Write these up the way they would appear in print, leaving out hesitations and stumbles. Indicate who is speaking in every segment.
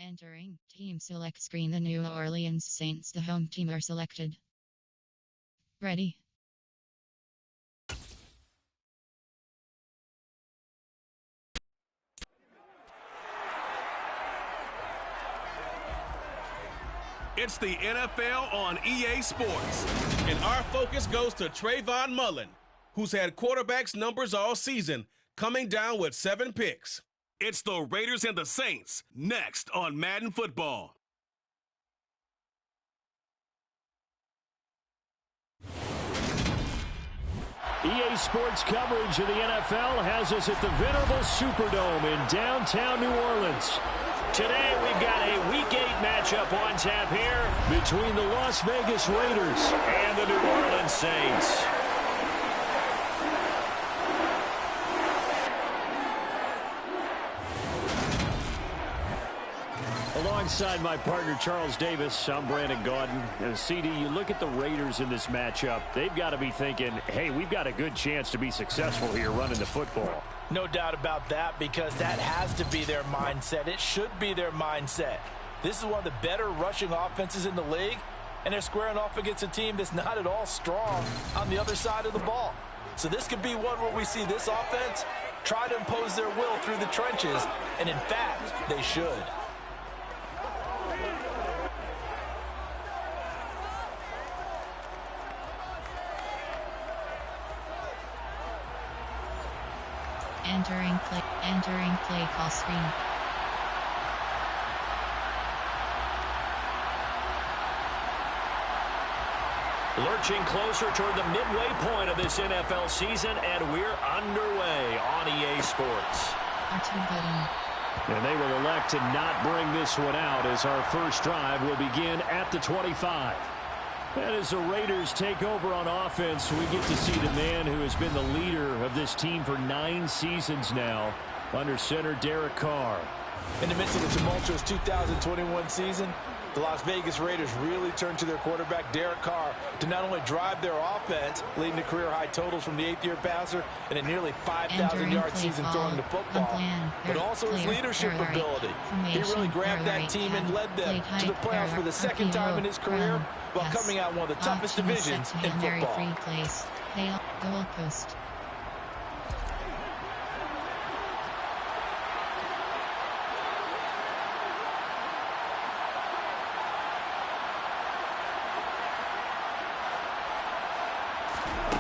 Speaker 1: Entering team select screen. The New Orleans Saints, the home team, are selected. Ready.
Speaker 2: It's the NFL on EA Sports, and our focus goes to Trayvon Mullen, who's had quarterbacks numbers all season, coming down with 7 picks. It's the Raiders and the Saints, next on Madden Football.
Speaker 3: EA Sports coverage of the NFL has us at the venerable Superdome in downtown New Orleans. Today we've got a Week 8 matchup on tap here between the Las Vegas Raiders and the New Orleans Saints. Alongside my partner Charles Davis, I'm Brandon Gaudin. And CD, you look at the Raiders in this matchup, they've got to be thinking, hey, we've got a good chance to be successful here running the football.
Speaker 4: No doubt about that, because that has to be their mindset. It should be their mindset. This is one of the better rushing offenses in the league, and they're squaring off against a team that's not at all strong on the other side of the ball. So this could be one where we see this offense try to impose their will through the trenches, and in fact, they should.
Speaker 1: Entering play call screen.
Speaker 3: Lurching closer toward the midway point of this NFL season, and we're underway on EA Sports. And they will elect to not bring this one out as our first drive will begin at the 25. And as the Raiders take over on offense, we get to see the man who has been the leader of this team for 9 seasons now, under center Derek Carr.
Speaker 4: In the midst of the tumultuous 2021 season, the Las Vegas Raiders really turned to their quarterback, Derek Carr, to not only drive their offense, leading to career-high totals from the 8th-year passer and a nearly 5,000-yard season throwing the football, but also his leadership ability. He really grabbed that team and led them to the playoffs for the second time in his career while coming out one of the toughest divisions in football.
Speaker 1: Gold Coast.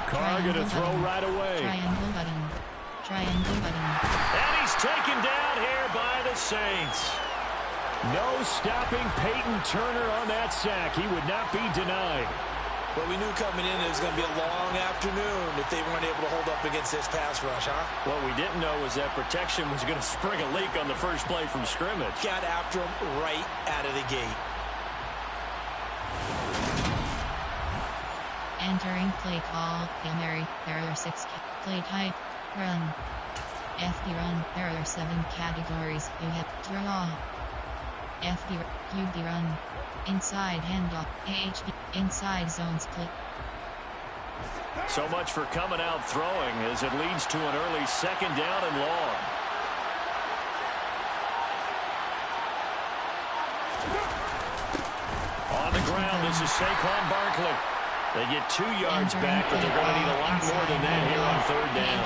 Speaker 3: Carr going to throw right away.
Speaker 1: Triangle button.
Speaker 3: And he's taken down here by the Saints. No stopping Peyton Turner on that sack. He would not be denied.
Speaker 4: Well, we knew coming in it was going to be a long afternoon if they weren't able to hold up against this pass rush, huh?
Speaker 3: What we didn't know was that protection was going to spring a leak on the first play from scrimmage.
Speaker 4: Got after him right out of the gate.
Speaker 1: Entering play call, Hail Mary, there are 6 play type, run. FD run, there are 7 categories, you have draw. FD, QD run. Inside handoff, AHD, inside zone split.
Speaker 3: So much for coming out throwing as it leads to an early second down and long. On the ground, this is Saquon Barkley. They get 2 yards back, but they're going to need a lot more than that here on third down.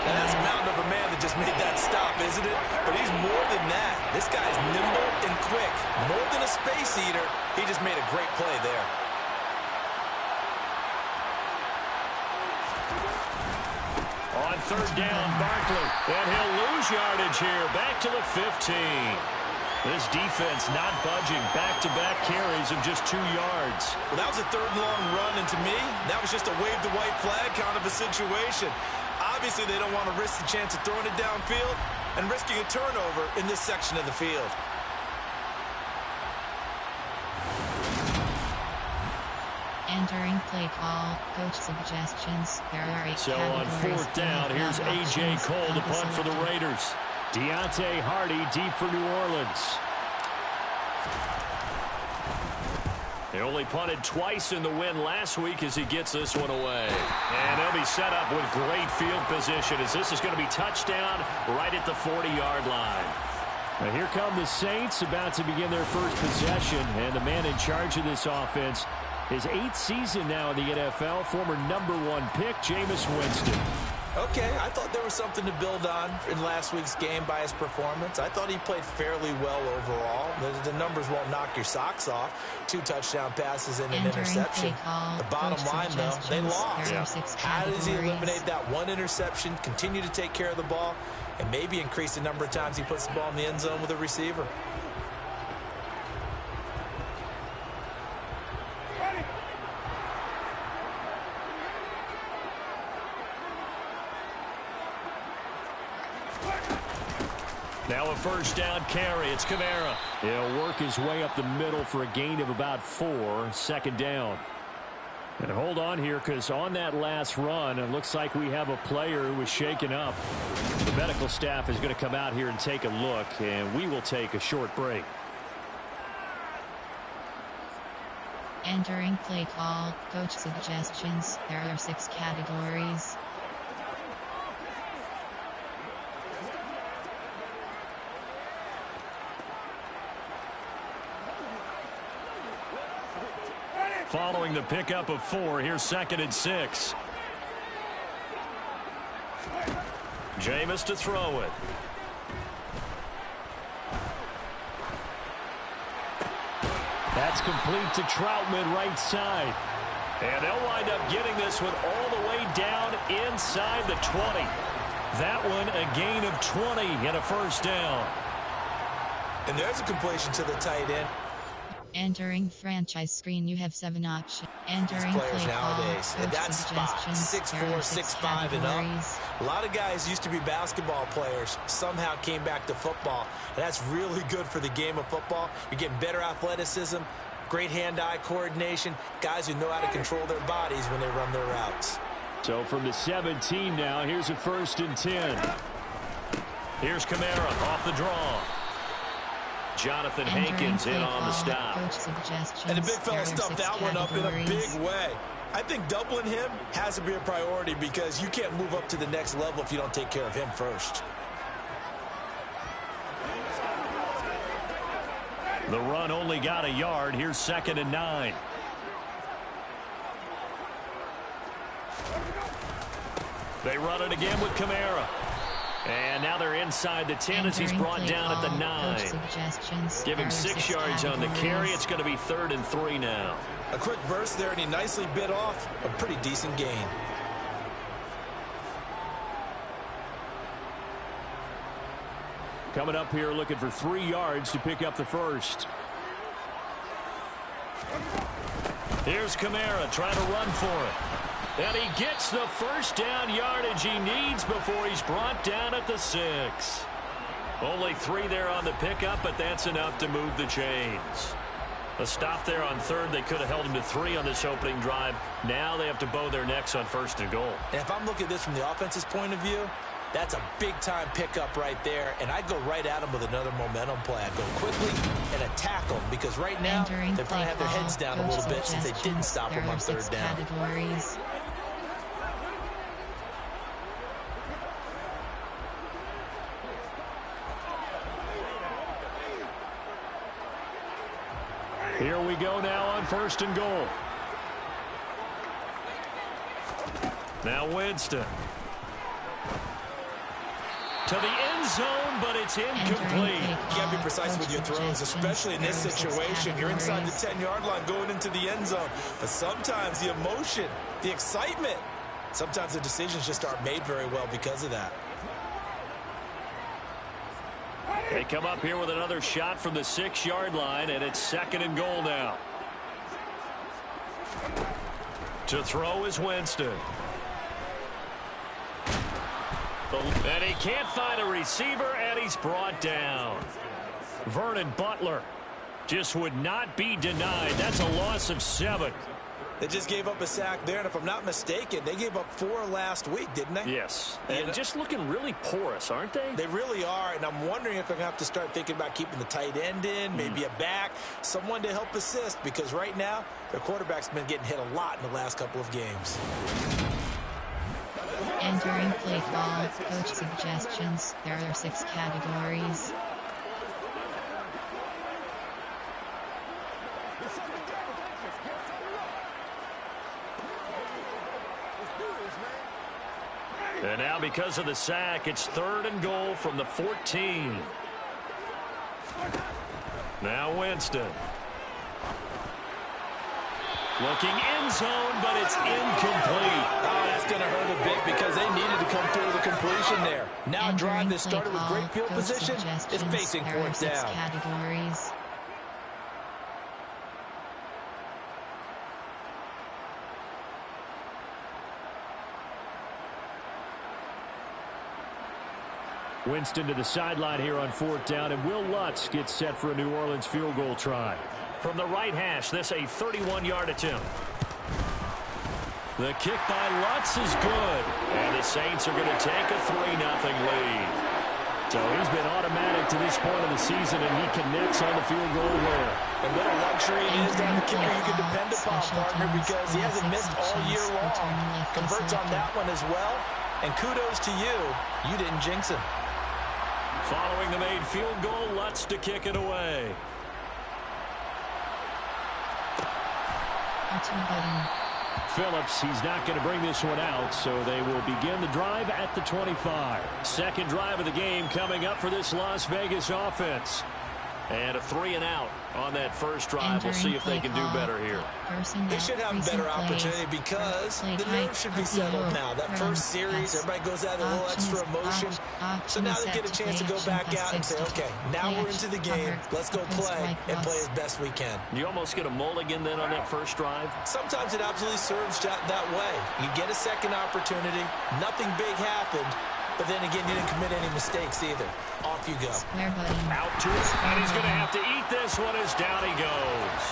Speaker 4: And that's a mountain of a man that just made that stop, isn't it? But he's more than that. This guy's nimble and quick. More than a space eater, he just made a great play there.
Speaker 3: On third down, Barkley. And he'll lose yardage here. Back to the 15. This defense not budging. Back-to-back carries of just 2 yards.
Speaker 4: Well, that was a third and long run, and to me, that was just a wave the white flag kind of a situation. Obviously, they don't want to risk the chance of throwing it downfield and risking a turnover in this section of the field.
Speaker 1: Entering play call, coach suggestions. There are 8
Speaker 3: so on fourth down, here's A.J. Cole to punt for the Raiders. Deontay Hardy deep for New Orleans. They only punted twice in the win last week as he gets this one away. And they'll be set up with great field position as this is going to be touchdown right at the 40-yard line. Now here come the Saints about to begin their first possession, and the man in charge of this offense, his 8th season now in the NFL, former #1 pick, Jameis Winston.
Speaker 4: Okay, I thought there was something to build on in last week's game by his performance. I thought he played fairly well overall. The numbers won't knock your socks off. 2 touchdown passes and an interception. The bottom line, though, they lost.
Speaker 1: Yeah.
Speaker 4: How does he eliminate that 1 interception, continue to take care of the ball, and maybe increase the number of times he puts the ball in the end zone with a receiver?
Speaker 3: Now a first down carry. It's Kamara. He'll work his way up the middle for a gain of about 4. Second down. And hold on here, because on that last run, it looks like we have a player who was shaken up. The medical staff is going to come out here and take a look, and we will take a short break.
Speaker 1: Entering play call, coach suggestions. There are 6 categories.
Speaker 3: Following the pickup of 4, here's 2nd and 6. Jameis to throw it. That's complete to Troutman, right side. And they'll wind up getting this one all the way down inside the 20. That one a gain of 20 and a first down.
Speaker 4: And there's a completion to the tight end.
Speaker 1: Entering franchise screen, you have 7 options. Entering
Speaker 4: These players
Speaker 1: play
Speaker 4: nowadays,
Speaker 1: call,
Speaker 4: at that
Speaker 1: coach
Speaker 4: spot,
Speaker 1: suggestions.
Speaker 4: 6'4",
Speaker 1: There are 6
Speaker 4: 6'5", and up.
Speaker 1: categories.
Speaker 4: A lot of guys used to be basketball players, somehow came back to football. And that's really good for the game of football. You're getting better athleticism, great hand-eye coordination, guys who know how to control their bodies when they run their routes.
Speaker 3: So from the 17 now, here's a 1st and 10. Here's Kamara off the draw. Jonathan Hankins in on the stop.
Speaker 4: And the big fella stuffed that one up in a big way. I think doubling him has to be a priority because you can't move up to the next level if you don't take care of him first.
Speaker 3: The run only got a yard. Here's 2nd and 9. They run it again with Kamara. And now they're inside the 10 as he's brought down at the 9. Give him 6 yards on the carry. It's going to be 3rd and 3 now.
Speaker 4: A quick burst there, and he nicely bit off a pretty decent gain.
Speaker 3: Coming up here looking for 3 yards to pick up the first. Here's Kamara trying to run for it. And he gets the first down yardage he needs before he's brought down at the 6. Only 3 there on the pickup, but that's enough to move the chains. A stop there on 3rd. They could have held him to 3 on this opening drive. Now they have to bow their necks on 1st and goal.
Speaker 4: And if I'm looking at this from the offense's point of view, that's a big-time pickup right there, and I'd go right at him with another momentum play. I'd go quickly and attack them because right now they probably have their heads down a little bit since they didn't stop him on 3rd down.
Speaker 1: Categories.
Speaker 3: Here we go now on 1st and goal. Now Winston. To the end zone, but it's incomplete.
Speaker 4: You got to be precise with your throws, especially in this situation. You're inside the 10-yard line going into the end zone. But sometimes the emotion, the excitement, sometimes the decisions just aren't made very well because of that.
Speaker 3: They come up here with another shot from the 6-yard line, and it's 2nd and goal now. To throw is Winston. And he can't find a receiver, and he's brought down. Vernon Butler just would not be denied. That's a loss of 7.
Speaker 4: They just gave up a sack there, and if I'm not mistaken, they gave up 4 last week, didn't they?
Speaker 3: Yes, and just looking really porous, aren't they?
Speaker 4: They really are, and I'm wondering if they're going to have to start thinking about keeping the tight end in, maybe a back, someone to help assist, because right now, their quarterback's been getting hit a lot in the last couple of games.
Speaker 1: Entering play call, coach suggestions. There are 6 categories.
Speaker 3: And now because of the sack, it's 3rd and goal from the 14. Now Winston. Looking end zone, but it's incomplete.
Speaker 4: Oh, that's going to hurt a bit because they needed to come through with a completion there. Now a drive that started with great field position is facing 4th down.
Speaker 1: Categories.
Speaker 3: Winston to the sideline here on 4th down, and Will Lutz gets set for a New Orleans field goal try. From the right hash, this a 31-yard attempt. The kick by Lutz is good, and the Saints are going to take a 3-0 lead. So he's been automatic to this point of the season, and he connects on the field goal there.
Speaker 4: And what a luxury it is to have a kicker you can depend upon, partner, because he hasn't missed all year long. Converts on that one as well, and kudos to you. You didn't jinx him.
Speaker 3: Following the made field goal, Lutz to kick it away. Phillips, he's not going to bring this one out, so they will begin the drive at the 25. Second drive of the game coming up for this Las Vegas offense. And a 3-and-out on that first drive. We'll see if they can do better here.
Speaker 4: They should have a better opportunity because the nerves should be settled now. That first series, everybody goes out with a little extra emotion. So now they get a chance to go back out and say, okay, now we're into the game. Let's go play and play as best we can.
Speaker 3: You almost get a mulligan then on that first drive?
Speaker 4: Sometimes it absolutely serves that way. You get a second opportunity. Nothing big happened. But then again, you didn't commit any mistakes either. Off you go.
Speaker 3: Out to it, and he's going to have to eat this one as down he goes.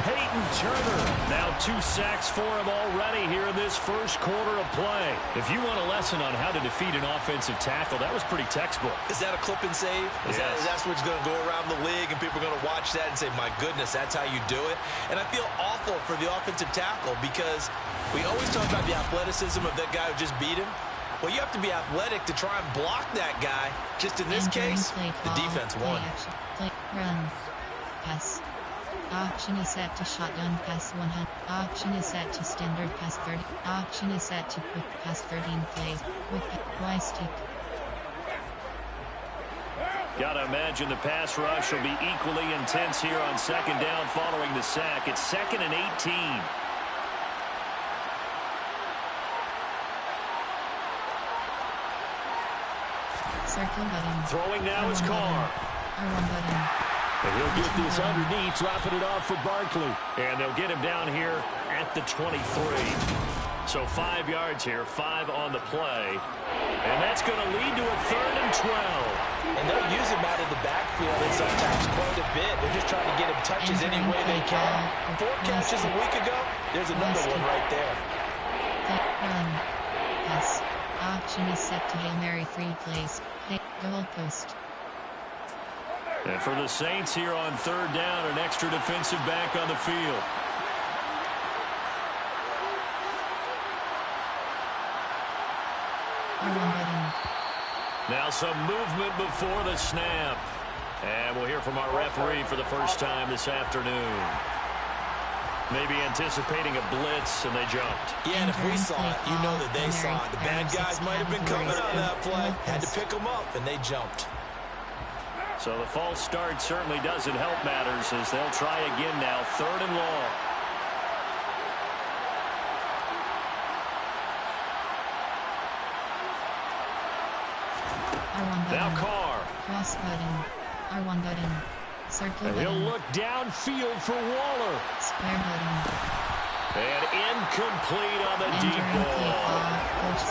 Speaker 3: Peyton Turner, now 2 sacks for him already here in this first quarter of play. If you want a lesson on how to defeat an offensive tackle, that was pretty textbook.
Speaker 4: Is that a clip and save? That's what's going to go around the league, and people are going to watch that and say, my goodness, that's how you do it? And I feel awful for the offensive tackle because we always talk about the athleticism of that guy who just beat him. Well, you have to be athletic to try and block that guy. Just in this case, the defense won.
Speaker 1: Run. Pass. Option is set to shotgun pass 100. Option is set to standard pass 30. Option is set to quick pass 13 plays. Quick Y stick.
Speaker 3: Gotta imagine the pass rush will be equally intense here on second down following the sack. It's 2nd and 18.
Speaker 1: Circle button.
Speaker 3: Throwing now is Carr.
Speaker 1: R1 button.
Speaker 3: And he'll get this underneath, dropping it off for Barkley. And they'll get him down here at the 23. So 5 yards here, 5 on the play. And that's going to lead to a 3rd and 12.
Speaker 4: And they'll use him out of the backfield and sometimes quite a bit. They're just trying to get him touches any way they can. 4 catches a week ago, there's another one right there.
Speaker 1: Run. Pass. Option is set to Hail Mary 3 plays. Goal post.
Speaker 3: And for the Saints here on 3rd down, an extra defensive back on the field. Now some movement before the snap. And we'll hear from our referee for the first time this afternoon. Maybe anticipating a blitz, and they jumped.
Speaker 4: Yeah, and if we saw it, you know that they saw it. The bad guys might have been coming on that play. Had to pick them up, and they jumped.
Speaker 3: So the false start certainly doesn't help matters as they'll try again now. 3rd and long. Now Carr.
Speaker 1: Cross button. R1 button. Circle button.
Speaker 3: He'll look downfield for Waller.
Speaker 1: Square button.
Speaker 3: And incomplete on the deep ball.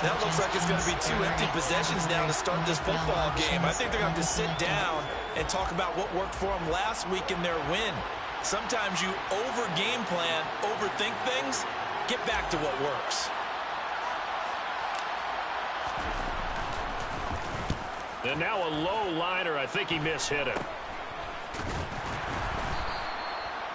Speaker 4: That looks like it's going to be 2 empty possessions now to start this football game. I think they're going to have to sit down and talk about what worked for them last week in their win. Sometimes you over-game plan, overthink things. Get back to what works.
Speaker 3: And now a low liner. I think he mishit it.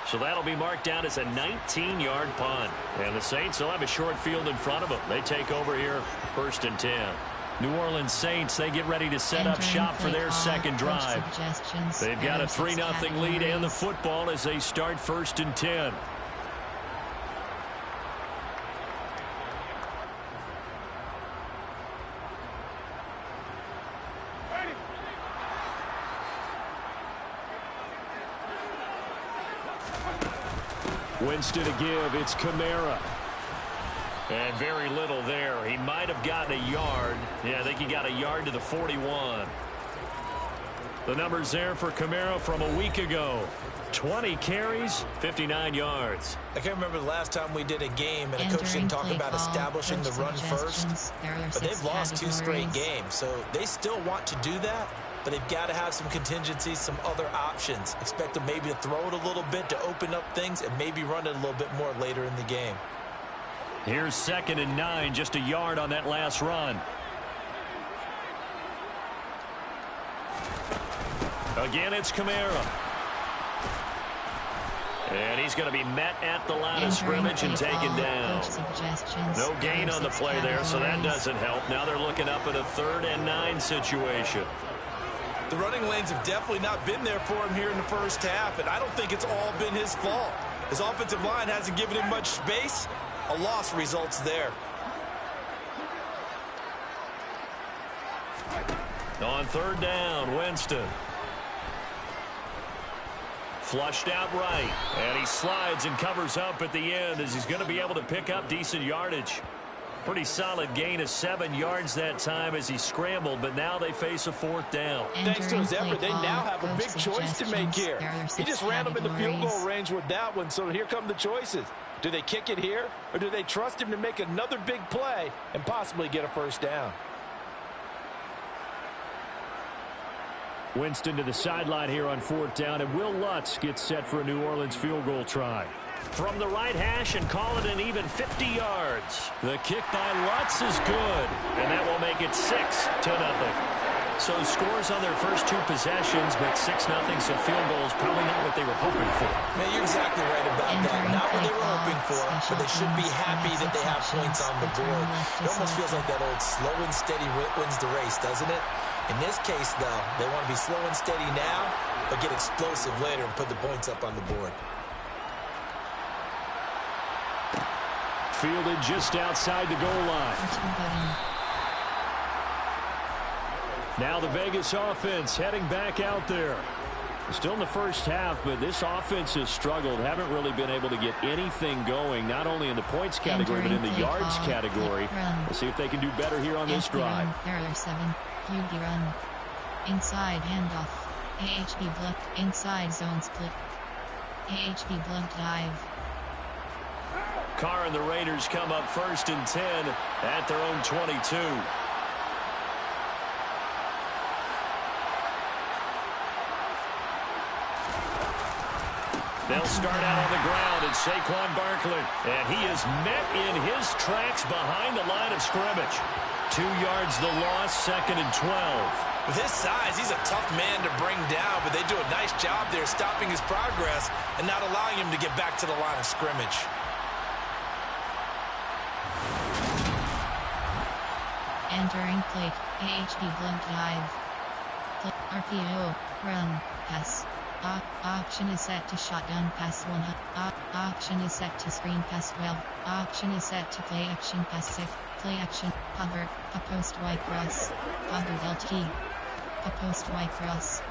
Speaker 3: So that'll be marked down as a 19-yard punt. And the Saints will have a short field in front of them. They take over here 1st and 10. New Orleans Saints, they get ready to set up shop for their second drive. They've got a 3-0 lead and the football as they start 1st and 10. Winston to give. It's Kamara. And very little there. He might have gotten a yard. Yeah, I think he got a yard to the 41. The numbers there for Kamara from a week ago. 20 carries, 59 yards.
Speaker 4: I can't remember the last time we did a game and a coach didn't talk about establishing the run first. But they've lost 2 straight games, so they still want to do that. But they've got to have some contingencies, some other options. Expect them maybe to throw it a little bit to open up things and maybe run it a little bit more later in the game.
Speaker 3: Here's 2nd and 9, just a yard on that last run. Again, it's Kamara. And he's going to be met at the line of scrimmage and taken down. No gain on the play there, so that doesn't help. Now they're looking up at a 3rd and 9 situation.
Speaker 4: The running lanes have definitely not been there for him here in the first half, and I don't think it's all been his fault. His offensive line hasn't given him much space. A loss results there.
Speaker 3: On 3rd down, Winston. Flushed out right, and he slides and covers up at the end as he's going to be able to pick up decent yardage. Pretty solid gain of 7 yards that time as he scrambled, but now they face a 4th down.
Speaker 4: Thanks to his effort, they now have a big choice to make here. He just ran them in the field goal range with that one, so here come the choices. Do they kick it here, or do they trust him to make another big play and possibly get a 1st down?
Speaker 3: Winston to the sideline here on 4th down, and Will Lutz gets set for a New Orleans field goal try. From the right hash and call it an even 50 yards. The kick by Lutz is good, and that will make it 6-0. So scores on their first 2 possessions, but 6-0, so field goals probably not what they were hoping for.
Speaker 4: Man, you're exactly right about that. Not what they were hoping for, but they should be happy that they have points on the board. It almost feels like that old slow and steady wins the race, doesn't it? In this case, though, they want to be slow and steady now, but get explosive later and put the points up on the board.
Speaker 3: Fielded just outside the goal line. Now the Vegas offense heading back out there. Still in the first half, but this offense has struggled. Haven't really been able to get anything going, not only in the points category, but in the yards category. We'll see if they can do better here on this drive.
Speaker 1: There are 7. QB run. Inside handoff. AHB block. Inside zone split. AHB block dive.
Speaker 3: Carr and the Raiders come up 1st and 10 at their own 22. They'll start out on the ground, and Saquon Barkley. And he is met in his tracks behind the line of scrimmage. 2 yards the loss, 2nd and 12.
Speaker 4: With his size, he's a tough man to bring down, but they do a nice job there stopping his progress and not allowing him to get back to the line of scrimmage.
Speaker 1: Entering plate, AHB blunt dive. RPO, run, pass. Option is set to shotgun pass 1. Option is set to screen pass 12. Option is set to play action pass 6. Play action, hover, a post Y cross. Hover LT. A post Y cross.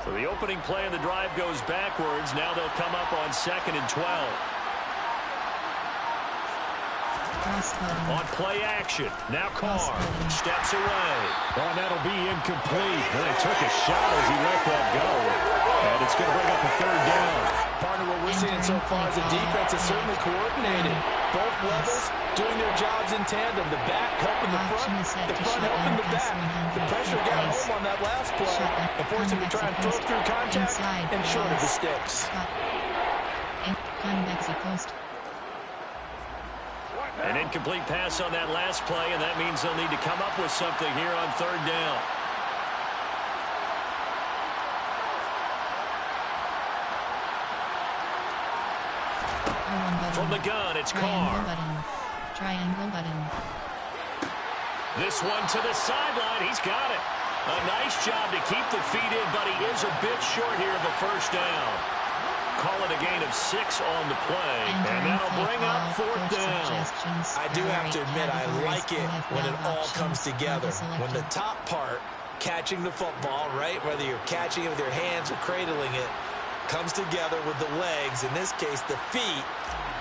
Speaker 3: So the opening play of the drive goes backwards. Now they'll come up on 2nd and 12. On play action. Now Carr steps away. Oh, that'll be incomplete. And he took a shot as he let that go. And it's going to bring up a 3rd down.
Speaker 4: Part of what we're seeing so far is the defense is certainly coordinated. Both levels doing their jobs in tandem. The back helping the front helping the back. The pressure got home on that last play and forced him to try and throw through contact and short of the sticks.
Speaker 3: An incomplete pass on that last play, and that means they'll need to come up with something here on 3rd down.
Speaker 1: R1 button.
Speaker 3: From the gun, it's Carr.
Speaker 1: Triangle button.
Speaker 3: This one to the sideline. He's got it. A nice job to keep the feet in, but he is a bit short here of a first down. Call it a gain of 6 on the play, and that'll bring up 4th down.
Speaker 4: I do have to admit, I like it when it all comes together. When the top part, catching the football, right, whether you're catching it with your hands or cradling it, comes together with the legs, in this case the feet,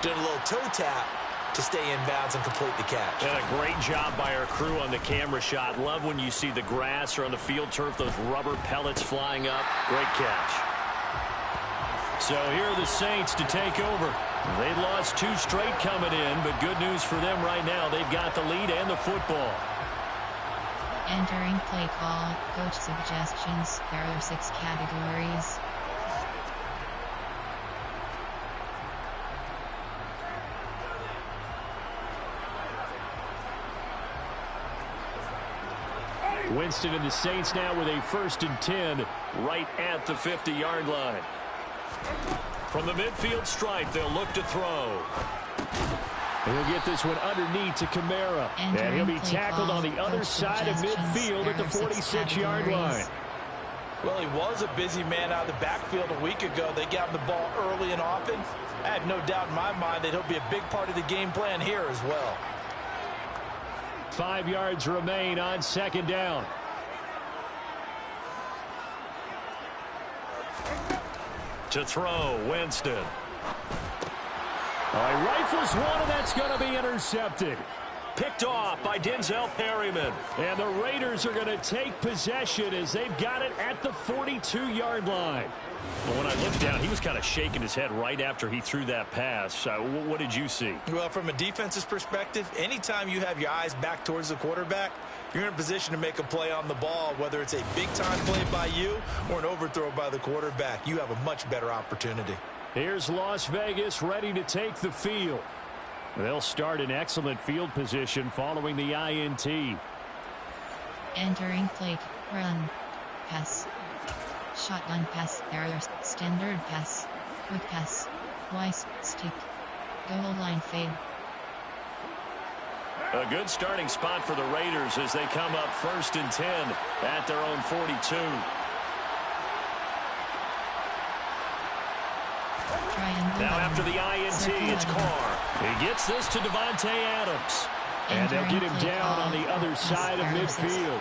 Speaker 4: doing a little toe tap to stay in bounds and complete the catch.
Speaker 3: And a great job by our crew on the camera shot. Love when you see the grass or on the field turf, those rubber pellets flying up. Great catch. So here are the Saints to take over. They lost 2 straight coming in, but good news for them right now. They've got the lead and the football.
Speaker 1: Entering play call, coach suggestions. There are 6 categories.
Speaker 3: Winston and the Saints now with a 1st and 10 right at the 50-yard line. From the midfield stripe, they'll look to throw. He'll get this one underneath to Kamara. And he'll be tackled on the other side of midfield at the 46-yard line.
Speaker 4: Well, he was a busy man out of the backfield a week ago. They got him the ball early and often. I have no doubt in my mind that he'll be a big part of the game plan here as well.
Speaker 3: 5 yards remain on 2nd down. To throw, Winston. He rifles one, and that's going to be intercepted. Picked off by Denzel Perryman. And the Raiders are going to take possession as they've got it at the 42-yard line. Well, when I looked down, he was kind of shaking his head right after he threw that pass. What did you see?
Speaker 4: Well, from a defense's perspective, anytime you have your eyes back towards the quarterback, you're in a position to make a play on the ball, whether it's a big-time play by you or an overthrow by the quarterback. You have a much better opportunity.
Speaker 3: Here's Las Vegas ready to take the field. They'll start in excellent field position following the INT.
Speaker 1: Entering play, run, pass, shotgun pass, error, standard pass, quick pass, twice, stick, goal line fade.
Speaker 3: A good starting spot for the Raiders as they come up 1st and 10 at their own 42. Now after the INT, it's Carr. He gets this to Devontae Adams. And they'll get him down on the other side of midfield.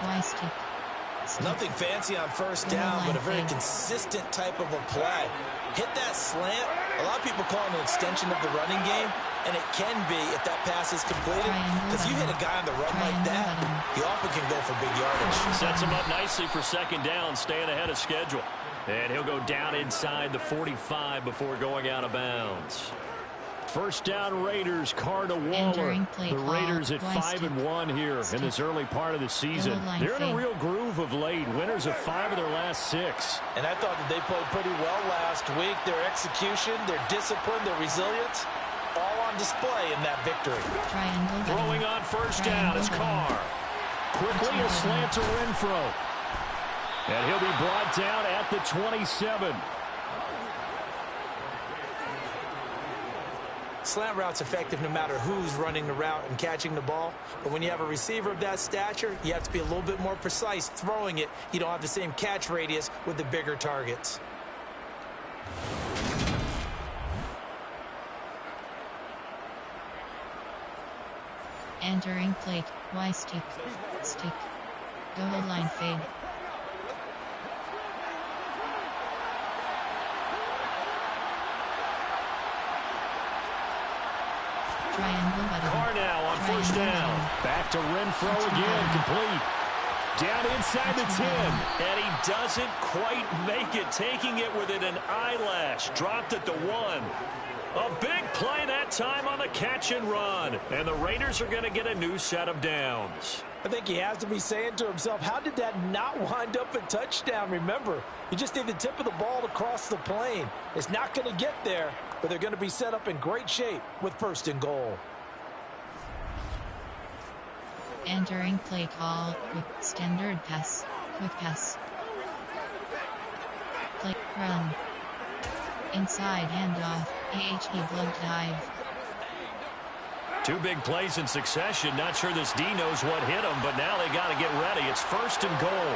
Speaker 4: Nothing fancy on 1st down, but a very consistent type of a play. Hit that slant. A lot of people call it an extension of the running game, and it can be if that pass is completed. Because you hit a guy on the run like that, he often can go for big yardage.
Speaker 3: Sets him up nicely for 2nd down, staying ahead of schedule. And he'll go down inside the 45 before going out of bounds. 1st down Raiders, Carr to Waller. The Raiders at 5-1 here in this early part of the season. They're in a real groove of late. Winners of 5 of their last 6.
Speaker 4: And I thought that they played pretty well last week. Their execution, their discipline, their resilience, all on display in that victory.
Speaker 3: Throwing on 1st down is Carr. Quickly a slant to Renfro. And he'll be brought down at the 27.
Speaker 4: Slant route's effective no matter who's running the route and catching the ball. But when you have a receiver of that stature, you have to be a little bit more precise throwing it. You don't have the same catch radius with the bigger targets.
Speaker 1: Entering plate, Y stick, goal line fade.
Speaker 3: Carr now on 1st down. Back to Renfro again, complete. Down inside the 10. And he doesn't quite make it, taking it within an eyelash. Dropped at the 1. A big play that time on the catch and run. And the Raiders are going to get a new set of downs.
Speaker 4: I think he has to be saying to himself, how did that not wind up a touchdown? Remember, you just need the tip of the ball to cross the plane. It's not going to get there, but they're going to be set up in great shape with 1st and goal.
Speaker 1: Entering play call, quick standard pass, quick pass. Play, run. Inside handoff, AHD block dive.
Speaker 3: Two big plays in succession. Not sure this D knows what hit him, but now they got to get ready. It's 1st and goal.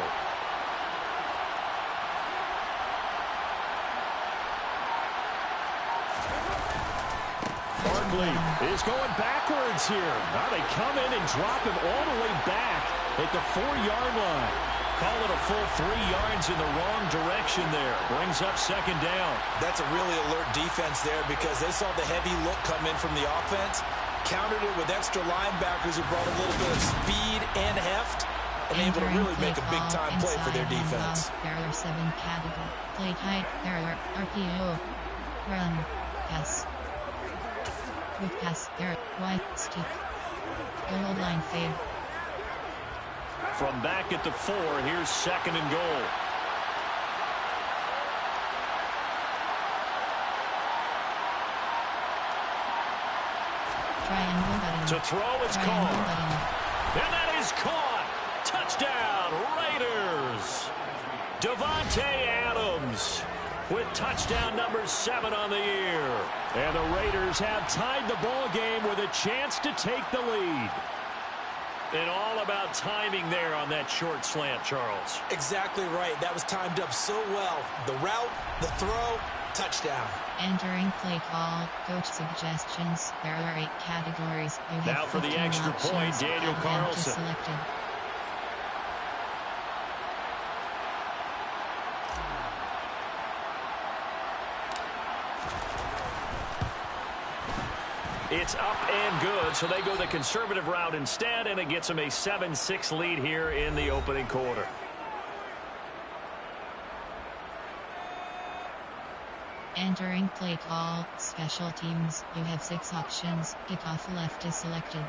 Speaker 3: Barkley is going backwards here. Now they come in and drop him all the way back at the 4-yard line. Call it a full 3 yards in the wrong direction there. Brings up 2nd down.
Speaker 4: That's a really alert defense there because they saw the heavy look come in from the offense, countered it with extra linebackers who brought a little bit of speed and heft, and able to really make a big-time play for their defense.
Speaker 1: There are 7 categories. Play tight. There are RPO. Run. Pass. Quick pass. There. Wide. Stick. Goal line fade.
Speaker 3: From back at the 4, here's 2nd and goal.
Speaker 1: Triangle button.
Speaker 3: To throw, it's caught. And that is caught. Touchdown, Raiders. Devontae Adams with touchdown number 7 on the year. And the Raiders have tied the ball game with a chance to take the lead. And all about timing there on that short slant, Charles.
Speaker 4: Exactly right. That was timed up so well. The route, the throw, touchdown.
Speaker 1: Entering play call, coach suggestions. There are 8 categories.
Speaker 3: Now for the extra point, Daniel Carlson.
Speaker 1: Selected.
Speaker 3: It's up and good, so they go the conservative route instead, and it gets them a 7-6 lead here in the opening quarter.
Speaker 1: Entering play call, special teams. You have 6 options. Kickoff left is selected.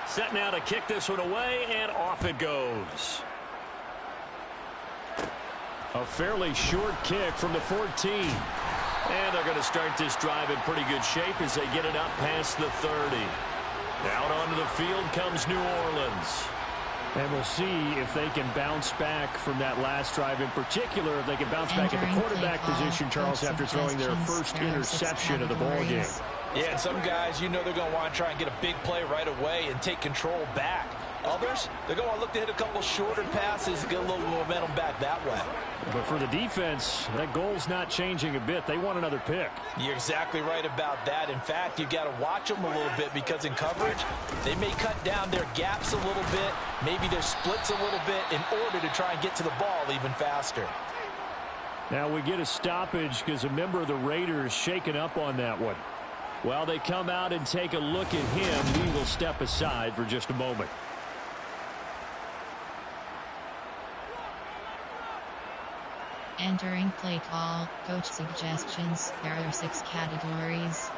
Speaker 3: Set now to kick this one away, and off it goes. A fairly short kick from the 14. And they're going to start this drive in pretty good shape as they get it up past the 30. Out onto the field comes New Orleans.
Speaker 5: And we'll see if they can bounce back from that last drive in particular, if they can bounce back at the quarterback position, Charles, after throwing their first interception of the ball game.
Speaker 4: Yeah, and some guys, you know they're going to want to try and get a big play right away and take control back. Others, they're going to look to hit a couple shorter passes and get a little momentum back that way.
Speaker 5: But for the defense, that goal's not changing a bit. They want another pick.
Speaker 4: You're exactly right about that. In fact, you've got to watch them a little bit because in coverage, they may cut down their gaps a little bit, maybe their splits a little bit in order to try and get to the ball even faster.
Speaker 5: Now we get a stoppage because a member of the Raiders shaken up on that one. While they come out and take a look at him, we will step aside for just a moment.
Speaker 1: Entering play call, coach suggestions. There are 6 categories.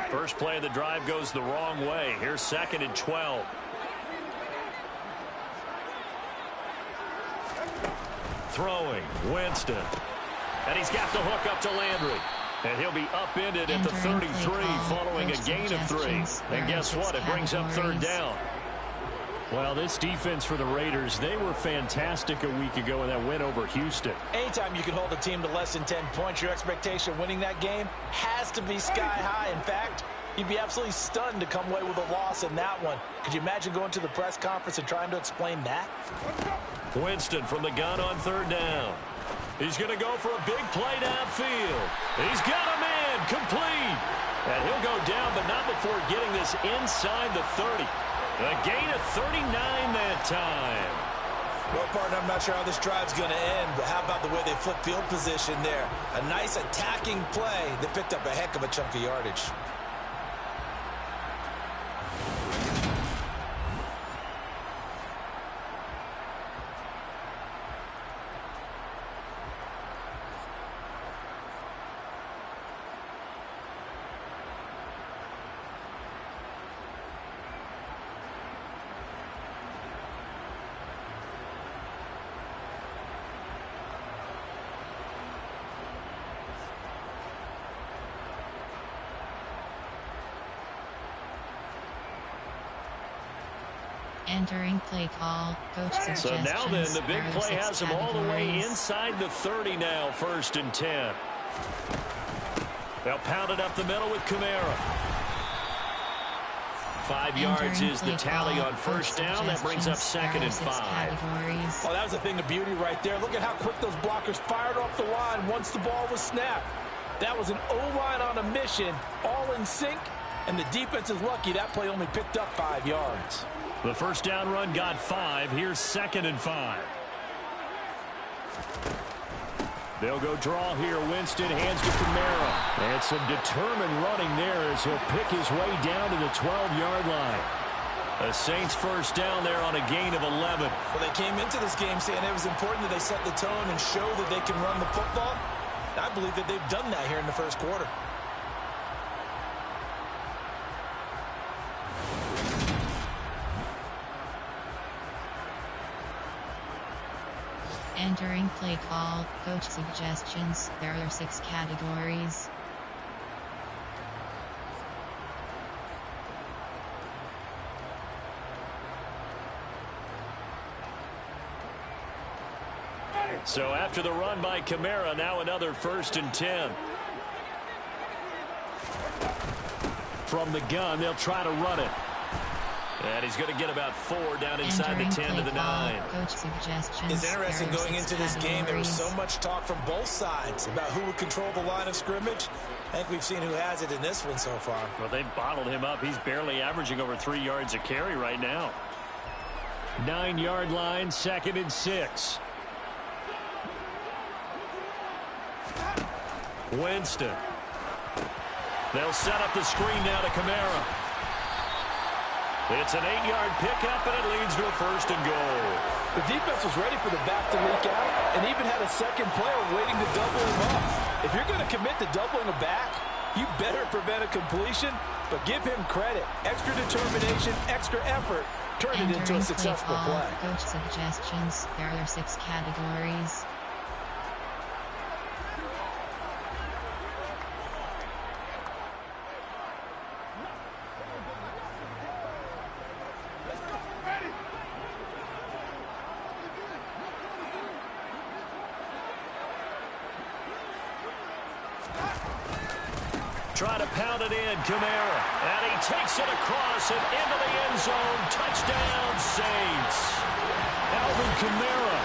Speaker 3: First play of the drive goes the wrong way. Here's 2nd and 12. Throwing, Winston. And he's got the hook up to Landry. And he'll be upended at the 33 following a gain of 3. And guess what? It brings up 3rd down.
Speaker 5: Well, this defense for the Raiders, they were fantastic a week ago in that win over Houston.
Speaker 4: Anytime you can hold a team to less than 10 points, your expectation of winning that game has to be sky high. In fact, you'd be absolutely stunned to come away with a loss in that one. Could you imagine going to the press conference and trying to explain that?
Speaker 3: Winston from the gun on 3rd down. He's going to go for a big play downfield. He's got a man complete. And he'll go down, but not before getting this inside the 30. A gain of 39 that time.
Speaker 4: Well, partner, I'm not sure how this drive's going to end, but how about the way they flip field position there? A nice attacking play that picked up a heck of a chunk of yardage.
Speaker 1: Entering play call. Coach suggestions.
Speaker 3: So now then, the big play has him all the way
Speaker 1: categories.
Speaker 3: inside the 30 now, 1st and 10. They'll pound it up the middle with Kamara. 5 yards is the tally on 1st down. That brings up 2nd and 5.
Speaker 4: Oh, that was a thing of beauty right there. Look at how quick those blockers fired off the line once the ball was snapped. That was an O-line on a mission, all in sync, and the defense is lucky that play only picked up 5 yards.
Speaker 3: The 1st down run got 5. Here's 2nd and 5. They'll go draw here. Winston hands to Kamara. And some determined running there as he'll pick his way down to the 12-yard line. The Saints 1st down there on a gain of 11.
Speaker 4: Well, they came into this game saying it was important that they set the tone and show that they can run the football. I believe that they've done that here in the 1st quarter.
Speaker 1: Entering play call. Coach suggestions. There are 6 categories.
Speaker 3: So after the run by Kamara, now another 1st and 10. From the gun, they'll try to run it. And he's going to get about 4 down inside the 10 to the 9.
Speaker 1: Coach suggestions.
Speaker 4: It's interesting going into this game. There was so much talk from both sides about who would control the line of scrimmage. I think we've seen who has it in this one so far.
Speaker 3: Well, they bottled him up. He's barely averaging over 3 yards a carry right now. 9-yard line, 2nd and 6. Winston. They'll set up the screen now to Kamara. It's an 8-yard pickup, and it leads to a 1st and goal.
Speaker 4: The defense was ready for the back to leak out and even had a second player waiting to double him up. If you're going to commit to doubling a back, you better prevent a completion, but give him credit. Extra determination, extra effort, turn it into a successful play.
Speaker 1: Coach suggestions. There are 6 categories.
Speaker 3: Try to pound it in, Kamara. And he takes it across and into the end zone. Touchdown, Saints. Alvin Kamara,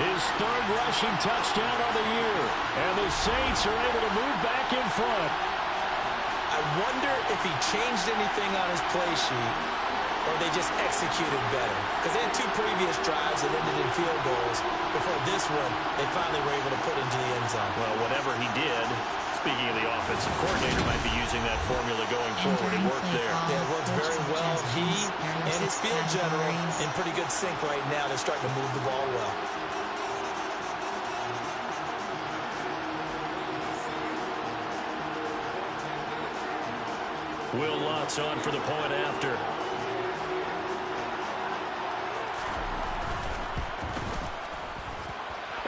Speaker 3: his 3rd rushing touchdown of the year. And the Saints are able to move back in front.
Speaker 4: I wonder if he changed anything on his play sheet or they just executed better. Because they had 2 previous drives that ended in field goals. Before this one, they finally were able to put into the end zone.
Speaker 3: Well, whatever he did, speaking of the offensive coordinator, might be using that formula going forward. It worked there.
Speaker 4: Yeah, it worked very well. He and his field general in pretty good sync right now. They're starting to move the ball well.
Speaker 3: Will Lutz on for the point after.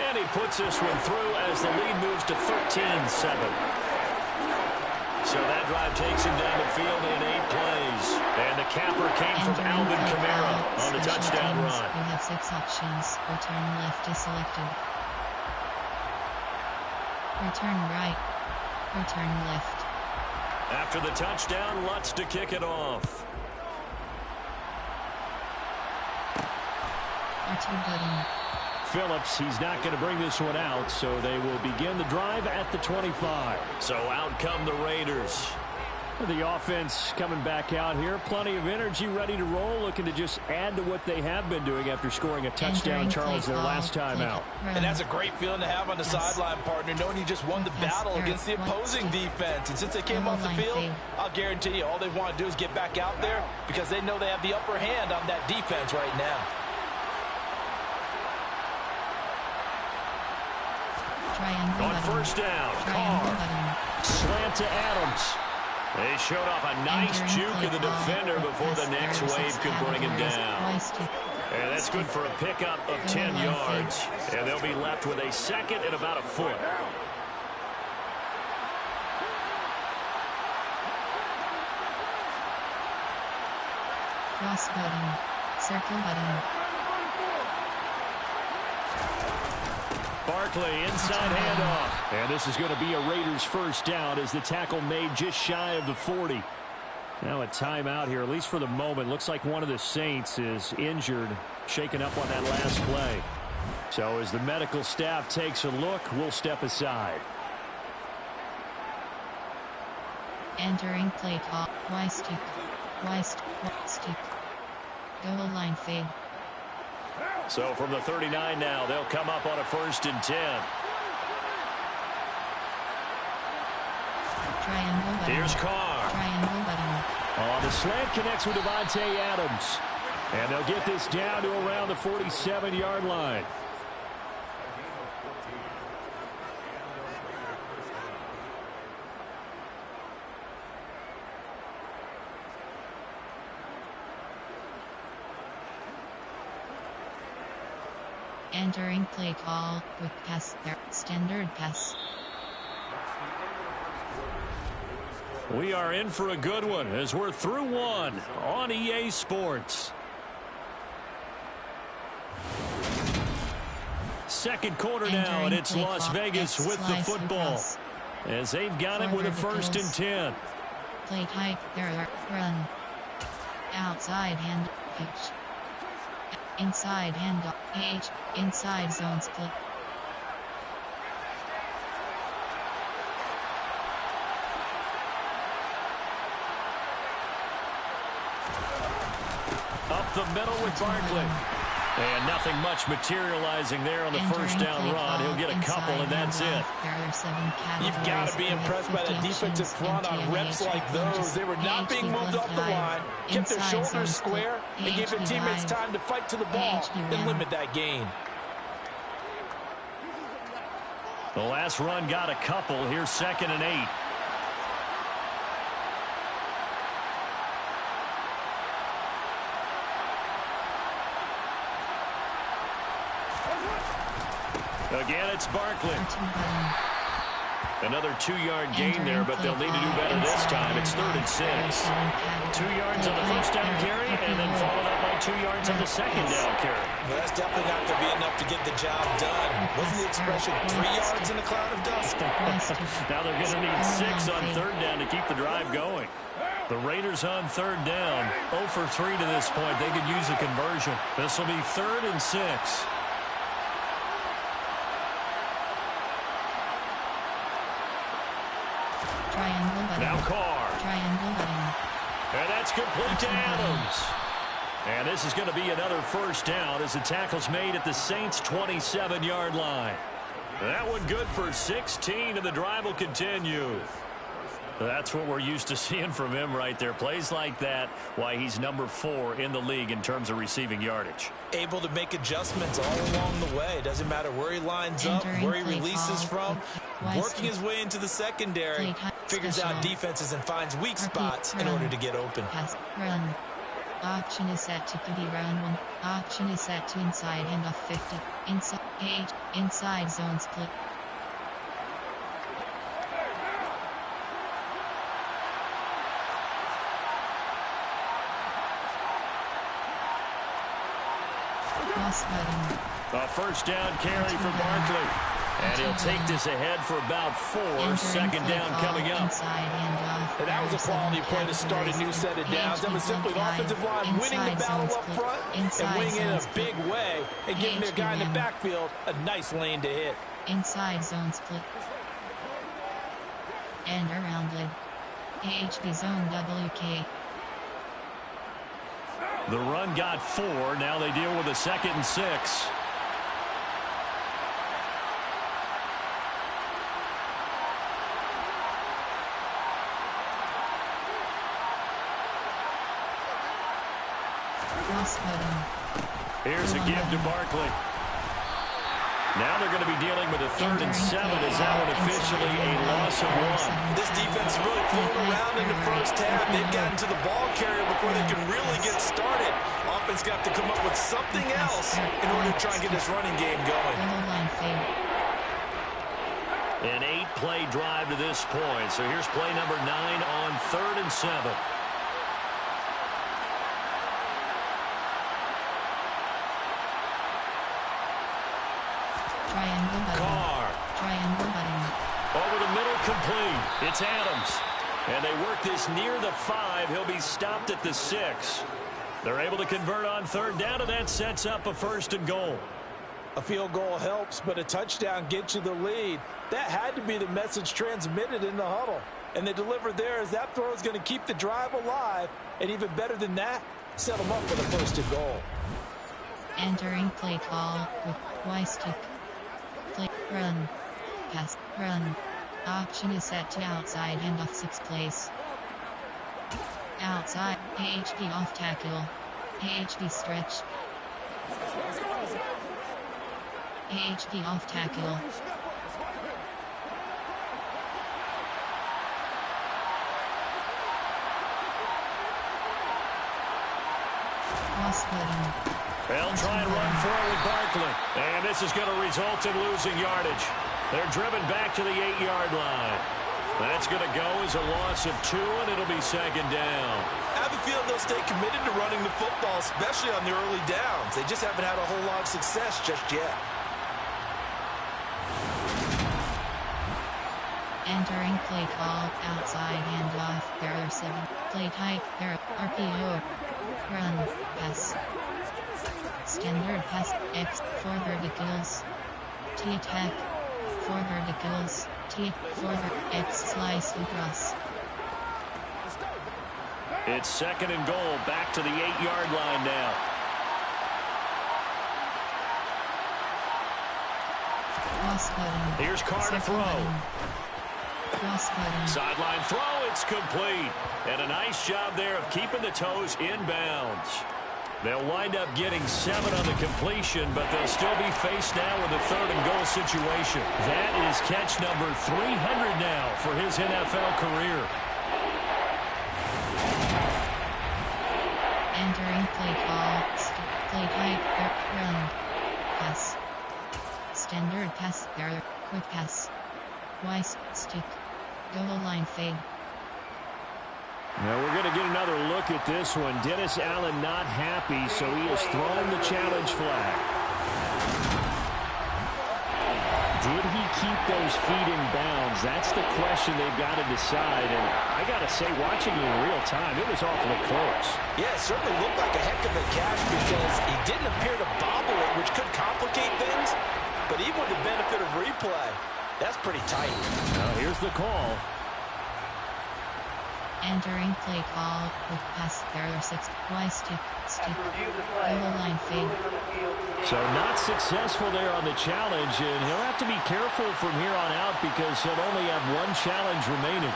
Speaker 3: And he puts this one through as the lead moves to 13-7. So that drive takes him down the field in 8 plays. And the capper came from Alvin Kamara on the touchdown run.
Speaker 1: We have 6 options. Return left is selected. Return right. Return left.
Speaker 3: After the touchdown, Lutz to kick it off.
Speaker 1: R2 button.
Speaker 5: Phillips, he's not going to bring this one out, so they will begin the drive at the 25.
Speaker 3: So out come the Raiders.
Speaker 5: The offense coming back out here. Plenty of energy, ready to roll, looking to just add to what they have been doing after scoring a touchdown, Charles, their last time out.
Speaker 4: And that's a great feeling to have on the sideline, partner, knowing you just won the battle against the opposing defense. And since they came off the field, I'll guarantee you all they want to do is get back out there because they know they have the upper hand on that defense right now.
Speaker 3: On 1st down, Carr. Slant to Adams. They showed off a nice juke of the defender before the next wave could bring him down. And that's good for a pickup of 10 yards. And they'll be left with a 2nd and about a foot.
Speaker 1: Cross button. Circle button.
Speaker 5: Barkley, inside handoff. And this is going to be a Raiders first down as the tackle made just shy of the 40. Now a timeout here, at least for the moment. Looks like one of the Saints is injured, shaken up on that last play. So as the medical staff takes a look, we'll step aside.
Speaker 1: Entering play call. Y-stick. Y-stick. Goal line fade.
Speaker 5: So from the 39 now, they'll come up on a 1st and 10.
Speaker 1: Triangle button.
Speaker 5: Here's Carr.
Speaker 1: Triangle button.
Speaker 5: Oh, the slant connects with Devontae Adams. And they'll get this down to around the 47-yard line.
Speaker 1: Entering play call. Quick pass. Standard pass.
Speaker 5: We are in for a good one as we're through one on EA Sports. Second quarter now, and it's Las Vegas with the football. As they've got it with a 1st and 10.
Speaker 1: Play tight. There. Run. Outside hand. Pitch. Inside hand. H. Inside zone split.
Speaker 5: Up the middle with Barkley. And nothing much materializing there on the first down run. He'll get a couple, and that's it.
Speaker 4: You've got to be impressed by the defensive front on reps like those. They were not being moved off the line, kept their shoulders square, and gave their teammates time to fight to the ball and limit that gain.
Speaker 5: The last run got a couple. Here's 2nd and 8. Again, it's Barkley. Another 2-yard gain there, but they'll need to do better this time. It's 3rd and 6. 2 yards on the first down carry, and then followed up by 2 yards on the second down carry.
Speaker 4: Well, that's definitely not going to be enough to get the job done. Wasn't the expression 3 yards in a cloud of dust?
Speaker 5: Now they're going to need 6 on 3rd down to keep the drive going. The Raiders on 3rd down. 0 for 3 to this point. They could use a conversion. This will be 3rd and 6.
Speaker 1: Triangle button.
Speaker 5: Now Carr.
Speaker 1: Triangle button.
Speaker 5: And that's complete to Adams. And this is going to be another first down as the tackle's made at the Saints' 27-yard line. That one good for 16, and the drive will continue. That's what we're used to seeing from him right there. Plays like that, why he's number 4 in the league in terms of receiving yardage.
Speaker 4: Able to make adjustments all along the way. Doesn't matter where he lines up, where he releases from. Working his way into the secondary. Figures out defenses and finds weak spots in order to get open.
Speaker 1: Pass, run. Option is set to QB round 1. Option is set to inside handoff 50. Inside page. Inside zone split.
Speaker 5: A first down carry for Barkley. And he'll take this ahead for about 4. 2nd down coming up.
Speaker 4: And that was a quality play to start a new set of downs. That was simply the offensive line winning the battle up front and winning in a big way and giving their guy in the backfield a nice lane to hit.
Speaker 1: Inside zone split. And around lid. HB zone WK.
Speaker 5: The run got 4. Now they deal with a 2nd and 6. Here's a give to Barkley. Now they're going to be dealing with a 3rd and 7 as that one officially a loss of 1.
Speaker 4: This defense really flown around in the first half. They've gotten to the ball carrier before they can really get started. Offense got to come up with something else in order to try and get this running game going.
Speaker 5: An 8-play drive to this point. So here's play number 9 on 3rd and 7.
Speaker 1: Triangle button.
Speaker 3: Carr.
Speaker 1: Triangle button.
Speaker 3: Over the middle, complete. It's Adams. And they work this near the 5. He'll be stopped at the 6. They're able to convert on third down, and that sets up a 1st and goal.
Speaker 4: A field goal helps, but a touchdown gets you the lead. That had to be the message transmitted in the huddle. And they delivered there as that throw is going to keep the drive alive. And even better than that, set them up for the 1st and goal.
Speaker 1: Entering play call with Y stick. Play, run, pass, run. Option is set to outside handoff 6 place. Outside, AHP off tackle. AHP stretch. AHP off tackle. Cross button.
Speaker 3: They'll try and run forward Barkley. And this is going to result in losing yardage. They're driven back to the 8-yard line. That's going to go as a loss of 2, and it'll be 2nd down.
Speaker 4: I have a feeling they'll stay committed to running the football, especially on the early downs. They just haven't had a whole lot of success just yet.
Speaker 1: Entering play call, outside handoff, there are 7. Play type, there are RPO. Run, pass. Standard pass, X, 4 verticals. T attack, 4 verticals. T, 4 X slice across.
Speaker 3: It's 2nd and goal, back to the 8-yard line now.
Speaker 1: Cross button.
Speaker 3: Here's Carr to throw.
Speaker 1: Button. Cross button.
Speaker 3: Sideline throw, it's complete. And a nice job there of keeping the toes inbounds. They'll wind up getting 7 on the completion, but they'll still be faced now with a 3rd and goal situation. That is catch number 300 now for his NFL career.
Speaker 1: Entering play call, play type, run, pass. Standard pass, there, quick pass. Y stick, goal line fade.
Speaker 3: Now we're going to get another look at this one. Dennis Allen not happy, so he has thrown the challenge flag. Did he keep those feet in bounds? That's the question they've got to decide. And I got to say, watching it in real time, it was awfully close.
Speaker 4: Yeah, it certainly looked like a heck of a catch because he didn't appear to bobble it, which could complicate things. But even with the benefit of replay, that's pretty tight.
Speaker 3: Now here's the call.
Speaker 1: Entering play call with pass, there are 6. Y stick, goal line fade.
Speaker 3: So not successful there on the challenge, and he'll have to be careful from here on out because he'll only have 1 challenge remaining.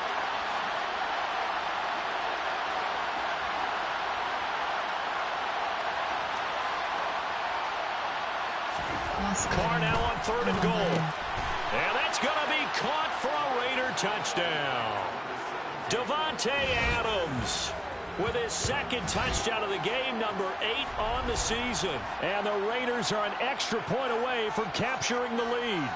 Speaker 3: Carr now on 3rd and goal. And that's going to be caught for a Raider touchdown. Davante Adams with his 2nd touchdown of the game, number 8 on the season. And the Raiders are an extra point away from capturing the lead.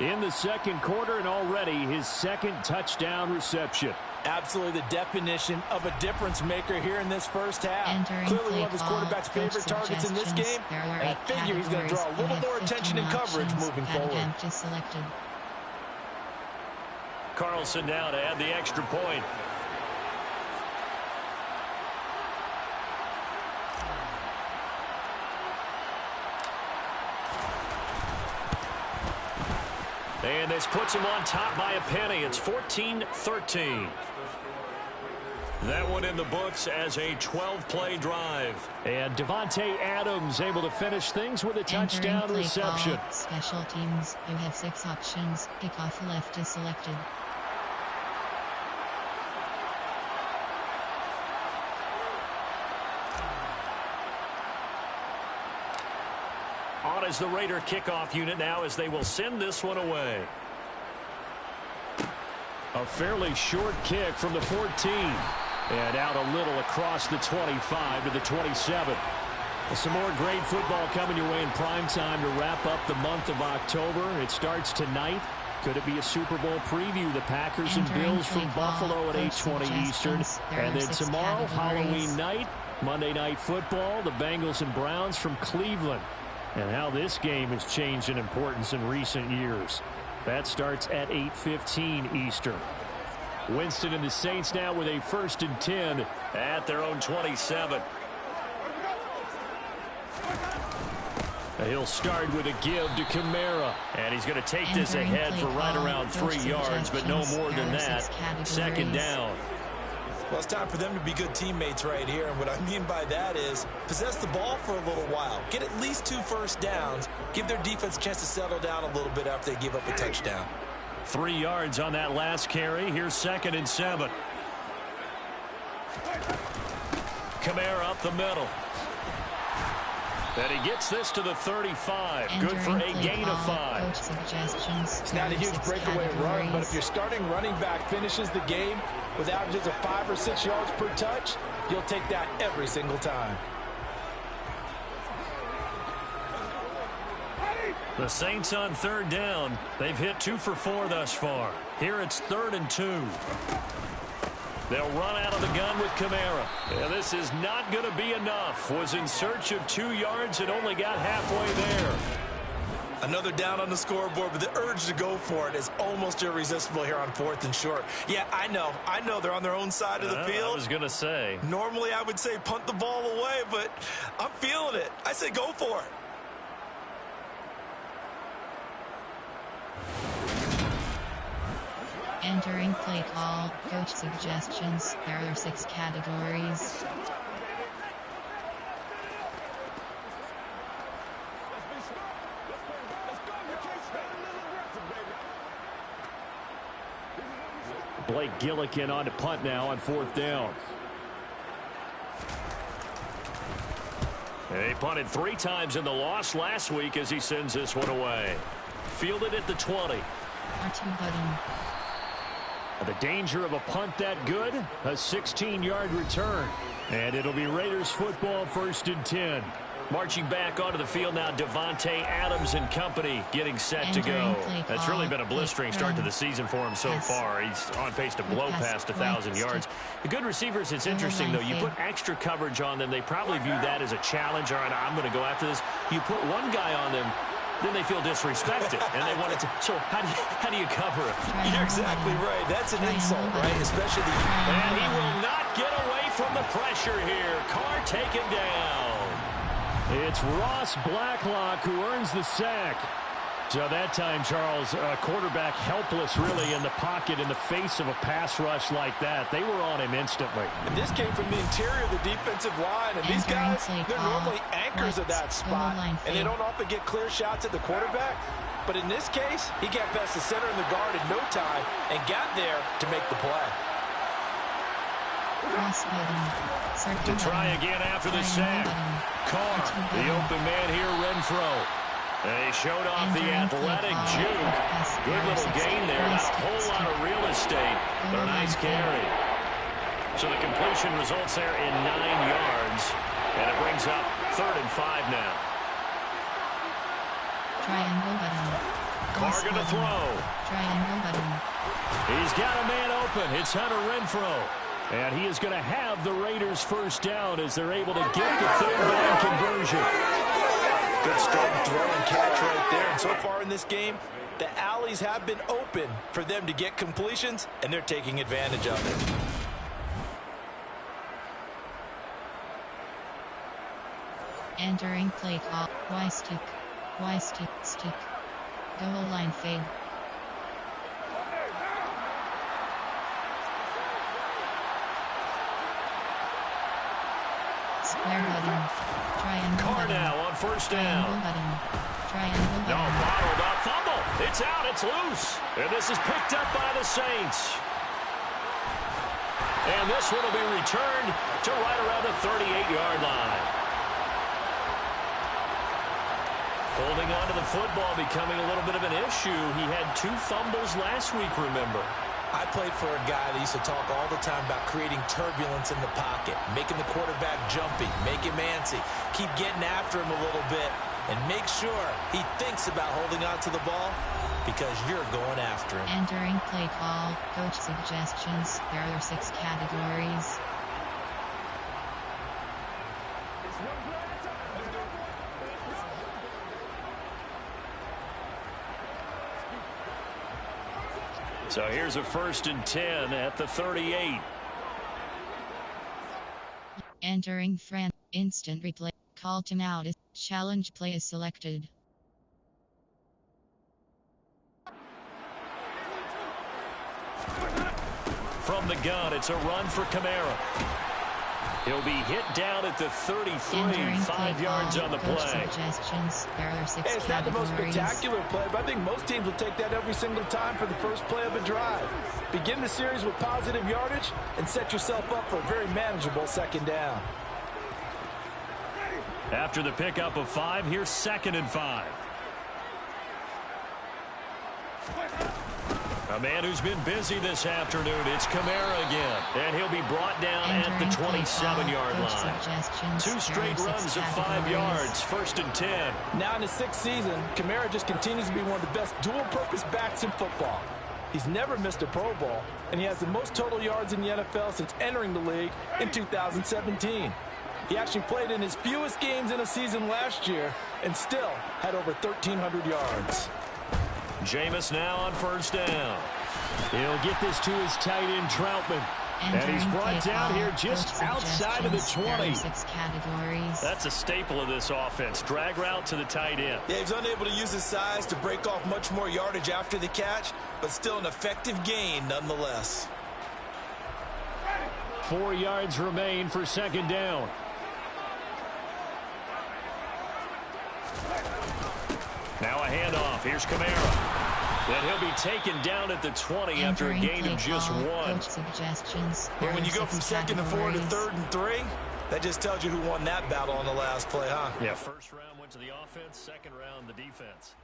Speaker 3: In the 2nd quarter, and already his 2nd touchdown reception.
Speaker 4: Absolutely the definition of a difference maker here in this first half.
Speaker 1: Entering
Speaker 4: Clearly
Speaker 1: play
Speaker 4: one of his quarterback's
Speaker 1: call,
Speaker 4: favorite targets in this game. And I figure he's going to draw a little more attention and coverage moving forward.
Speaker 1: Just selected.
Speaker 3: Carlson now to add the extra point. And this puts him on top by a penny. It's 14-13. That one in the books as a 12-play drive. And Davante Adams able to finish things with a touchdown reception.
Speaker 1: Call, special teams, you have 6 options. Kickoff left is selected.
Speaker 3: On is the Raider kickoff unit now as they will send this one away. A fairly short kick from the 14. And out a little across the 25 to the 27. Some more great football coming your way in prime time to wrap up the month of October. It starts tonight. Could it be a Super Bowl preview? The Packers and Bills from Buffalo at 8:20 Eastern. And then tomorrow, Halloween night, Monday Night Football, the Bengals and Browns from Cleveland. and how this game has changed in importance in recent years. That starts at 8:15 Eastern. Winston and the Saints now with a 1st and 10
Speaker 5: at their own 27.
Speaker 3: He'll start with a give to Kamara.
Speaker 5: And he's going to take this ahead for right around 3 yards, but no more than that. 2nd down.
Speaker 4: Well, it's time for them to be good teammates right here. And what I mean by that is possess the ball for a little while. Get at least 2 first downs. Give their defense a chance to settle down a little bit after they give up a touchdown.
Speaker 5: 3 yards on that last carry. Here's 2nd and 7. Kamara up the middle. And he gets this to the 35. Good for a gain of 5.
Speaker 4: It's not a huge breakaway run, but if your starting running back finishes the game with averages of 5 or 6 yards per touch, you'll take that every single time.
Speaker 5: The Saints on 3rd down. They've hit 2 for 4 thus far. Here it's 3rd and 2. They'll run out of the gun with Kamara. And this is not going to be enough. Was in search of 2 yards and only got halfway there.
Speaker 4: Another down on the scoreboard, but the urge to go for it is almost irresistible here on 4th and short. Yeah, I know they're on their own side of the field.
Speaker 5: I was going to say.
Speaker 4: Normally I would say punt the ball away, but I'm feeling it. I say go for it.
Speaker 1: Entering play call, coach suggestions. There are 6 categories.
Speaker 3: Blake Gillikin on to punt now on 4th down.
Speaker 5: He punted 3 times in the loss last week as he sends this one away. Fielded at the 20.
Speaker 1: R2 button.
Speaker 3: The danger of a punt that good, a 16-yard return. And it'll be Raiders football, 1st and 10.
Speaker 5: Marching back onto the field now, Devontae Adams and company getting set to go. That's really been a blistering start to the season for him so far. He's on pace to blow past 1,000 yards. The good receivers, it's interesting, though. You put extra coverage on them, they probably view that as a challenge. All right, I'm going to go after this. You put one guy on them, then they feel disrespected, and they want it to. So how do you cover it?
Speaker 4: You're exactly right. That's an insult, right? Especially the.
Speaker 5: And he will not get away from the pressure here. Carr taken down.
Speaker 3: It's Ross Blacklock who earns the sack. So that time, Charles, quarterback helpless really in the pocket in the face of a pass rush like that. They were on him instantly.
Speaker 4: And this came from the interior of the defensive line. And these guys, they're normally anchors of that spot. And they don't often get clear shots at the quarterback. But in this case, he got past the center and the guard in no time and got there to make the play.
Speaker 5: To try again after the sack. Carr, the open man here, Renfro. And he showed off the athletic juke. Good little gain there. Not a whole lot of real estate, but a nice carry. So the completion results there in 9 yards. And it brings up 3rd and 5 now.
Speaker 1: Triangle button.
Speaker 5: Carr going to throw.
Speaker 1: Triangle button.
Speaker 5: He's got a man open. It's Hunter Renfro.
Speaker 3: And he is going to have the Raiders 1st down as they're able to get the 3rd down conversion.
Speaker 4: Good strong throw and catch right there. And so far in this game, the alleys have been open for them to get completions, and they're taking advantage of it.
Speaker 1: Entering play call. Y stick. Y stick. Stick. Goal line fade. Square button. Triangle
Speaker 5: Carr
Speaker 1: button.
Speaker 5: now on 1st down.
Speaker 1: Triangle button. Triangle button.
Speaker 5: No, bottled up. Fumble. It's out. It's loose. And this is picked up by the Saints. And this one will be returned to right around the 38-yard line. Holding on to the football becoming a little bit of an issue. He had 2 fumbles last week, remember.
Speaker 4: I played for a guy that used to talk all the time about creating turbulence in the pocket, making the quarterback jumpy, make him antsy, keep getting after him a little bit, and make sure he thinks about holding on to the ball because you're going after him.
Speaker 1: Entering play call, coach suggestions. There are 6 categories.
Speaker 3: So here's a 1st and 10 at the 38.
Speaker 1: Entering Fran. Instant replay. Call timeout. Challenge play is selected.
Speaker 3: From the gun, it's a run for Kamara. He'll be hit down at the 33, 5 yards on the play.
Speaker 4: Hey, it's not the most spectacular play, but I think most teams will take that every single time for the first play of a drive. Begin the series with positive yardage and set yourself up for a very manageable 2nd down.
Speaker 3: After the pickup of 5, here's 2nd and 5. A man who's been busy this afternoon, it's Kamara again. And he'll be brought down at the 27-yard line. 2 straight runs of 5 yards, 1st and 10.
Speaker 4: Now in his 6th season, Kamara just continues to be one of the best dual-purpose backs in football. He's never missed a Pro Bowl, and he has the most total yards in the NFL since entering the league in 2017. He actually played in his fewest games in a season last year and still had over 1,300 yards.
Speaker 3: Jameis now on 1st down. He'll get this to his tight end, Troutman. And he's brought down here just outside of the 20. That's a staple of this offense. Drag route to the tight end.
Speaker 4: Yeah, he's unable to use his size to break off much more yardage after the catch, but still an effective gain nonetheless.
Speaker 3: 4 yards remain for 2nd down. Now a handoff. Here's Kamara. And he'll be taken down at the 20 after a gain of just 1.
Speaker 4: Well, when you go from 2nd and 4 to 3rd and 3, that just tells you who won that battle on the last play, huh?
Speaker 3: Yeah, 1st round went to the offense, 2nd round the defense.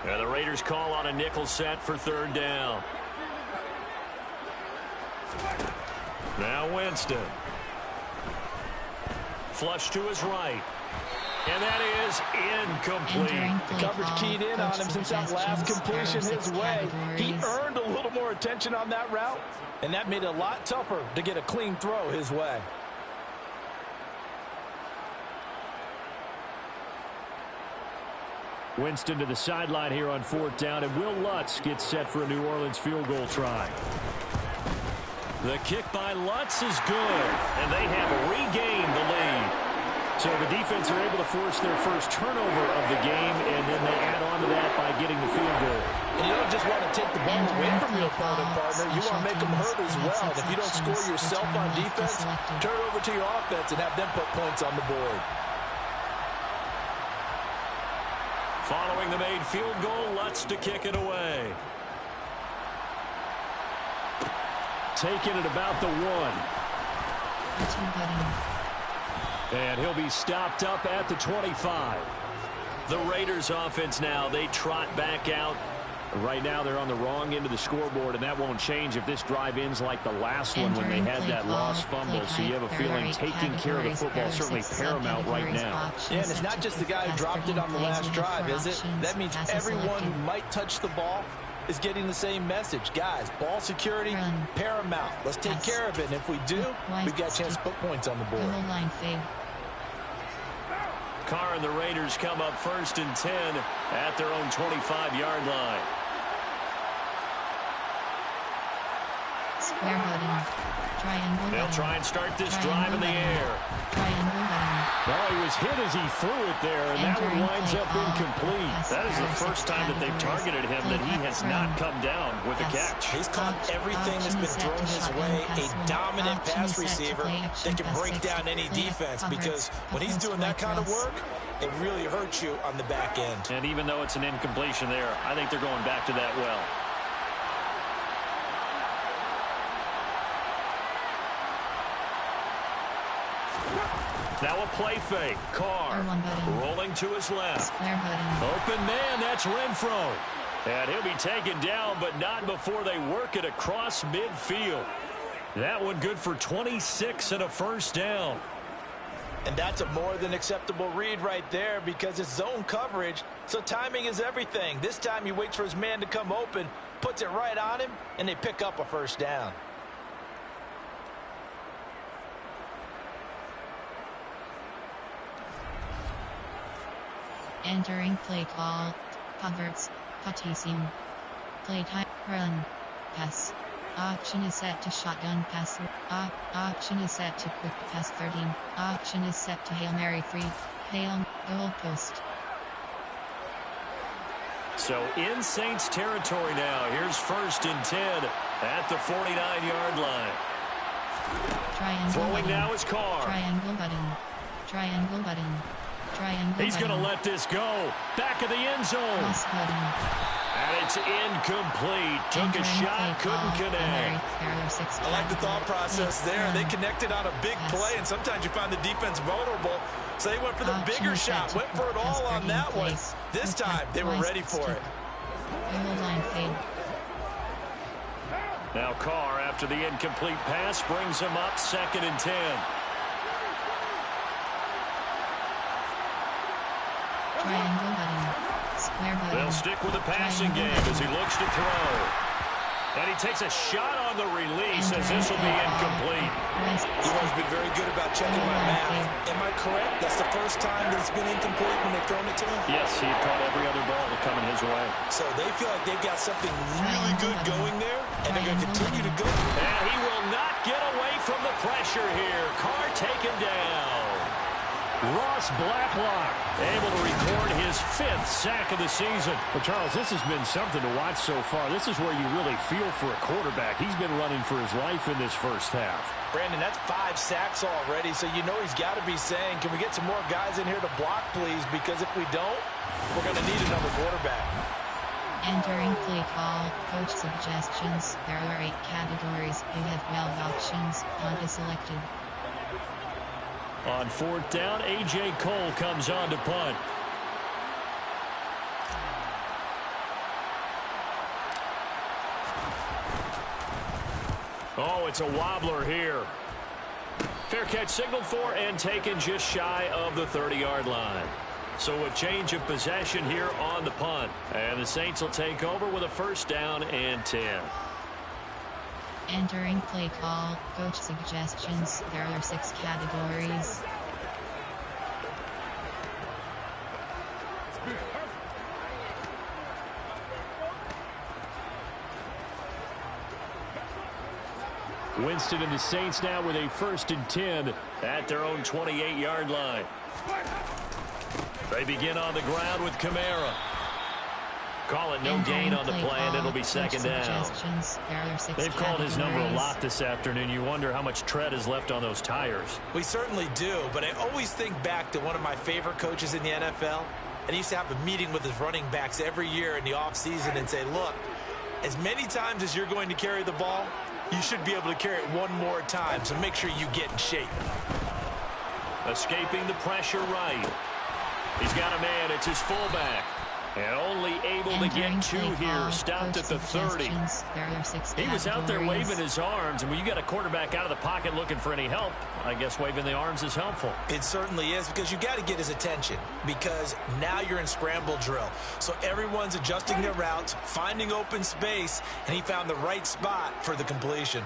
Speaker 3: And the Raiders call on a nickel set for 3rd down. Now Winston. Flush to his right. And that is incomplete.
Speaker 4: The coverage keyed in on him since that last completion his way. He earned a little more attention on that route, and that made it a lot tougher to get a clean throw his way.
Speaker 3: Winston to the sideline here on 4th down, and Will Lutz gets set for a New Orleans field goal try. The kick by Lutz is good, and they have regained the lead. So the defense are able to force their first turnover of the game, and then they add on to that by getting the field goal.
Speaker 4: And you don't just want to take the ball away from your opponent, partner. You want to make them hurt as well. And if you don't score yourself on defense, turn it over to your offense and have them put points on the board.
Speaker 3: Following the made field goal, Lutz to kick it away. Taking it about the 1. And he'll be stopped up at the 25. The Raiders offense now, they trot back out. Right now they're on the wrong end of the scoreboard, and that won't change if this drive ends like the last one when they had that lost fumble. So you have a feeling taking care of the football is certainly paramount right now.
Speaker 4: Yeah, and it's not just the guy who dropped it on the last drive, is it? That means everyone who might touch the ball is getting the same message. Guys, ball security, paramount. Let's take care of it, and if we do, we've got a chance to put points on the board.
Speaker 3: Carr and the Raiders come up 1st and 10 at their own 25-yard line. They'll try and start this drive in the air. Well, he was hit as he threw it there, and that one winds up incomplete. That is the first time that they've targeted him that he has not come down with a catch.
Speaker 4: He's caught everything that's been thrown his way. A dominant pass receiver that can break down any defense, because when he's doing that kind of work, it really hurts you on the back end.
Speaker 3: And even though it's an incompletion there, I think they're going back to that well. Now a play fake. Carr rolling to his left. Open man, that's Renfro. And he'll be taken down, but not before they work it across midfield. That one good for 26 and a 1st down.
Speaker 4: And that's a more than acceptable read right there, because it's zone coverage, so timing is everything. This time he waits for his man to come open, puts it right on him, and they pick up a 1st down.
Speaker 1: Entering play call. Converts. Putissimo. Play type. Run. Pass. Option is set to shotgun pass. Option is set to quick pass 13. Option is set to Hail Mary free. Hail. Goal post.
Speaker 3: So in Saints territory now. Here's 1st and 10 at the 49-yard line.
Speaker 1: Triangle
Speaker 3: Throwing
Speaker 1: button.
Speaker 3: now is Carr.
Speaker 1: Triangle button. Triangle button. Triangle
Speaker 3: He's going to let this go. Back of the end zone.
Speaker 1: Cross button.
Speaker 3: And it's incomplete. Took a shot, couldn't connect.
Speaker 4: I like the thought process there. They connected on a big play, and sometimes you find the defense vulnerable. So they went for the bigger shot, went for it all on that one. This time, they were ready for it.
Speaker 1: Line fade.
Speaker 3: Now Carr, after the incomplete pass, brings him up 2nd and 10.
Speaker 1: Triangle button. Square button.
Speaker 3: They'll stick with the passing game as he looks to throw. And he takes a shot on the release as this will be incomplete.
Speaker 4: You've always been very good about checking my math. Am I correct? That's the first time that it's been incomplete when they've thrown it to him?
Speaker 3: Yes, he caught every other ball coming his way.
Speaker 4: So they feel like they've got something really good going there, and they're going to continue to go.
Speaker 3: And he will not get away from the pressure here. Carr taken down. Ross Blacklock able to record his 5th sack of the season.
Speaker 5: Well, Charles, this has been something to watch so far. This is where you really feel for a quarterback. He's been running for his life in this first half.
Speaker 4: Brandon, that's 5 sacks already, so you know he's got to be saying, can we get some more guys in here to block, please? Because if we don't, we're going to need another quarterback.
Speaker 1: Entering play call. Coach suggestions. There are 8 categories. You have 12 options. Punt is selected.
Speaker 3: On 4th down, A.J. Cole comes on to punt. Oh, it's a wobbler here. Fair catch signaled for and taken just shy of the 30-yard line. So a change of possession here on the punt. And the Saints will take over with a 1st down and 10.
Speaker 1: Entering play call. Coach suggestions. There are 6 categories.
Speaker 3: Winston and the Saints now with a 1st and 10 at their own 28-yard line. They begin on the ground with Kamara. Call it no gain on the play, and it'll be 2nd down. They've called his number a lot this afternoon. You wonder how much tread is left on those tires.
Speaker 4: We certainly do, but I always think back to one of my favorite coaches in the NFL, and he used to have a meeting with his running backs every year in the offseason and say, look, as many times as you're going to carry the ball, you should be able to carry it one more time, so make sure you get in shape.
Speaker 3: Escaping the pressure right. He's got a man. It's his fullback. And only able to get 2 here. Stopped at the 30. He was out there waving his arms. And when you got a quarterback out of the pocket looking for any help, I guess waving the arms is helpful.
Speaker 4: It certainly is, because you got to get his attention, because now you're in scramble drill. So everyone's adjusting their routes, finding open space, and he found the right spot for the completion.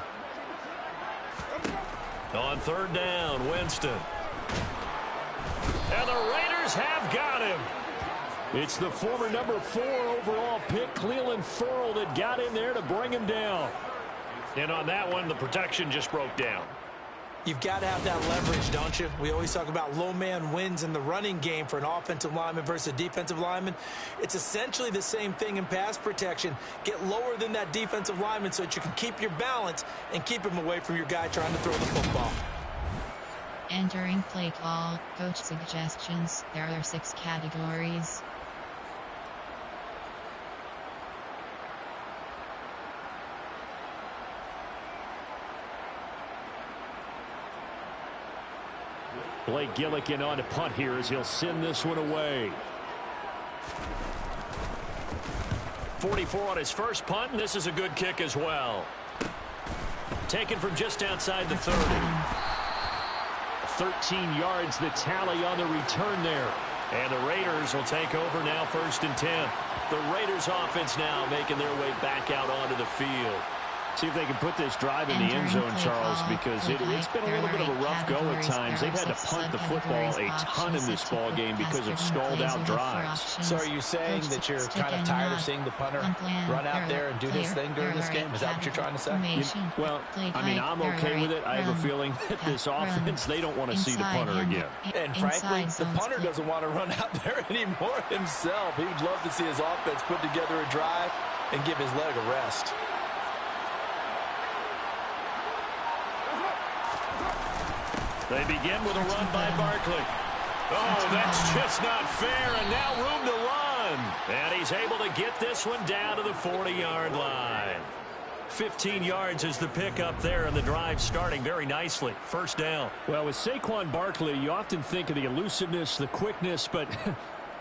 Speaker 3: On 3rd down, Winston. And the Raiders have got him. It's the former number 4 overall pick, Clelin Ferrell, that got in there to bring him down. And on that one, the protection just broke down.
Speaker 4: You've got to have that leverage, don't you? We always talk about low man wins in the running game for an offensive lineman versus a defensive lineman. It's essentially the same thing in pass protection. Get lower than that defensive lineman so that you can keep your balance and keep him away from your guy trying to throw the football.
Speaker 1: Entering play call. Coach suggestions. There are 6 categories.
Speaker 5: Blake Gillikin on to punt here as he'll send this one away.
Speaker 3: 44 on his first punt, and this is a good kick as well. Taken from just outside the 30.
Speaker 5: 13 yards the tally on the return there.
Speaker 3: And the Raiders will take over now, 1st and 10. The Raiders offense now making their way back out onto the field. See if they can put this drive in the end zone, Charles, because it's been a little bit of a rough go at times. They've had to punt the football a ton in this ball game because of stalled-out drives.
Speaker 4: So are you saying that you're kind of tired of seeing the punter run out there and do his thing during this game? Is that what you're trying to say?
Speaker 3: Well, I mean, I'm okay with it. I have a feeling that this offense, they don't want to see the punter again.
Speaker 4: And frankly, the punter doesn't want to run out there anymore himself. He would love to see his offense put together a drive and give his leg a rest.
Speaker 3: They begin with a run by Barkley. Oh, that's just not fair, and now room to run. And he's able to get this one down to the 40-yard line. 15 yards is the pickup there, and the drive starting very nicely. First down. Well, with Saquon Barkley, you often think of the elusiveness, the quickness, but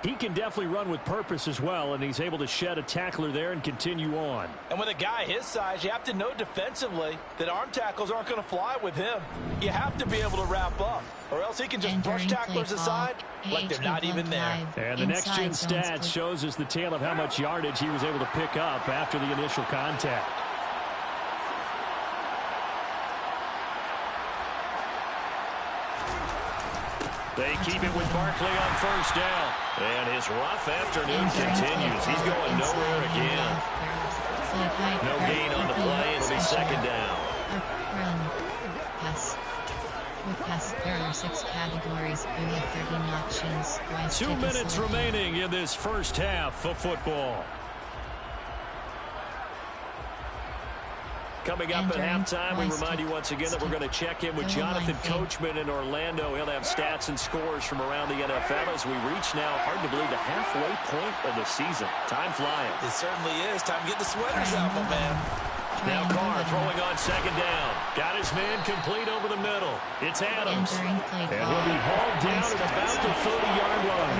Speaker 3: he can definitely run with purpose as well, and he's able to shed a tackler there and continue on.
Speaker 4: And with a guy his size, you have to know defensively that arm tackles aren't going to fly with him. You have to be able to wrap up, or else he can just brush tacklers aside like they're not even there.
Speaker 3: And the next-gen stats shows us the tale of how much yardage he was able to pick up after the initial contact. They keep it with Barkley on first down. And his rough afternoon continues. He's going nowhere again. No gain on the play. It'll be second down.
Speaker 1: Run. Pass. With pass, there are 6 categories. You have 13 options.
Speaker 3: 2 minutes remaining in this first half of football. Coming up at halftime, we remind you once again that we're going to check in with Jonathan Coachman in Orlando. He'll have stats and scores from around the NFL as we reach now, hard to believe, the halfway point of the season. Time flying.
Speaker 4: It certainly is. Time to get the sweaters out, my man.
Speaker 3: Now Carr throwing on second down. Got his man complete over the middle. It's Adams. And he'll be hauled down at about the 30-yard line.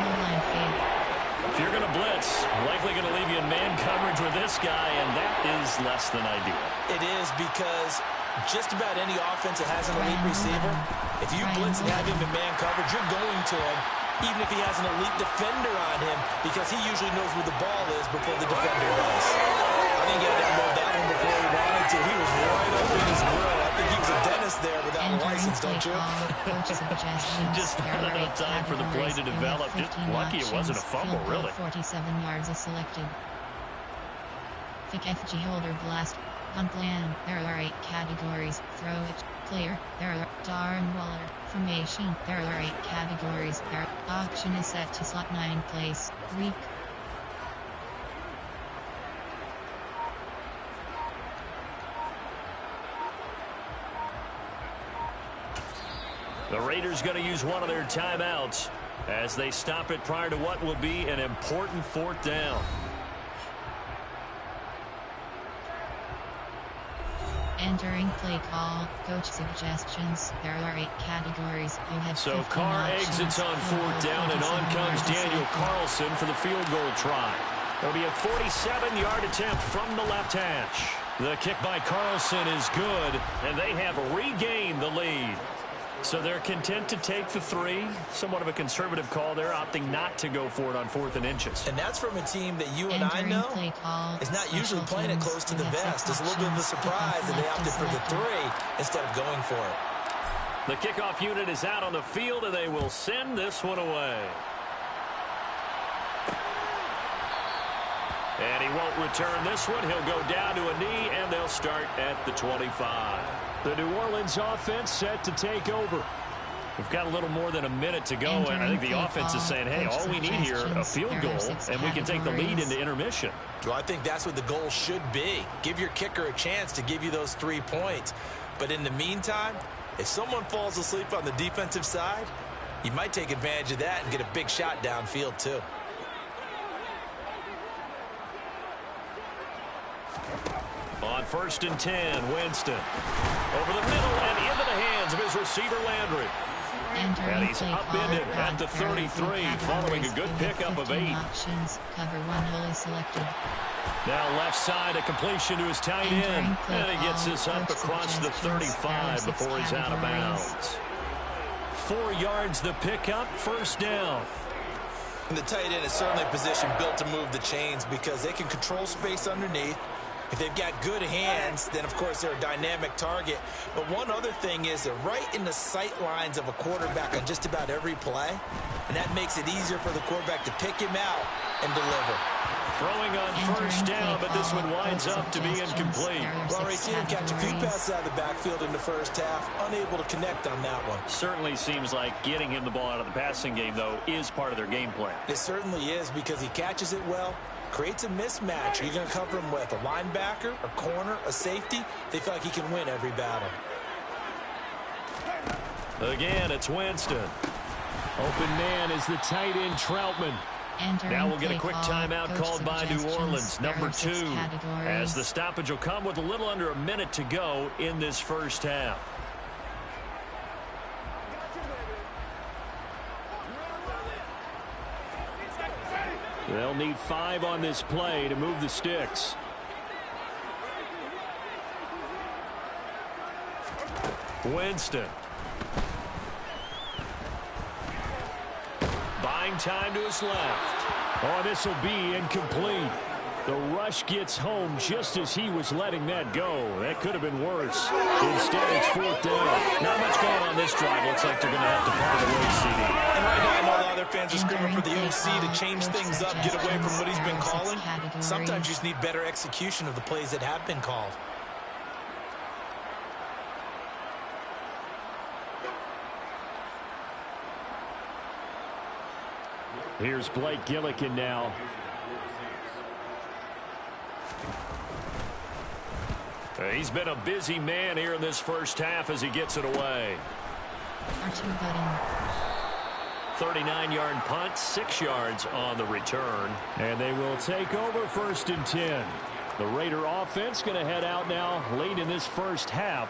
Speaker 3: If you're going to blitz, likely going to leave you in man coverage with this guy, and that is less than ideal.
Speaker 4: It is, because just about any offense that has an elite receiver, if you blitz and have him in man coverage, you're going to him, even if he has an elite defender on him, because he usually knows where the ball is before the defender does. I think he had to unload that one before he wanted to. He was right up in his grill. I think he was a dentist there without a license, don't you?
Speaker 3: Just not enough time for the play to develop. Just lucky it wasn't a fumble, really.
Speaker 1: 47 yards is selected. Pick FG holder blast. On plan, there are 8 categories. Throw it. Clear. There are darn waller. Formation. There are 8 categories. Auction is set to slot 9 place. Week.
Speaker 3: The Raiders going to use one of their timeouts as they stop it prior to what will be an important 4th down.
Speaker 1: Entering play call, coach suggestions. There are 8 categories. You have
Speaker 3: so Carr exits on 4th down, and on comes Daniel Carlson for the field goal try. It'll be a 47-yard attempt from the left hash. The kick by Carlson is good, and they have regained the lead. So they're content to take the 3. Somewhat of a conservative call there, opting not to go for it on 4th and inches.
Speaker 4: And that's from a team that you and I know is not usually playing it close to the vest. It's a little bit of a surprise that they opted for the 3 instead of going for it.
Speaker 3: The kickoff unit is out on the field, and they will send this one away. And he won't return this one. He'll go down to a knee, and they'll start at the 25. The New Orleans offense set to take over. We've got a little more than a minute to go, and I think the offense is saying, hey, all we need here, a field goal, and we can take the lead into intermission.
Speaker 4: Well, I think that's what the goal should be. Give your kicker a chance to give you those 3 points. But in the meantime, if someone falls asleep on the defensive side, you might take advantage of that and get a big shot downfield, too.
Speaker 3: On 1st and 10, Winston. Over the middle and into the hands of his receiver, Landry. And he's upended at the 33, following a good pickup of 8.
Speaker 1: Cover 1 wholly selected.
Speaker 3: Now left side, a completion to his tight end. And he gets this up across the 35 before he's out of bounds. 4 yards the pickup, first down.
Speaker 4: And the tight end is certainly a position built to move the chains because they can control space underneath. If they've got good hands, then, of course, they're a dynamic target. But one other thing is they're right in the sight lines of a quarterback on just about every play, and that makes it easier for the quarterback to pick him out and deliver.
Speaker 3: Throwing on first down, but this one winds up to be incomplete.
Speaker 4: Well, already seen him catch a few passes out of the backfield in the first half, unable to connect on that one.
Speaker 3: Certainly seems like getting him the ball out of the passing game, though, is part of their game plan.
Speaker 4: It certainly is, because he catches it well, creates a mismatch. Are you going to cover him with a linebacker, a corner, a safety? They feel like he can win every battle.
Speaker 3: Again, it's Winston. Open man is the tight end Troutman. Now we'll get a quick timeout called by New Orleans, number 2, as the stoppage will come with a little under a minute to go in this first half. They'll need 5 on this play to move the sticks. Winston. Buying time to his left. Oh, this will be incomplete. The rush gets home just as he was letting that go. That could have been worse. Instead, it's 4th down. Not much going on this drive. Looks like they're going to have to part the way, CD.
Speaker 4: And right now, I know a lot of their fans are screaming for the OC to change things up, get away from what he's been calling. Sometimes you just need better execution of the plays that have been called.
Speaker 3: Here's Blake Gillikin now. He's been a busy man here in this first half as he gets it away. 39-yard punt, 6 yards on the return. And they will take over 1st and 10. The Raider offense going to head out now late in this first half.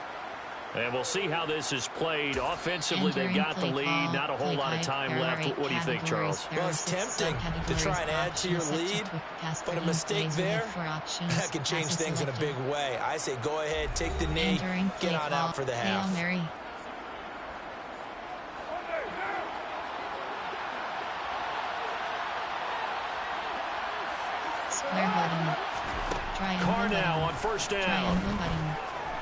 Speaker 3: And we'll see how this is played. Offensively, they've got the lead. Not a whole lot of time left. What do you think, Charles?
Speaker 4: Well, it's tempting to try and add to your lead, but a mistake there, that can change things in a big way. I say go ahead, take the knee, get on out for the half.
Speaker 1: Square button.
Speaker 3: Carr now on first down.
Speaker 1: Triangle button.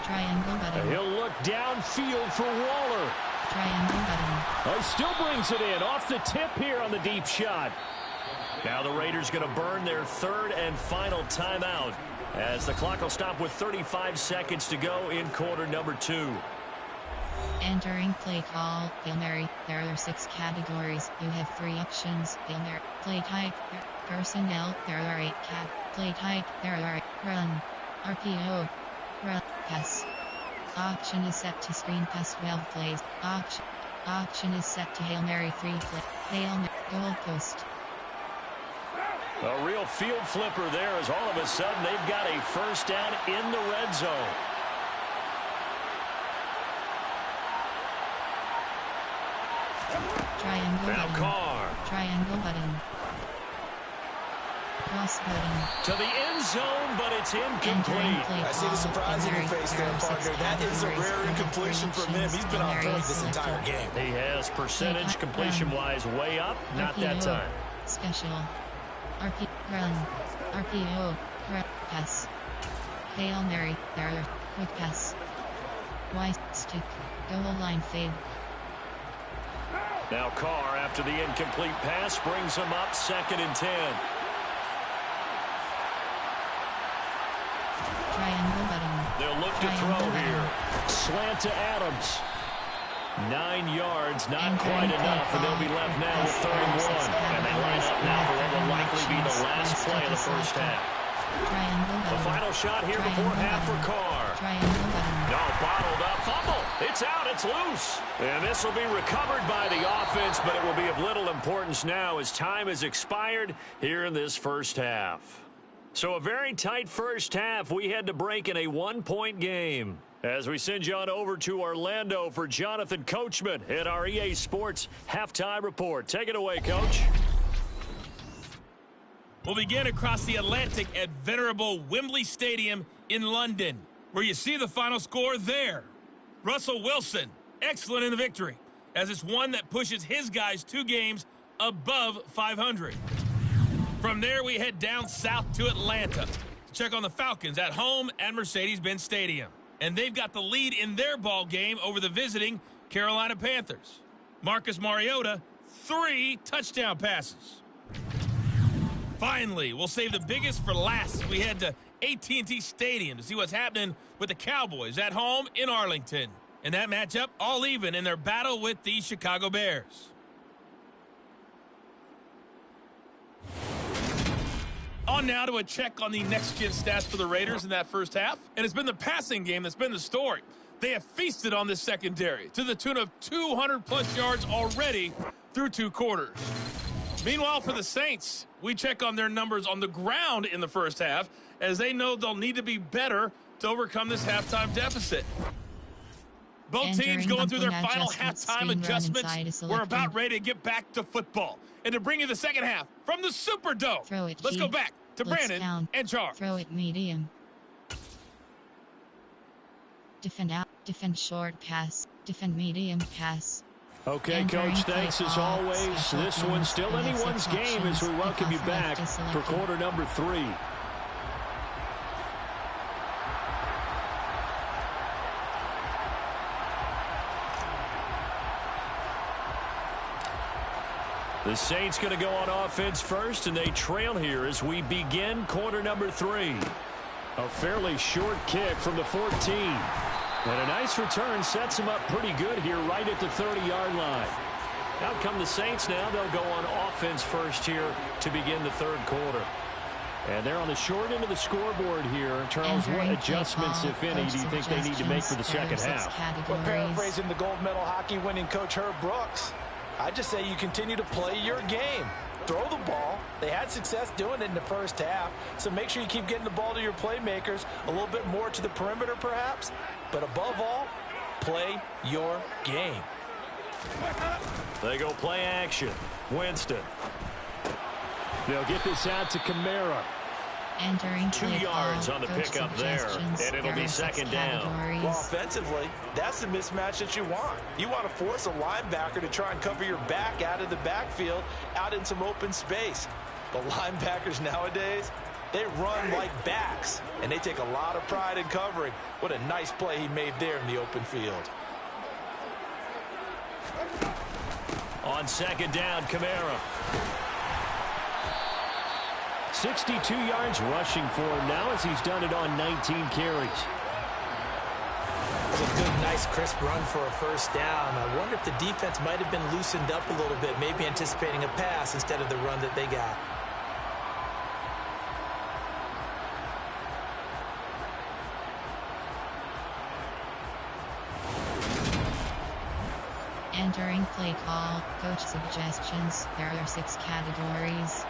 Speaker 1: Triangle button.
Speaker 3: He'll look downfield for Waller.
Speaker 1: Triangle button.
Speaker 3: He still brings it in off the tip here on the deep shot. Now the Raiders going to burn their 3rd and final timeout as the clock will stop with 35 seconds to go in quarter number 2.
Speaker 1: Entering play call, Hail Mary. There are 6 categories. You have 3 options. Hail Mary. Play type. Personnel. There are 8 play type. There are 8. Run. RPO. Run. Pass. Option is set to screen pass 12 plays. Option is set to Hail Mary 3 flip. Hail Mary. Goalpost.
Speaker 3: A real field flipper there as all of a sudden they've got a first down in the red zone.
Speaker 1: Triangle
Speaker 3: now
Speaker 1: button.
Speaker 3: Carr.
Speaker 1: Triangle button. Cross button.
Speaker 3: To the end zone, but it's incomplete.
Speaker 4: I see the surprise in your face there, partner. That is a rare incompletion from him. He's been on point this entire game.
Speaker 3: He has percentage completion-wise way up. Not that time.
Speaker 1: Special. Run. RPO. Run. Pass. Hail Mary. There. Quick pass. Y stick. Goal line fade.
Speaker 3: Now Carr, after the incomplete pass, brings him up 2nd and 10.
Speaker 1: Triangle button.
Speaker 3: They'll look to throw here. Slant to Adams. 9 yards, not quite enough, and they'll be left now with 3rd and 1. And they line up now for what will likely be the last play of the first half. The final shot here before half for Carr. No, bottled up, fumble. It's out, it's loose. And this will be recovered by the offense, but it will be of little importance now as time has expired here in this first half. So a very tight first half. We had to break in a 1-point game. As we send you on over to Orlando for Jonathan Coachman at our EA Sports Halftime Report. Take it away, Coach.
Speaker 6: We'll begin across the Atlantic at venerable Wembley Stadium in London, where you see the final score there. Russell Wilson, excellent in the victory, as it's one that pushes his guys 2 games above 500. From there, we head down south to Atlanta. Check on the Falcons at home at Mercedes-Benz Stadium. And they've got the lead in their ball game over the visiting Carolina Panthers. Marcus Mariota, 3 touchdown passes. Finally, we'll save the biggest for last. We head to AT&T Stadium to see what's happening with the Cowboys at home in Arlington. And that matchup all even in their battle with the Chicago Bears. On now to a check on the next-gen stats for the Raiders in that first half. And it's been the passing game that's been the story. They have feasted on this secondary to the tune of 200-plus yards already through 2 quarters. Meanwhile, for the Saints, we check on their numbers on the ground in the first half, as they know they'll need to be better to overcome this halftime deficit. Both teams going through their final halftime adjustments. We're about ready to get back to football. And to bring you the second half from the Superdome, let's go back to Brandon and Charles.
Speaker 1: Throw it medium. Defend out. Defend short pass. Defend medium pass.
Speaker 3: Okay, Coach, thanks as always. This one's still anyone's game as we welcome you back for quarter number 3. The Saints going to go on offense first, and they trail here as we begin quarter number 3. A fairly short kick from the 14. And a nice return sets them up pretty good here right at the 30-yard line. Out come the Saints now. They'll go on offense first here to begin the third quarter. And they're on the short end of the scoreboard here. Charles, what adjustments, if any, do you think they need to make for the second half?
Speaker 4: Well, paraphrasing the gold medal hockey winning coach Herb Brooks, I just say you continue to play your game. Throw the ball. They had success doing it in the first half, so make sure you keep getting the ball to your playmakers, a little bit more to the perimeter perhaps, but above all, play your game.
Speaker 3: They go play action. Winston. They'll get this out to Kamara.
Speaker 1: Entering
Speaker 3: 2 yards on the pickup there, and it'll be second down.
Speaker 4: Well, offensively, that's the mismatch that you want. You want to force a linebacker to try and cover your back out of the backfield, out in some open space. The linebackers nowadays, they run like backs, and they take a lot of pride in covering. What a nice play he made there in the open field.
Speaker 3: On second down, Kamara. 62 yards rushing for him now as he's done it on 19 carries.
Speaker 4: It's a good, nice, crisp run for a first down. I wonder if the defense might have been loosened up a little bit, maybe anticipating a pass instead of the run that they got.
Speaker 1: Entering play call, coach suggestions. There are 6 categories.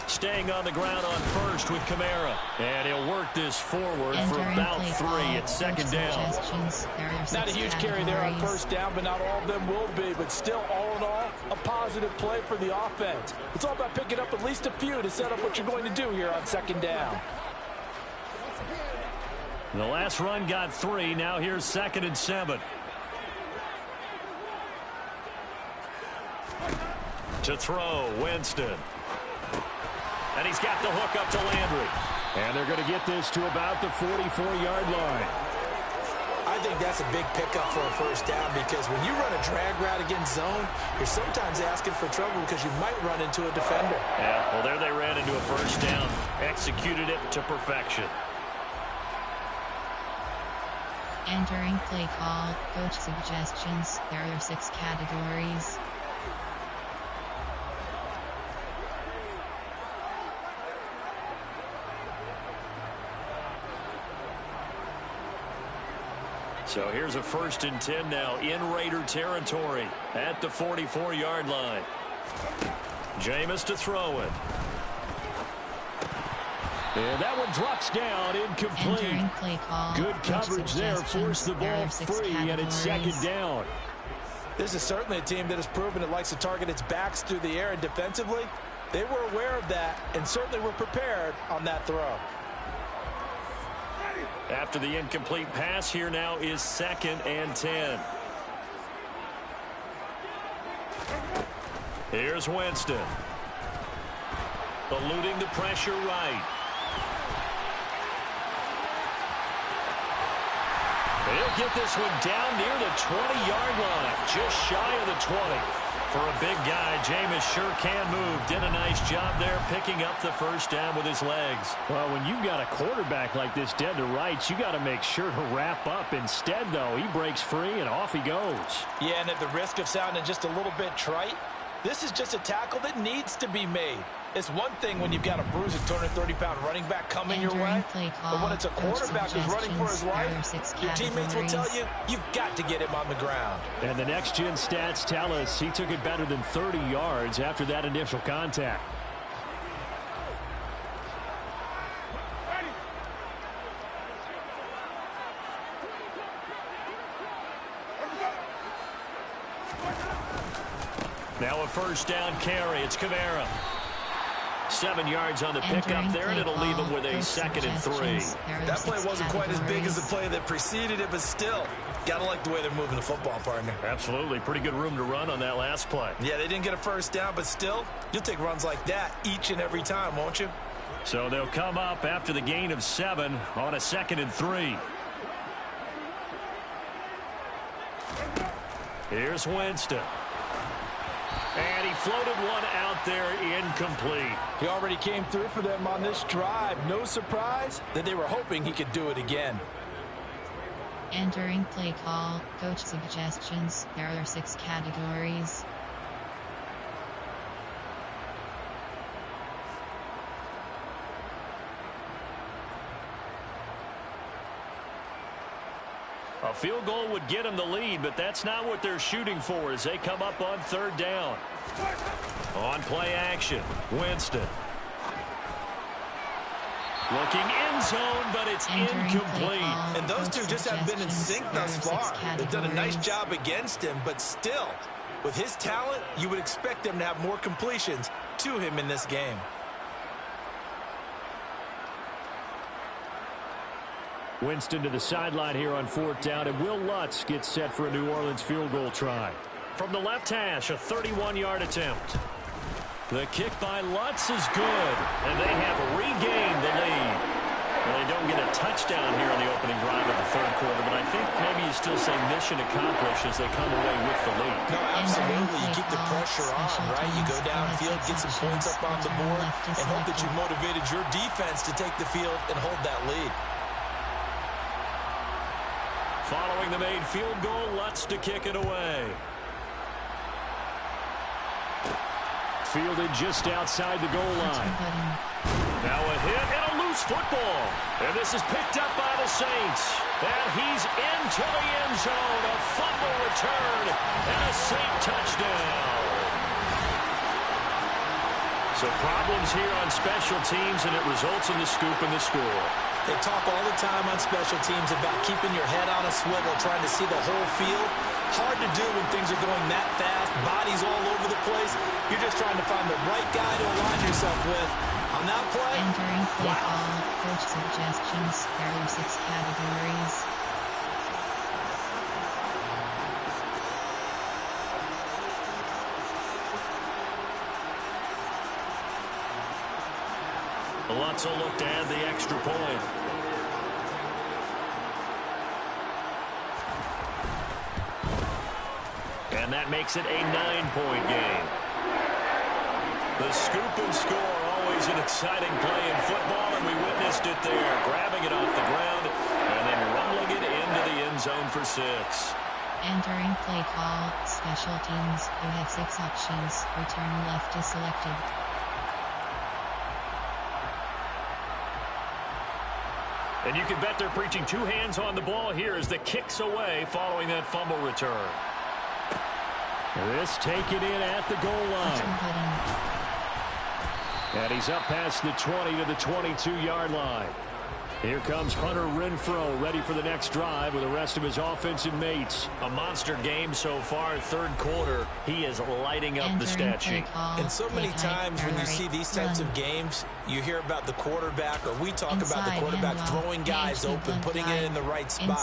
Speaker 3: Staying on the ground on first with Kamara. And he'll work this forward for about 3 at second down.
Speaker 4: Not a huge carry there on first down, but not all of them will be. But still, all in all, a positive play for the offense. It's all about picking up at least a few to set up what you're going to do here on second down.
Speaker 3: The last run got 3. Now here's 2nd and 7. To throw, Winston. And he's got the hook up to Landry. And they're going to get this to about the 44-yard line.
Speaker 4: I think that's a big pickup for a first down, because when you run a drag route against zone, you're sometimes asking for trouble because you might run into a defender.
Speaker 3: Yeah, well, there they ran into a first down. Executed it to perfection.
Speaker 1: Entering play call, coach suggestions. There are 6 categories.
Speaker 3: So here's a 1st and 10 now in Raider territory at the 44-yard line. Jameis to throw it. And that one drops down, incomplete.
Speaker 1: Play call,
Speaker 3: good coverage there, forced the ball free, and it's second down.
Speaker 4: This is certainly a team that has proven it likes to target its backs through the air, and defensively, They were aware of that and certainly were prepared on that throw.
Speaker 3: After the incomplete pass, here now is 2nd and 10. Here's Winston. Eluding the pressure right. He'll get this one down near the 20-yard line, just shy of the 20. For a big guy, Jameis sure can move. Did a nice job there picking up the first down with his legs.
Speaker 5: Well, when you've got a quarterback like this dead to rights, you got to make sure to wrap up. Instead, though, he breaks free and off he goes.
Speaker 4: Yeah, and at the risk of sounding just a little bit trite, this is just a tackle that needs to be made. It's one thing when you've got a bruising 230-pound running back coming your way, but when it's a quarterback who's running for his life, your teammates will tell you, you've got to get him on the ground.
Speaker 5: And the next-gen stats tell us he took it better than 30 yards after that initial contact.
Speaker 3: Now a first down carry. It's Kamara. 7 yards on the pickup there, and it'll leave him with a 2nd and 3.
Speaker 4: That play wasn't quite as big as the play that preceded it, but still, got to like the way they're moving the football, partner.
Speaker 3: Absolutely. Pretty good room to run on that last play.
Speaker 4: Yeah, they didn't get a first down, but still, you'll take runs like that each and every time, won't you?
Speaker 3: So they'll come up after the gain of 7 on a 2nd and 3. Here's Winston. And he floated one out there, incomplete.
Speaker 4: He already came through for them on this drive. No surprise that they were hoping he could do it again.
Speaker 1: Entering play call, coach suggestions. There are 6 categories.
Speaker 3: A field goal would get them the lead, but that's not what they're shooting for as they come up on 3rd down. On play action, Winston. Looking end zone, but it's incomplete.
Speaker 4: And those two just have been in sync thus far. They've done a nice job against him, but still, with his talent, you would expect them to have more completions to him in this game.
Speaker 5: Winston to the sideline here on 4th down, and Will Lutz gets set for a New Orleans field goal try.
Speaker 3: From the left hash, a 31-yard attempt. The kick by Lutz is good, and they have regained the lead. Well, they don't get a touchdown here in the opening drive of the 3rd quarter, but I think maybe you still say mission accomplished as they come away with the lead.
Speaker 4: No, absolutely. You keep the pressure on, right? You go downfield, get some points up on the board, and hope that you've motivated your defense to take the field and hold that lead.
Speaker 3: Following the made field goal, Lutz to kick it away.
Speaker 5: Fielded just outside the goal line.
Speaker 3: Now a hit and a loose football. And this is picked up by the Saints. And he's into the end zone. A fumble return and a Saint touchdown. So problems here on special teams, and it results in the scoop and the score.
Speaker 4: They talk all the time on special teams about keeping your head on a swivel, trying to see the whole field. Hard to do when things are going that fast, bodies all over the place. You're just trying to find the right guy to align yourself with. On that play,
Speaker 1: entering play call, coach suggestions. There are 6 categories.
Speaker 3: Lutz will look to add the extra point. And that makes it a 9-point game. The scoop and score, always an exciting play in football, and we witnessed it there, grabbing it off the ground and then rumbling it into the end zone for 6.
Speaker 1: Entering play call, special teams. You have 6 options. Return left is selected.
Speaker 3: And you can bet they're preaching 2 hands on the ball here as the kick's away following that fumble return.
Speaker 5: This taken in at the goal line. And he's up past the 20 to the 22-yard line.
Speaker 3: Here comes Hunter Renfrow, ready for the next drive with the rest of his offensive mates.
Speaker 5: A monster game so far, third quarter. He is lighting up the stat sheet.
Speaker 4: And so many times when you see these types of games, you hear about the quarterback, or we talk about the quarterback throwing guys open, putting it in the right spot.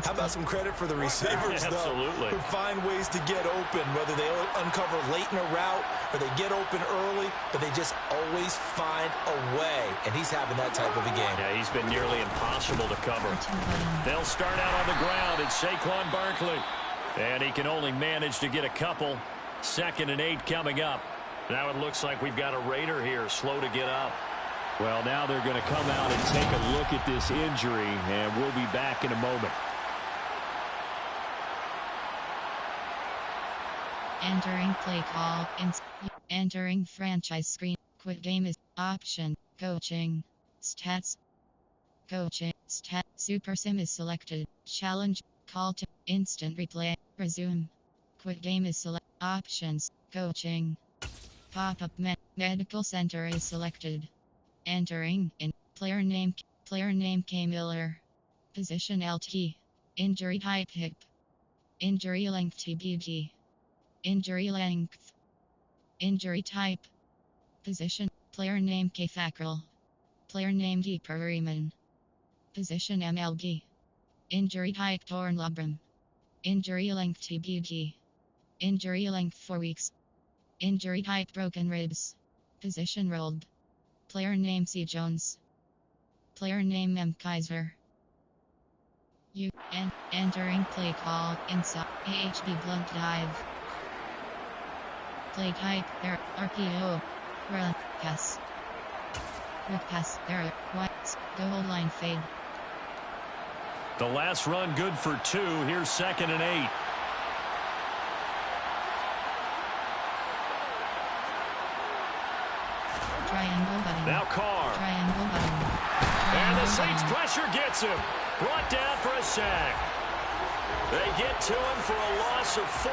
Speaker 4: How about some credit for the receivers, though, who find ways to get open, whether they uncover late in a route or they get open early, but they just always find a way. And he's having that type of a game.
Speaker 5: Yeah, he's been nearly impossible to cover.
Speaker 3: They'll start out on the ground. It's Saquon Barkley. And he can only manage to get a couple. 2nd and 8 coming up.
Speaker 5: Now it looks like we've got a Raider here, slow to get up.
Speaker 3: Well, now they're going to come out and take a look at this injury, and we'll be back in a moment.
Speaker 1: Entering play call. Entering franchise screen. Quit game is option. Coaching. Stats. Coaching. Stat. Super sim is selected. Challenge. Call to instant replay. Resume. Quit game is select. Options. Coaching. Pop-up medical center is selected. Entering in player name K Miller. Position LT. Injury type hip. Injury length TBD. Injury length. Injury type. Position player name K Fackrell. Player name D Perryman. Position MLB. Injury type torn labrum. Injury length TBD. Injury length 4 weeks. Injury type broken ribs. Position rolled. Player name C Jones. Player name M Kaiser. Entering play call inside AHB blunt dive. Play type there RPO. Run pass. Quick pass there white goal line fade.
Speaker 3: The last run good for 2. Here's 2nd and 8.
Speaker 1: Triangle button.
Speaker 3: Now Carr.
Speaker 1: Triangle button.
Speaker 3: And the Saints pressure gets him. Brought down for a sack. They get to him for a loss of 4.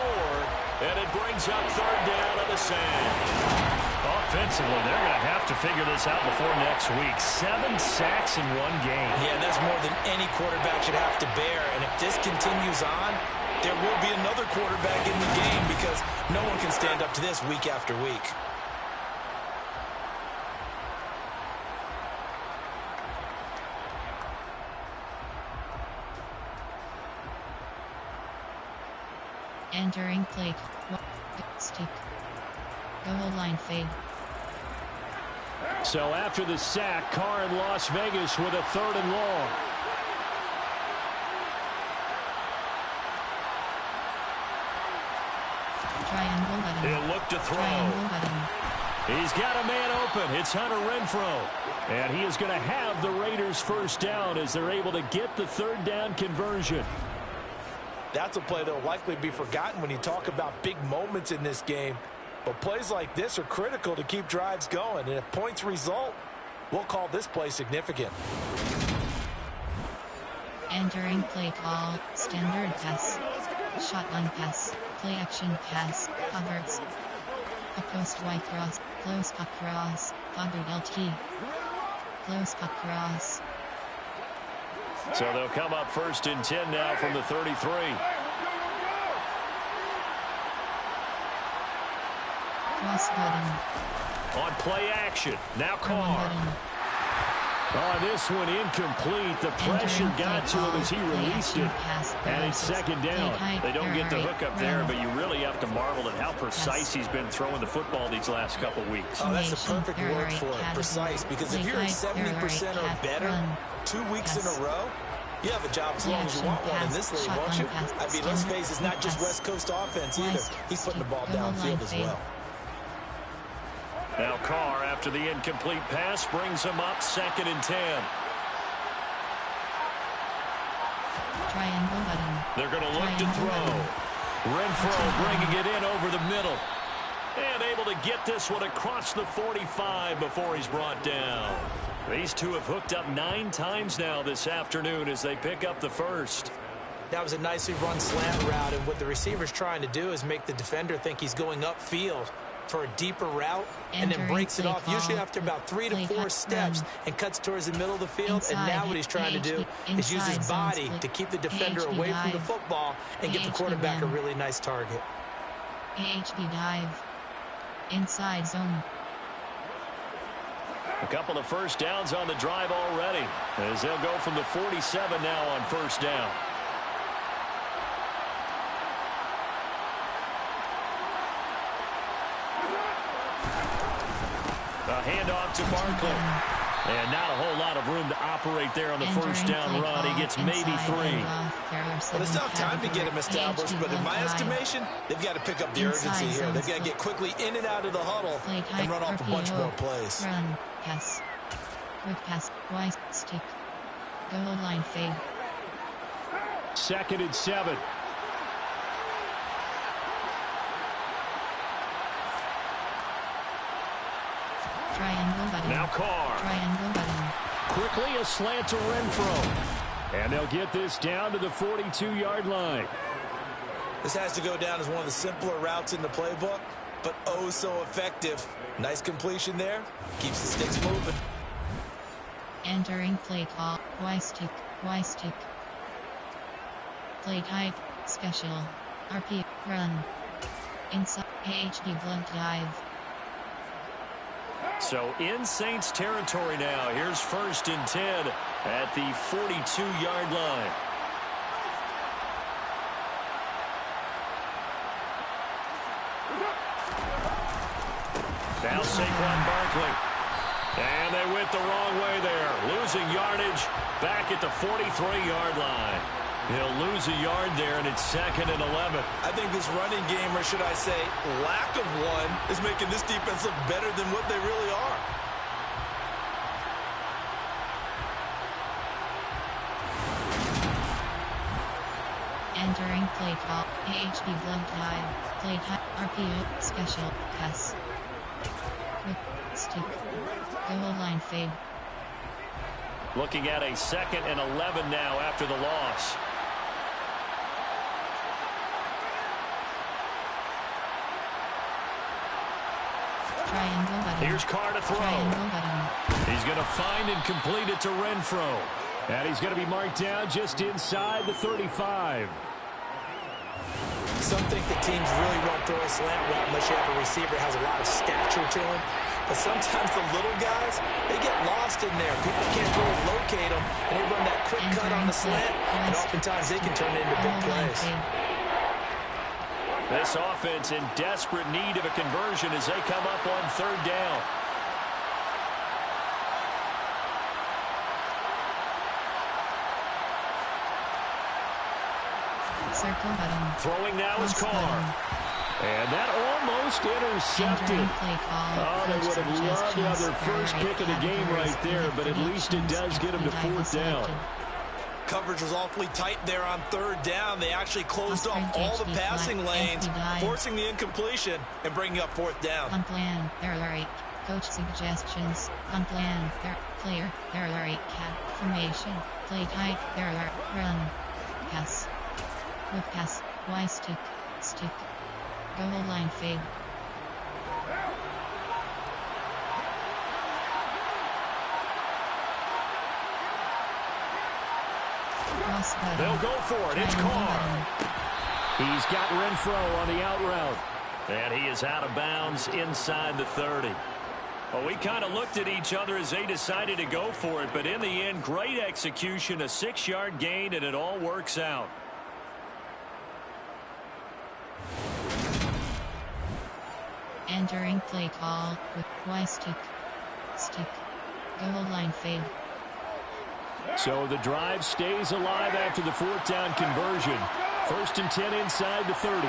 Speaker 3: And it brings up 3rd down on the sack. Offensively, they're going to have to figure this out before next week. 7 sacks in 1 game.
Speaker 4: Yeah, that's more than any quarterback should have to bear. And if this continues on, there will be another quarterback in the game because no one can stand up to this week after week.
Speaker 1: Entering play. Stick. Goal line fade.
Speaker 3: So after the sack, Carr in Las Vegas with a 3rd and long.
Speaker 1: Triangle button.
Speaker 3: He'll look to throw.
Speaker 1: Triangle button.
Speaker 3: He's got a man open. It's Hunter Renfrow. And he is going to have the Raiders 1st down as they're able to get the 3rd down conversion.
Speaker 4: That's a play that will likely be forgotten when you talk about big moments in this game. But plays like this are critical to keep drives going. And if points result, we'll call this play significant.
Speaker 1: Entering play call. Standard pass. Shotgun pass. Play action pass. Coverts. A post wide cross. Close puck cross. Covered LT. Close puck cross.
Speaker 3: So they'll come up 1st and 10 now from the 33.
Speaker 1: Cross button.
Speaker 3: On play action. Now Carr. On this one incomplete. The pressure got to him as he released it. And it's 2nd down. They don't get the hook up there, but you really have to marvel at how precise he's been throwing the football these last couple weeks.
Speaker 4: Oh, that's the perfect word for it. Precise. Because if you're at 70% or better 2 weeks in a row, you have a job as long as you want one in this league, won't you? I mean, let's face it, it's not just West Coast offense either. He's putting the ball downfield as well.
Speaker 3: Now Carr, after the incomplete pass, brings him up 2nd and 10.
Speaker 1: Triangle button.
Speaker 3: They're going to look to throw. Renfrow bringing it in over the middle. And able to get this one across the 45 before he's brought down. These two have hooked up 9 times now this afternoon as they pick up the 1st.
Speaker 4: That was a nicely run slant route, and what the receiver's trying to do is make the defender think he's going upfield. for a deeper route and then breaks it off, usually after about 3 to 4 steps, and cuts towards the middle of the field. And now what he's trying to do is use his body to keep the defender away from the football and give the quarterback a really nice target.
Speaker 1: AHB dive. Inside zone.
Speaker 3: A couple of first downs on the drive already, as they'll go from the 47 now on first down. A handoff to Barkley. And not a whole lot of room to operate there on the first down run. He gets maybe 3.
Speaker 4: Well, it's not time to get him established, but in my estimation, they've got to pick up the urgency here. They've got to get quickly in and out of the huddle and run off a bunch more plays.
Speaker 1: Run, pass, quick pass, Y stick, goal line fade.
Speaker 3: 2nd and 7.
Speaker 1: Triangle button.
Speaker 3: Now Carr.
Speaker 1: Triangle button.
Speaker 3: Quickly a slant to Renfro. And they'll get this down to the 42-yard line.
Speaker 4: This has to go down as one of the simpler routes in the playbook, but oh so effective. Nice completion there. Keeps the sticks moving.
Speaker 1: Entering play call. Y stick. Y stick. Play type. Special. RP. Run. Inside. AHD blunt dive.
Speaker 3: So in Saints territory now. Here's 1st and 10 at the 42-yard line. Now Saquon Barkley. And they went the wrong way there. Losing yardage back at the 43-yard line. He'll lose a yard there, and it's 2nd and 11.
Speaker 4: I think this running game, or should I say lack of one, is making this defense look better than what they really are.
Speaker 1: Entering play call. AHB blunt dive. Play type. RPO. Special. Pass. Quick. Stick. Goal line fade.
Speaker 3: Looking at a 2nd and 11 now after the loss.
Speaker 1: Triangle button.
Speaker 3: Here's Carr to throw.
Speaker 1: Triangle button.
Speaker 3: He's going to find and complete it to Renfro. And he's going to be marked down just inside the 35.
Speaker 4: Some think the teams really won't throw a slant route unless you have a receiver that has a lot of stature to him. But sometimes the little guys, they get lost in there. People can't really locate them, and they run that quick cut on the slant, and oftentimes they can turn it into big plays.
Speaker 3: This offense in desperate need of a conversion as they come up on 3rd down.
Speaker 1: Circle button.
Speaker 3: Throwing now is Carr. And that almost intercepted. Oh, they would have loved to have their first pick of the game right there, but at least it does get them to 4th down.
Speaker 4: Coverage was awfully tight there on 3rd down. They actually closed off all the passing lanes, forcing the incompletion and bringing up 4th down.
Speaker 1: Unplanned, right. Coach suggestions. Unplanned, player, right. Cat formation. Play type, run. Pass. Quick pass. Y stick. Stick. Goal line fade.
Speaker 3: They'll go for it. It's Carr. He's got Renfro on the out route. And he is out of bounds inside the 30. Well, we kind of looked at each other as they decided to go for it. But in the end, great execution, a 6-yard gain, and it all works out.
Speaker 1: Entering play call with Y stick. Stick. Goal line fade.
Speaker 3: So the drive stays alive after the 4th down conversion. 1st and 10 inside the 30.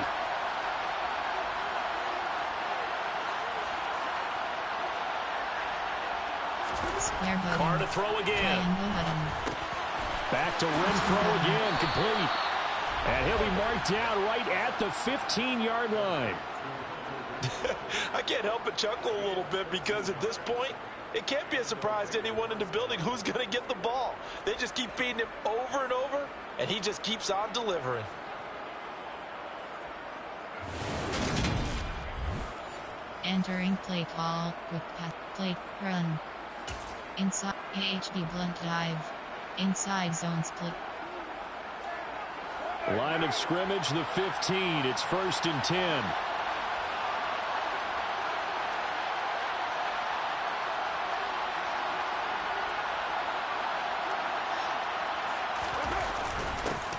Speaker 1: Square button.
Speaker 3: Carr to throw again.
Speaker 1: Triangle button.
Speaker 3: Back to Renfro again, complete. And he'll be marked down right at the 15-yard line.
Speaker 4: I can't help but chuckle a little bit because at this point, it can't be a surprise to anyone in the building who's going to get the ball. They just keep feeding him over and over, and he just keeps on delivering.
Speaker 1: Entering play call. Quick pass. Play. Run. Inside. AHD blunt dive. Inside zone split.
Speaker 3: Line of scrimmage, the 15. It's 1st and 10.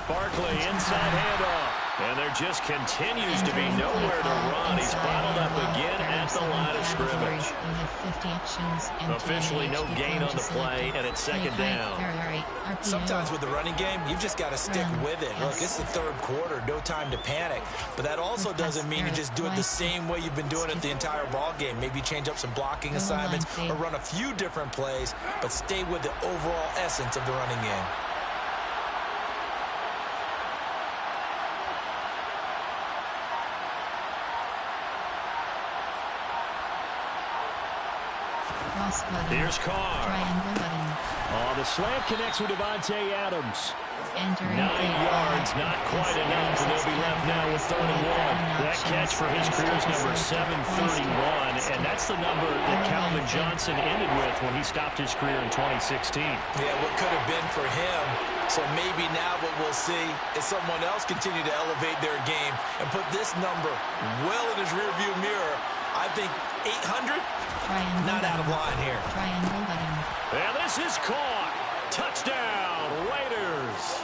Speaker 3: Barkley inside handoff. And there just continues to be nowhere to run. He's bottled up again at the line of scrimmage. Officially no gain on the play, and it's 2nd down.
Speaker 4: Sometimes with the running game, you've just got to stick with it. Look, it's the 3rd quarter, no time to panic. But that also doesn't mean you just do it the same way you've been doing it the entire ball game. Maybe change up some blocking assignments or run a few different plays, but stay with the overall essence of the running game.
Speaker 3: Here's Carr. Oh, the slam connects with Davante Adams. 9 yards, not quite enough, and they'll be left now with 3rd and 1. That catch for his career's number 731, and that's the number that Calvin Johnson ended with when he stopped his career in 2016.
Speaker 4: Yeah, what could have been for him. So maybe now what we'll see is someone else continue to elevate their game and put this number well in his rearview mirror. I think 800, not out of line here.
Speaker 3: And this is caught. Touchdown, Raiders.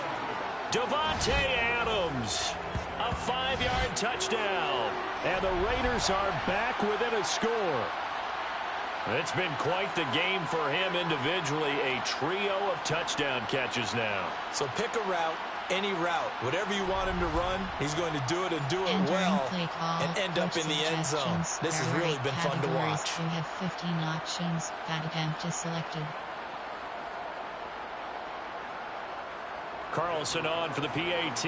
Speaker 3: Davante Adams, a 5-yard touchdown. And the Raiders are back within a score. It's been quite the game for him individually. A trio of touchdown catches now.
Speaker 4: So pick a route, any route. Whatever you want him to run, he's going to do it and do it well and end up in the end zone. This has really been fun to watch.
Speaker 1: You have 15 options. That attempt is selected.
Speaker 3: Carlson on for the PAT.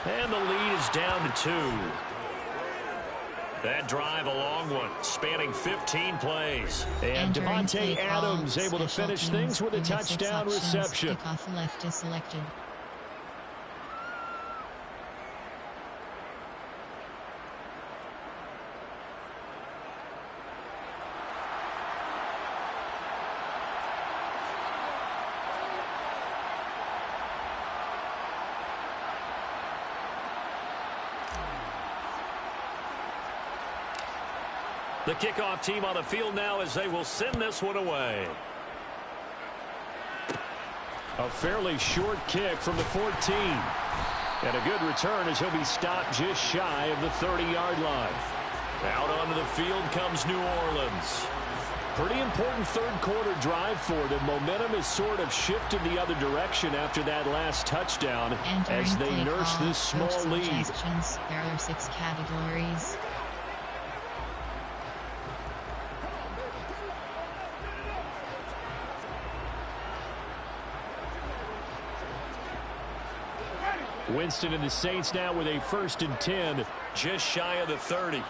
Speaker 3: And the lead is down to 2. That drive, a long one, spanning 15 plays. And Davante Adams able to finish things with a touchdown reception.
Speaker 1: Kickoff left is selected.
Speaker 3: The kickoff team on the field now as they will send this one away. A fairly short kick from the 14. And a good return as he'll be stopped just shy of the 30-yard line. Out onto the field comes New Orleans. Pretty important 3rd quarter drive for them. Momentum has sort of shifted the other direction after that last touchdown as they nurse this small lead.
Speaker 1: There are 6 categories.
Speaker 3: Winston and the Saints now with a 1st and 10, just shy of the 30.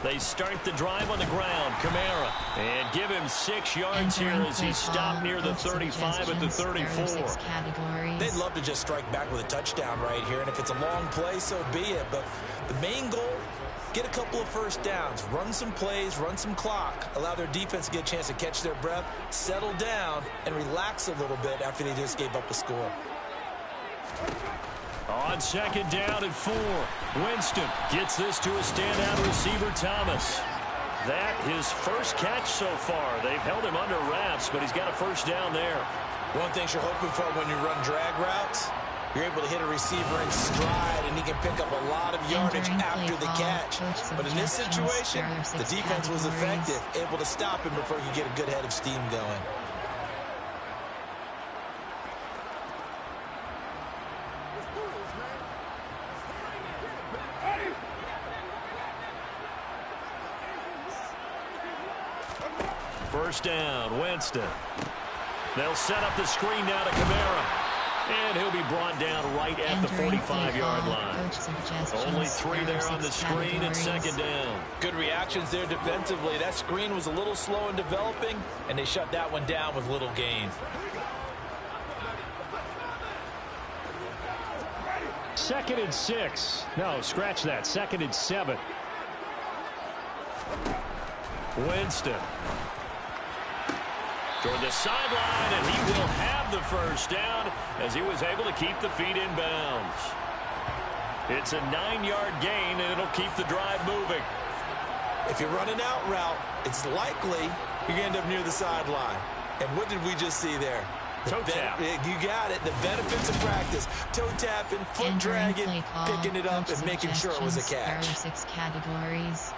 Speaker 3: They start the drive on the ground. Kamara. And give him 6 yards here as he's stopped near the 35 at the 34.
Speaker 4: They'd love to just strike back with a touchdown right here. And if it's a long play, so be it. But the main goal, get a couple of 1st downs. Run some plays, run some clock. Allow their defense to get a chance to catch their breath, settle down, and relax a little bit after they just gave up a score.
Speaker 3: On 2nd down and 4, Winston gets this to a standout receiver, Thomas. That his first catch so far. They've held him under wraps, but he's got a 1st down there.
Speaker 4: One thing you're hoping for when you run drag routes, you're able to hit a receiver in stride, and he can pick up a lot of yardage after the catch. But in this situation, the defense was effective, able to stop him before he could get a good head of steam going.
Speaker 3: First down, Winston. They'll set up the screen now to Kamara. And he'll be brought down right at the 45-yard line. Only 3 there on the screen and second down.
Speaker 4: Good reactions there defensively. That screen was a little slow in developing, and they shut that one down with little gain.
Speaker 3: Second and 6. No, scratch that. Second and 7. Winston. Toward the sideline, and he will have the first down as he was able to keep the feet in bounds. It's a 9-yard gain, and it'll keep the drive moving.
Speaker 4: If you're running out route, it's likely you're going to end up near the sideline. And what did we just see there?
Speaker 3: Toe tap.
Speaker 4: You got it. The benefits of practice. Toe tapping, foot dragging, picking it up, and making sure it was a catch.
Speaker 1: 6 categories.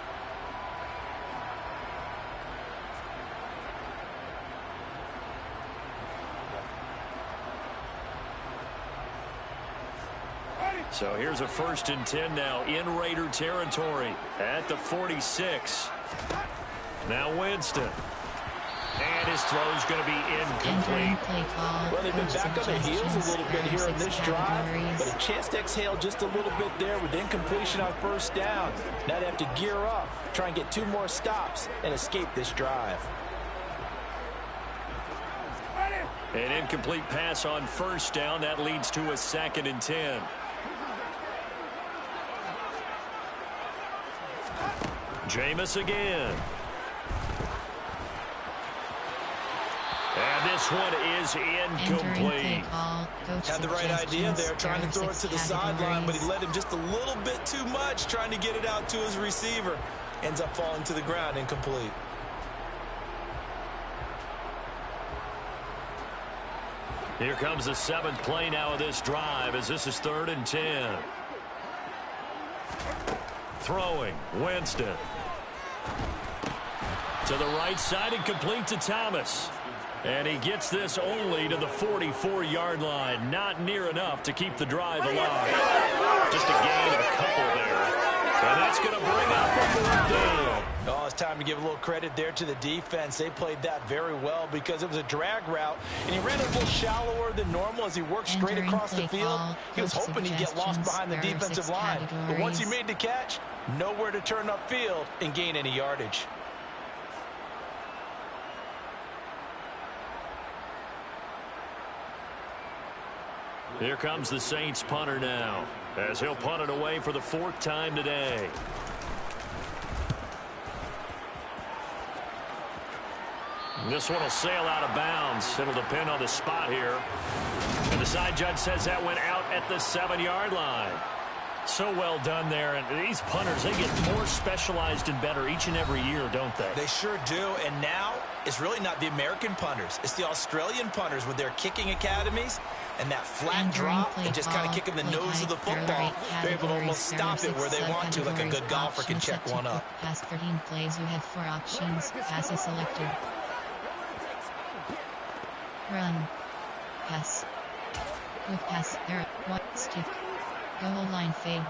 Speaker 3: So here's a 1st and 10 now in Raider territory at the 46. Now Winston. And his throw's going to be incomplete.
Speaker 4: Well, they've been back on their heels a little bit here in this drive, but a chance to exhale just a little bit there with incompletion on first down. Now they have to gear up, try and get 2 more stops and escape this drive.
Speaker 3: An incomplete pass on first down. That leads to a 2nd and 10. Jameis again. And this one is incomplete.
Speaker 4: Had the right idea there, trying to throw it to the sideline, but he led him just a little bit too much, trying to get it out to his receiver. Ends up falling to the ground, incomplete.
Speaker 3: Here comes the 7th play now of this drive as this is 3rd and 10. Throwing, Winston. To the right side and complete to Thomas. And he gets this only to the 44-yard line. Not near enough to keep the drive alive. Just a gain of a couple there. And that's going to bring up a 4th down.
Speaker 4: Oh, it's time to give a little credit there to the defense. They played that very well because it was a drag route, and he ran a little shallower than normal as he worked straight across the field. He was hoping he'd get lost behind the defensive line. But once he made the catch, nowhere to turn upfield and gain any yardage.
Speaker 3: Here comes the Saints punter now as he'll punt it away for the 4th time today. This one will sail out of bounds. It'll depend on the spot here. And the side judge says that went out at the 7-yard line. So well done there. And these punters, they get more specialized and better each and every year, don't they?
Speaker 4: They sure do. And now it's really not the American punters. It's the Australian punters with their kicking academies and that flat drop and just kind of kicking the nose of the football. They're able to almost stop it where they want to, like a good golfer can check one up.
Speaker 1: Past 13 plays, you have 4 options. Passes selected. Run. Pass. Quick pass. There. What? Stick. Goal line fade.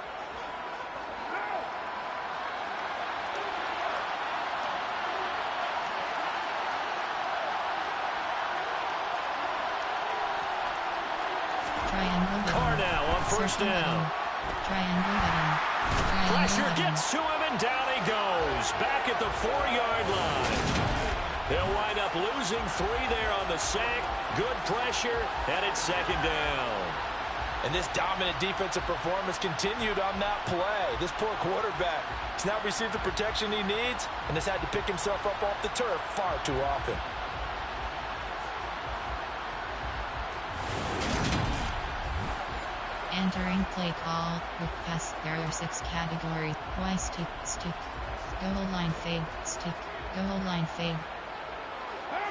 Speaker 1: Triangle.
Speaker 3: Carr now on first down.
Speaker 1: Triangle.
Speaker 3: Pressure gets to him and down he goes. Back at the 4-yard line. They'll wind up losing 3 there on the sack. Good pressure, and it's 2nd down.
Speaker 4: And this dominant defensive performance continued on that play. This poor quarterback has not received the protection he needs and has had to pick himself up off the turf far too often.
Speaker 1: Entering play call. Quick pass. There are 6 categories. Y stick. Stick. Goal line fade. Stick. Goal line fade.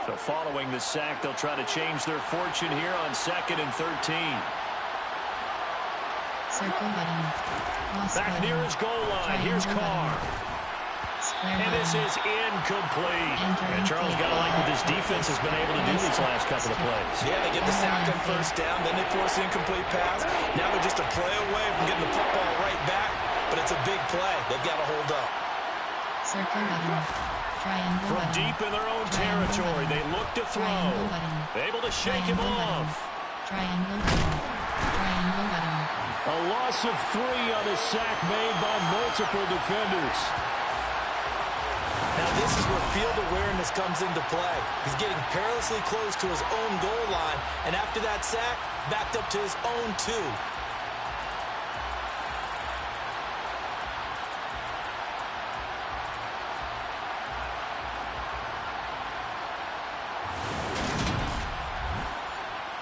Speaker 3: So following the sack, they'll try to change their fortune here on 2nd and 13.
Speaker 1: Circle button.
Speaker 3: Back near his goal line. Here's Carr. And this is incomplete. And Charles got to like what this defense has been able to do these last couple of plays.
Speaker 4: Yeah, they get the sack on first down, then they force the incomplete pass. Now they're just a play away from getting the football right back, but it's a big play. They've got to hold up.
Speaker 1: Circle button. Triangle
Speaker 3: From
Speaker 1: button.
Speaker 3: deep in their own territory, they look to throw. Able to shake him off.
Speaker 1: Triangle button. Triangle button.
Speaker 3: A loss of 3 on a sack made by multiple defenders.
Speaker 4: Now this is where field awareness comes into play. He's getting perilously close to his own goal line, and after that sack, backed up to his own 2.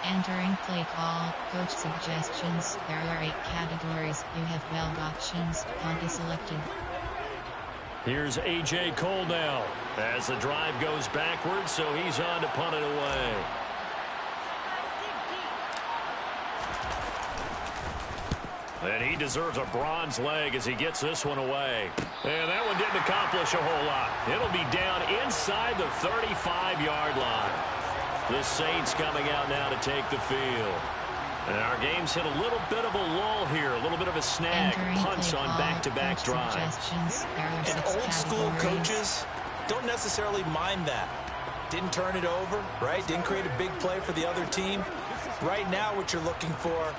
Speaker 1: Entering play call, coach suggestions. There are 8 categories. You have 12 options. Punt selected.
Speaker 3: Here's A.J. Cole now as the drive goes backwards, so he's on to punt it away. And he deserves a bronze leg as he gets this one away. And that one didn't accomplish a whole lot. It'll be down inside the 35-yard line. The Saints coming out now to take the field. And our game's hit a little bit of a lull here, a little bit of a snag. Punts on back-to-back drives.
Speaker 4: And old-school coaches don't necessarily mind that. Didn't turn it over, right? Didn't create a big play for the other team. Right now what you're looking for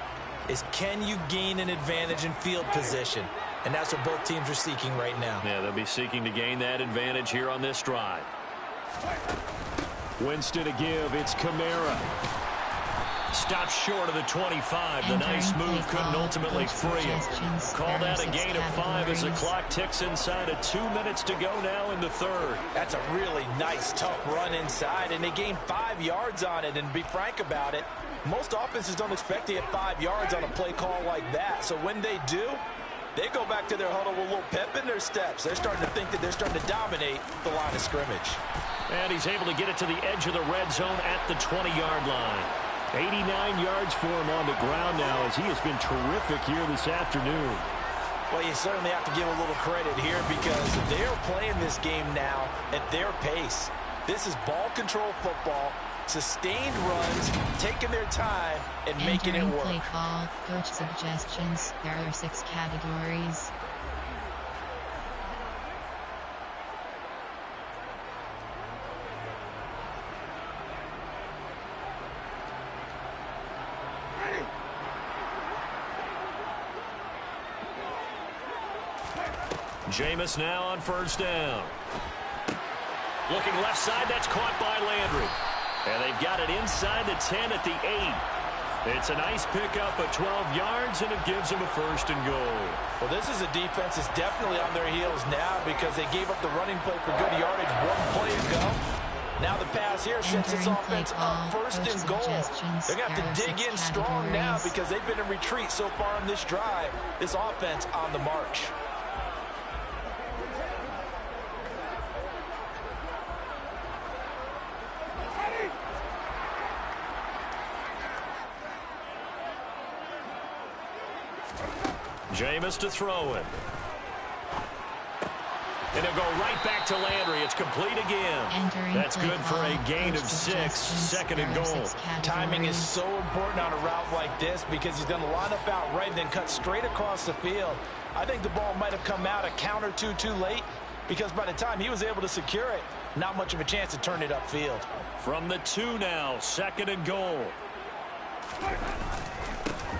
Speaker 4: is, can you gain an advantage in field position? And that's what both teams are seeking right now.
Speaker 3: Yeah, they'll be seeking to gain that advantage here on this drive. Winston to give. It's Kamara. Stopped short of the 25. The nice move couldn't ultimately free him. Call that a gain of 5 as the clock ticks inside of 2 minutes to go now in the third.
Speaker 4: That's a really nice, tough run inside, and they gained 5 yards on it. And to be frank about it, most offenses don't expect to get 5 yards on a play call like that. So when they do, they go back to their huddle with a little pep in their steps. They're starting to think that they're starting to dominate the line of scrimmage.
Speaker 3: And he's able to get it to the edge of the red zone at the 20-yard line. 89 yards for him on the ground now as he has been terrific here this afternoon.
Speaker 4: Well, you certainly have to give a little credit here because they're playing this game now at their pace. This is ball control football, sustained runs, taking their time, and making it work.
Speaker 1: Play call, coach suggestions. There are 6 categories.
Speaker 3: Jameis now on first down. Looking left side, that's caught by Landry. And they've got it inside the 10 at the 8. It's a nice pickup of 12 yards, and it gives them a first and goal.
Speaker 4: Well, this is a defense that's definitely on their heels now because they gave up the running play for good yardage 1 play ago. Now the pass here sets this offense up first and goal. They're going to have to dig in strong now because they've been in retreat so far on this drive. This offense on the march.
Speaker 3: Jameis to throw it. And he'll go right back to Landry. It's complete again. That's good for a gain of 6. Second and goal.
Speaker 4: Timing is so important on a route like this because he's going to line up out right and then cut straight across the field. I think the ball might have come out a count or two too late because by the time he was able to secure it, not much of a chance to turn it upfield.
Speaker 3: From the 2 now, second and goal.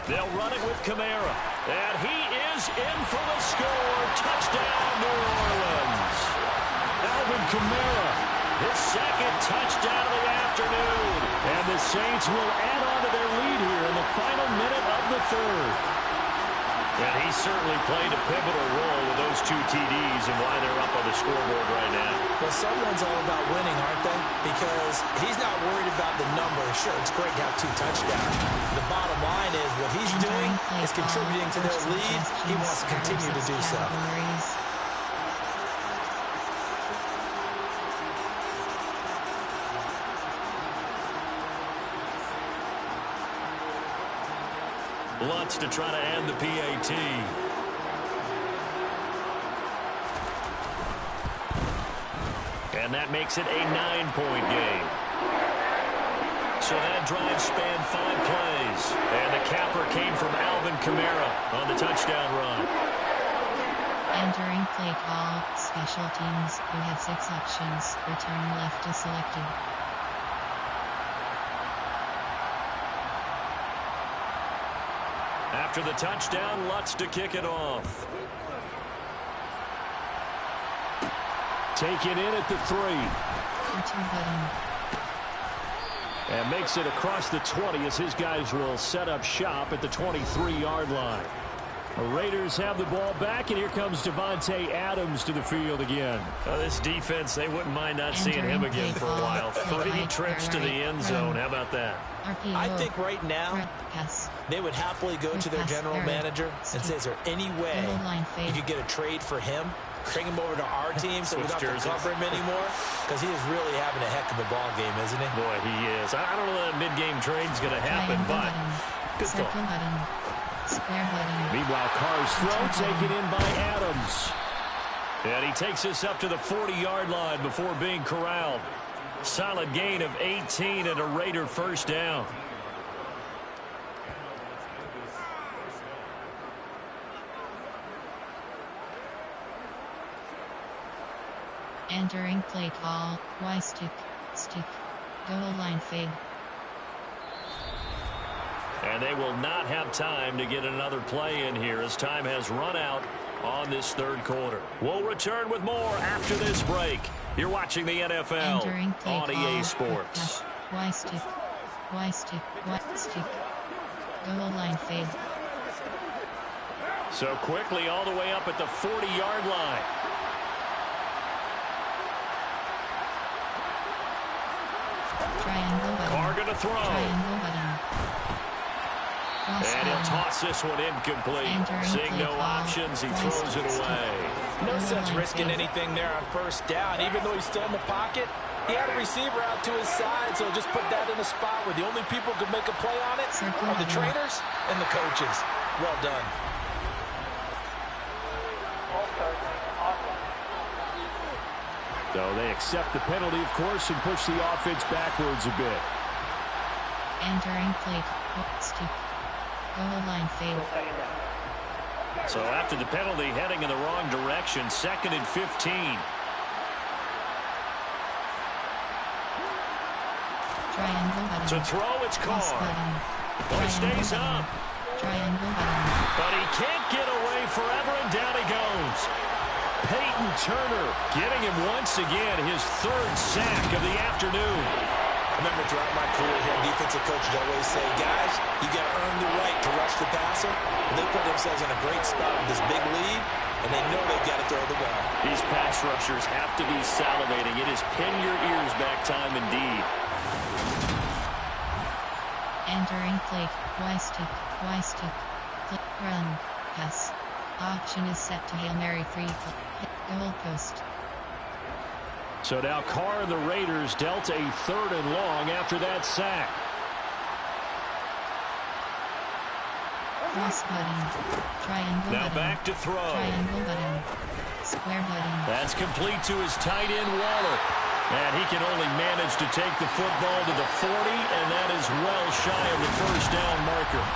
Speaker 3: They'll run it with Kamara. And he is in for the score. Touchdown, New Orleans. Alvin Kamara, his second touchdown of the afternoon. And the Saints will add on to their lead here in the final minute of the third. And he certainly played a pivotal role with those 2 TDs and why they're up on the scoreboard right now.
Speaker 4: Well, someone's all about winning, aren't they? Because he's not worried about the number. Sure, it's great to have 2 touchdowns. The bottom line is what he's doing is contributing to their lead. He wants to continue to do so.
Speaker 3: Lutz to try to add the PAT. And that makes it a 9-point game. So that drive spanned 5 plays. And the capper came from Alvin Kamara on the touchdown run.
Speaker 1: Entering play call, special teams. You have 6 options. Return left is selected.
Speaker 3: after the touchdown. Lutz to kick it off. Taken in at the 3. And makes it across the 20 as his guys will set up shop at the 23-yard line. The Raiders have the ball back, and here comes Davante Adams to the field again. This defense, they wouldn't mind not seeing him again for a while. 3 trips to the end zone. How about that?
Speaker 4: I think right now they would happily go to their general manager and say, is there any way you could get a trade for him? Bring him over to our team so we don't have to cover him anymore? Because he is really having a heck of a ball game, isn't he?
Speaker 3: Boy, he is. I don't know that mid-game trade's going to happen, but good thought. Meanwhile, Carr's throw taken in by Adams. And he takes us up to the 40-yard line before being corralled. Solid gain of 18 and a Raider first down.
Speaker 1: Entering play call, Y stick, goal line fade.
Speaker 3: And they will not have time to get another play in here as time has run out on this third quarter. We'll return with more after this break. You're watching the NFL on EA Sports.
Speaker 1: Y stick, goal line fade.
Speaker 3: So quickly all the way up at the 40-yard line.
Speaker 1: Triangle button.
Speaker 3: Carr gonna throw.
Speaker 1: Triangle button.
Speaker 3: And he'll toss this one incomplete. Seeing no options, he throws it away.
Speaker 4: No sense risking anything there on first down. Even though he's still in the pocket, he had a receiver out to his side, so just put that in a spot where the only people who could make a play on it are the trainers and the coaches. Well done.
Speaker 3: So they accept the penalty, of course, and push the offense backwards a bit.
Speaker 1: Entering play, stick, goal line fade.
Speaker 3: So after the penalty, heading in the wrong direction, 2nd and 15.
Speaker 1: Triangle button.
Speaker 3: To throw, it's Carr. But he stays up.
Speaker 1: Triangle button.
Speaker 3: But he can't get away forever, and down he goes. Peyton Turner getting him once again, his 3rd sack of the afternoon.
Speaker 4: I remember throughout my career here, defensive coaches always say, guys, you got to earn the right to rush the passer. And they put themselves in a great spot with this big lead, and they know they've got to throw the ball.
Speaker 3: These pass rushers have to be salivating. It is pin your ears back time indeed.
Speaker 1: Entering play, Y stick, click, run, pass. Option is set to Hail Mary 3, goal post.
Speaker 3: So now Carr and the Raiders dealt a 3rd and long after that sack.
Speaker 1: Cross button. Triangle
Speaker 3: now
Speaker 1: button.
Speaker 3: Back to throw.
Speaker 1: Triangle button. Square button.
Speaker 3: That's complete to his tight end, Waller. And he can only manage to take the football to the 40, and that is well shy of the first down marker.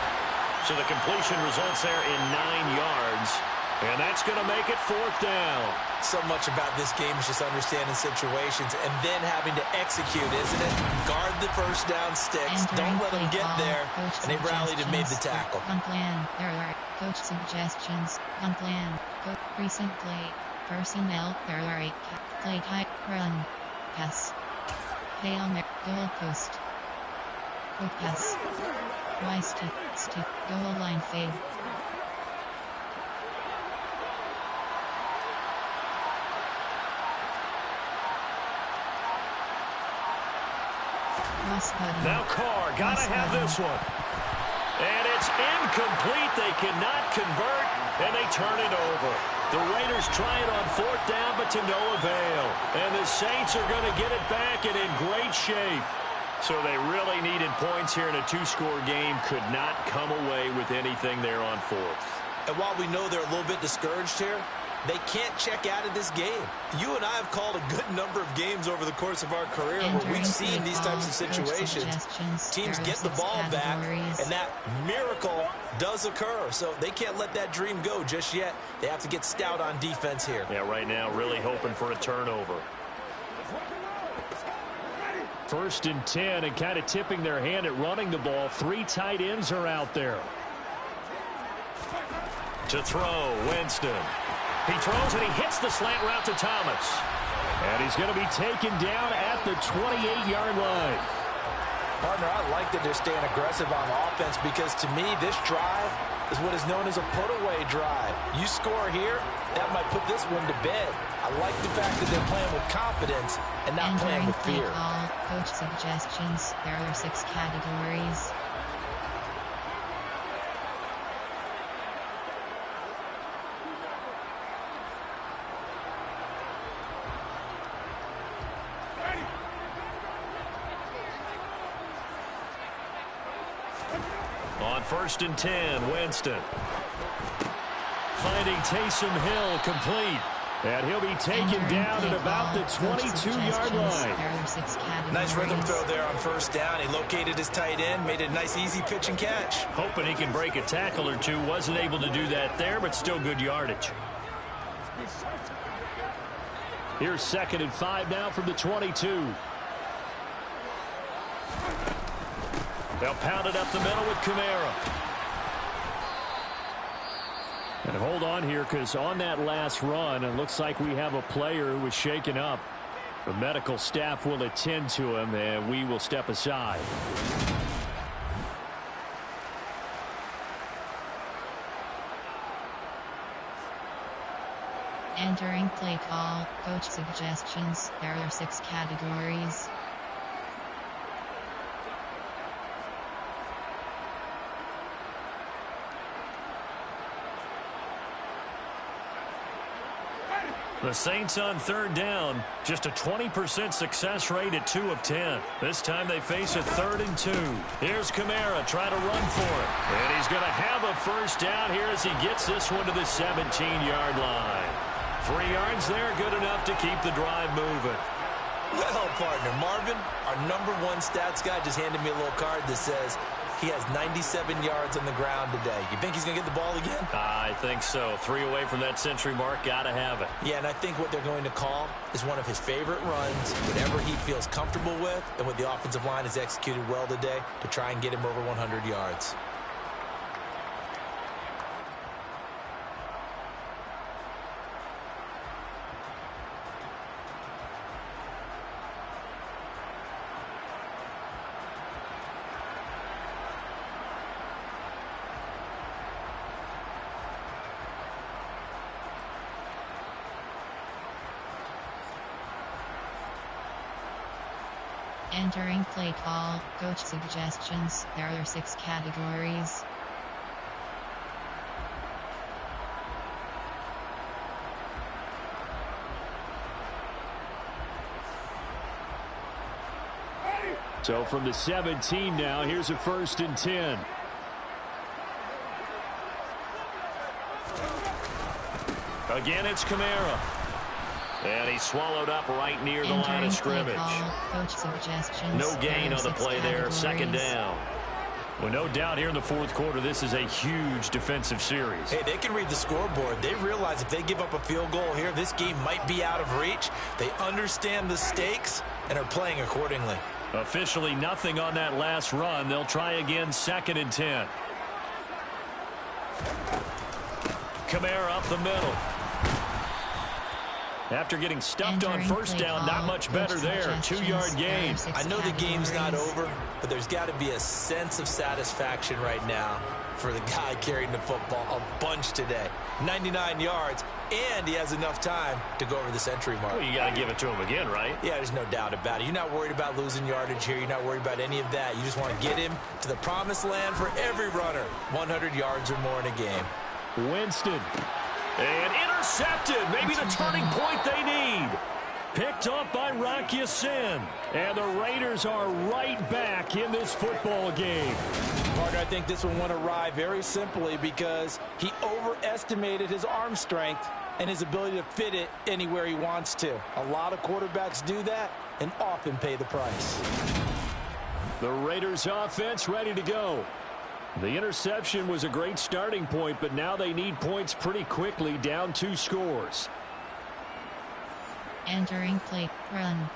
Speaker 3: So the completion results there in 9 yards. And that's going to make it 4th down.
Speaker 4: So much about this game is just understanding situations and then having to execute, isn't it? Guard the first down sticks. Don't let them get there. And they rallied and made the tackle.
Speaker 1: Plan. There are coach suggestions. Plan. Recent play. Personnel. There are 8. Play type. Run. Pass. Hail Mary. Goal post. Quick pass. Y stick. Goal line fade.
Speaker 3: Now Carr, gotta have this one. And it's incomplete. They cannot convert, and they turn it over. The Raiders try it on 4th down, but to no avail. And the Saints are going to get it back and in great shape. So they really needed points here in a 2-score game. Could not come away with anything there on 4th.
Speaker 4: And while we know they're a little bit discouraged here, they can't check out of this game. You and I have called a good number of games over the course of our career where we've seen these types of situations. Teams get the ball back, and that miracle does occur. So they can't let that dream go just yet. They have to get stout on defense here.
Speaker 3: Yeah, right now really hoping for a turnover. 1st and 10, and kind of tipping their hand at running the ball. 3 tight ends are out there. To throw, Winston. He throws and he hits the slant route to Thomas. And he's going to be taken down at the 28-yard line.
Speaker 4: Partner, I like that they're staying aggressive on offense because to me, this drive is what is known as a put-away drive. You score here, that might put this one to bed. I like the fact that they're playing with confidence and not playing with fear.
Speaker 1: Coach suggestions. There are 6 categories.
Speaker 3: On 1st and 10, Winston. Finding Taysom Hill complete. And he'll be taken down at about the 22-yard line.
Speaker 4: Nice rhythm throw there on 1st down. He located his tight end, made it a nice easy pitch and catch.
Speaker 3: Hoping he can break a tackle or two. Wasn't able to do that there, but still good yardage. Here's 2nd and 5 now from the 22. They'll pound it up the middle with Kamara. And hold on here, because on that last run, it looks like we have a player who was shaken up. The medical staff will attend to him, and we will step aside.
Speaker 1: Entering play call. Coach suggestions. There are 6 categories.
Speaker 3: The Saints on 3rd down, just a 20% success rate at 2 of 10. This time they face a 3rd and 2. Here's Kamara trying to run for it. And he's going to have a 1st down here as he gets this one to the 17-yard line. 3 yards there, good enough to keep the drive moving.
Speaker 4: Well, partner, Marvin, our #1 stats guy just handed me a little card that says he has 97 yards on the ground today. You think he's going to get the ball again?
Speaker 3: I think so. 3 away from that century mark. Got to have it.
Speaker 4: Yeah, and I think what they're going to call is one of his favorite runs, whatever he feels comfortable with, and what the offensive line has executed well today to try and get him over 100 yards.
Speaker 1: Entering play call. Coach suggestions. There are 6 categories.
Speaker 3: So from the 17 now, here's a 1st and 10. Again, it's Kamara. And he's swallowed up right near the line of scrimmage.
Speaker 1: Coach suggestions.
Speaker 3: No gain on the play there. 2nd down. Well, no doubt here in the 4th quarter, this is a huge defensive series.
Speaker 4: Hey, they can read the scoreboard. They realize if they give up a field goal here, this game might be out of reach. They understand the stakes and are playing accordingly.
Speaker 3: Officially nothing on that last run. They'll try again, 2nd and 10. Kamara up the middle. After getting stuffed on 1st down, not much better there. 2-yard gain.
Speaker 4: I know the game's not over, but there's got to be a sense of satisfaction right now for the guy carrying the football a bunch today. 99 yards, and he has enough time to go over the century mark.
Speaker 3: Well, you got to give it to him again, right?
Speaker 4: Yeah, there's no doubt about it. You're not worried about losing yardage here. You're not worried about any of that. You just want to get him to the promised land for every runner. 100 yards or more in a game.
Speaker 3: Winston. And intercepted. Maybe the turning point they need. Picked up by Rock Ya-Sin. And the Raiders are right back in this football game.
Speaker 4: Partner, I think this one went awry very simply because he overestimated his arm strength and his ability to fit it anywhere he wants to. A lot of quarterbacks do that and often pay the price.
Speaker 3: The Raiders offense ready to go. The interception was a great starting point, but now they need points pretty quickly, down 2 scores.
Speaker 1: Entering play. Run.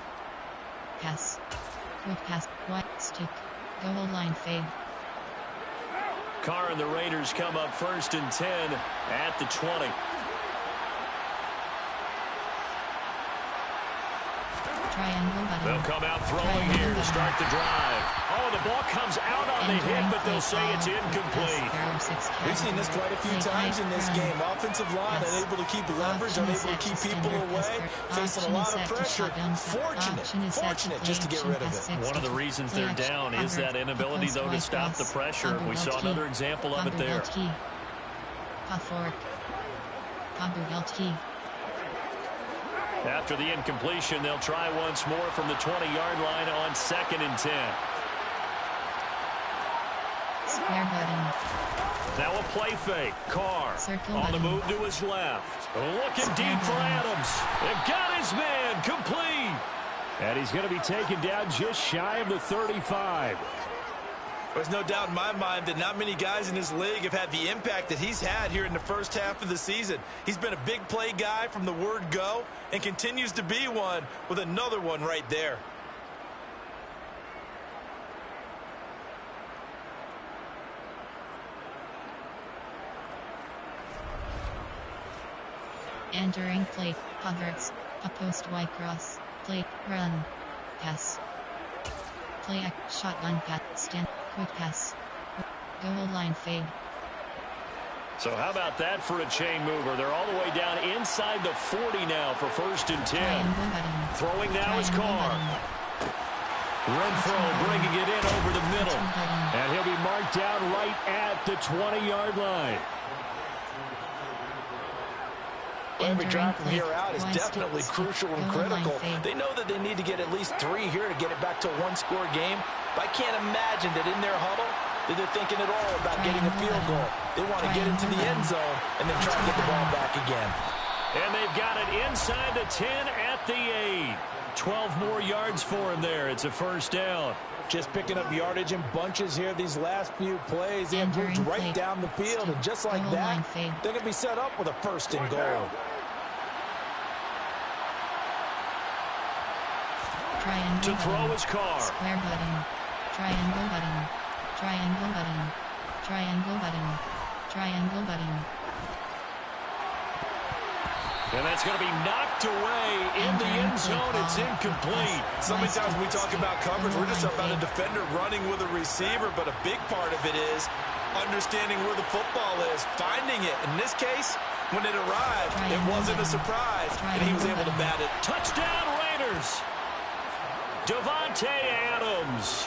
Speaker 1: Pass. Quick pass. White stick. Goal line fade.
Speaker 3: Carr and the Raiders come up 1st and 10 at the 20. They'll come out throwing here to start the drive. Oh, the ball comes out on the hit, but they'll say it's incomplete.
Speaker 4: We've seen this quite a few times in this game. Offensive line unable to keep leverage, unable to keep people away, facing a lot of pressure. Fortunate just to get rid of it.
Speaker 3: One of the reasons they're down is that inability, though, to stop the pressure. We saw another example of it there. After the incompletion, they'll try once more from the 20-yard line on 2nd and 10. Now a play fake. Carr on the move to his left. Looking deep for Adams. They've got his man complete. And he's going to be taken down just shy of the 35.
Speaker 4: There's no doubt in my mind that not many guys in this league have had the impact that he's had here in the first half of the season. He's been a big play guy from the word go and continues to be one with another one right there.
Speaker 1: Entering play, Havertz, a post wide cross, play, run, pass. Play, shotgun pass, stand, quick pass, goal line fade.
Speaker 3: So how about that for a chain mover? They're all the way down inside the 40 now for 1st and 10. Throwing now is Carr. Renfro bringing it in over the middle. And he'll be marked down right at the 20-yard line.
Speaker 4: Every drive from here out is definitely crucial and critical. They know that they need to get at least 3 here to get it back to a one-score game. But I can't imagine that in their huddle that they're thinking at all about getting a field goal. They want to get into the end zone and then try to get the ball back again.
Speaker 3: And they've got it inside the 10 at the 8. 12 more yards for him there. It's a 1st down.
Speaker 4: Just picking up yardage in bunches here these last few plays. They have moved right down the field, and just like that, they're going to be set up with a 1st and goal.
Speaker 3: To throw his Carr.
Speaker 1: Square button. Triangle button. Triangle button. Triangle button. Triangle button.
Speaker 3: And that's going to be knocked away in the end zone. It's incomplete.
Speaker 4: So many times when we talk about coverage, we're just about a defender running with a receiver, but a big part of it is understanding where the football is, finding it. In this case, when it arrived, it wasn't a surprise, and he was able to bat it.
Speaker 3: Touchdown, Raiders! Davante Adams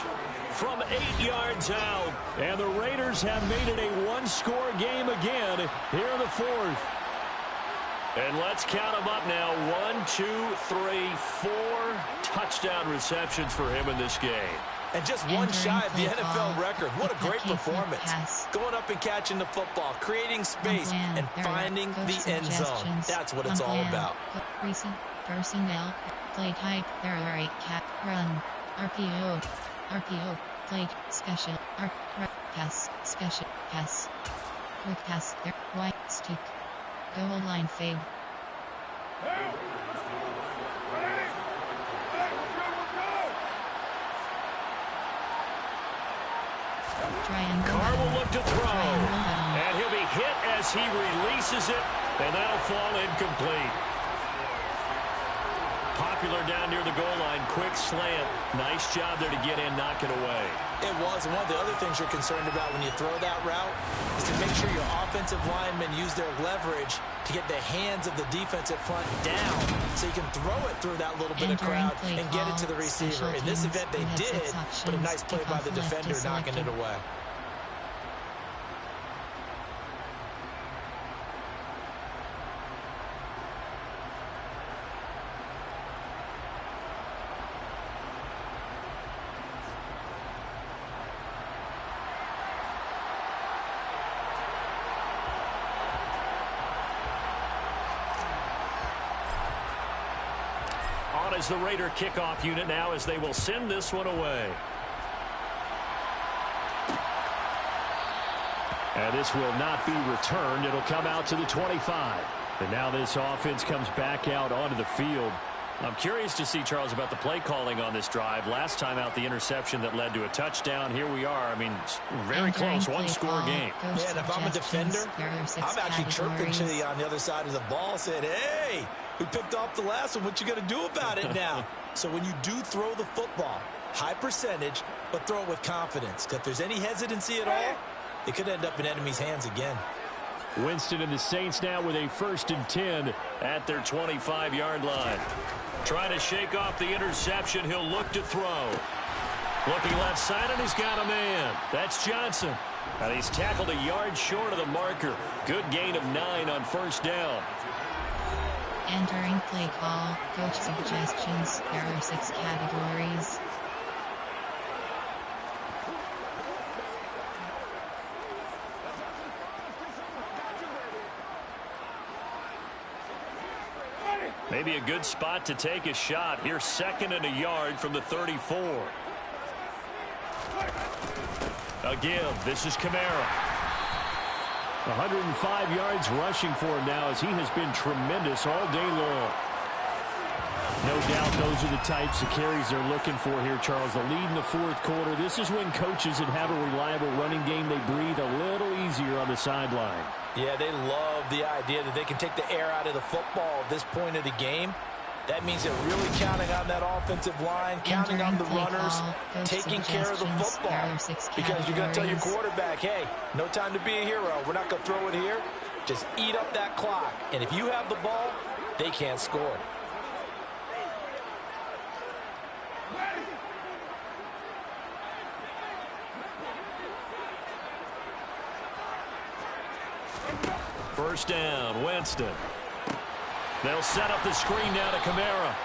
Speaker 3: from 8 yards out. And the Raiders have made it a one-score game again here in the 4th. And let's count them up now. 1, 2, 3, 4 touchdown receptions for him in this game.
Speaker 4: And just one shy of the NFL record. What a great performance. Going up and catching the football, creating space, and finding the end zone. That's what it's all about.
Speaker 1: Recent personnel, play type, there are 8 cat, run, RPO, RPO, play, special, pass, special, pass, quick pass, there, white stick, goal line fade.
Speaker 3: Carr will look to throw, and he'll be hit as he releases it, and that'll fall incomplete. Popular down near the goal line, quick slant. Nice job there to get in, knock it away.
Speaker 4: It was, and one of the other things you're concerned about when you throw that route is to make sure your offensive linemen use their leverage to get the hands of the defensive front down so you can throw it through that little bit of crowd and get it to the receiver. In this event, they did, but a nice play by the defender knocking it away.
Speaker 3: Is the Raider kickoff unit now as they will send this one away. And this will not be returned. It'll come out to the 25. And now this offense comes back out onto the field. I'm curious to see, Charles, about the play calling on this drive. Last time out, the interception that led to a touchdown. Here we are. I mean, very close, one-score game.
Speaker 4: Man, if I'm a defender, I'm actually chirping to you on the other side of the ball, saying, hey, we picked off the last one. What you going to do about it now? So when you do throw the football, high percentage, but throw it with confidence. Because if there's any hesitancy at all, it could end up in enemy's hands again.
Speaker 3: Winston and the Saints now with a 1st and 10 at their 25-yard line. Trying to shake off the interception. He'll look to throw. Looking left side, and he's got a man. That's Johnson. And he's tackled a yard short of the marker. Good gain of 9 on 1st down.
Speaker 1: Entering play call, coach suggestions. There are 6 categories.
Speaker 3: Maybe a good spot to take a shot. Here's 2nd and a yard from the 34. A give. This is Kamara. 105 yards rushing for him now as he has been tremendous all day long. No doubt those are the types of carries they're looking for here, Charles. The lead in the 4th quarter. This is when coaches that have a reliable running game, they breathe a little easier on the sideline.
Speaker 4: Yeah, they love the idea that they can take the air out of the football at this point of the game. That means they're really counting on that offensive line, counting on the runners, taking care of the football. Because you're going to tell your quarterback, hey, no time to be a hero. We're not going to throw it here. Just eat up that clock. And if you have the ball, they can't score.
Speaker 3: First down, Winston. They'll set up the screen now to Kamara.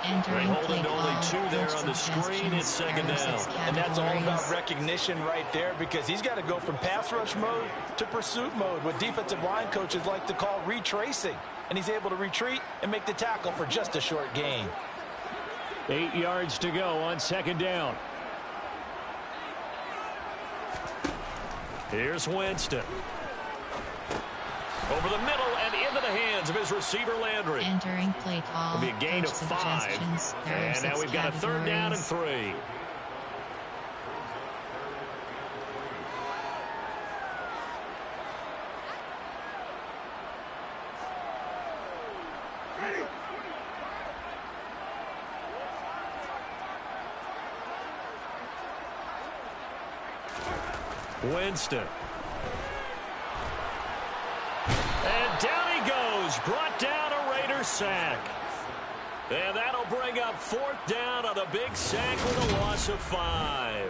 Speaker 3: They hold him to only 2 there on the screen. It's 2nd down.
Speaker 4: And that's all about recognition right there, because he's got to go from pass rush mode to pursuit mode, what defensive line coaches like to call retracing. And he's able to retreat and make the tackle for just a short gain.
Speaker 3: 8 yards to go on 2nd down. Here's Winston. Over the middle and into the hands of his receiver, Landry.
Speaker 1: Entering play call.
Speaker 3: It'll be a gain of 5. And now we've got a 3rd down and 3. Winston. And down he goes. Brought down a Raider sack. And that'll bring up 4th down on a big sack with a loss of 5.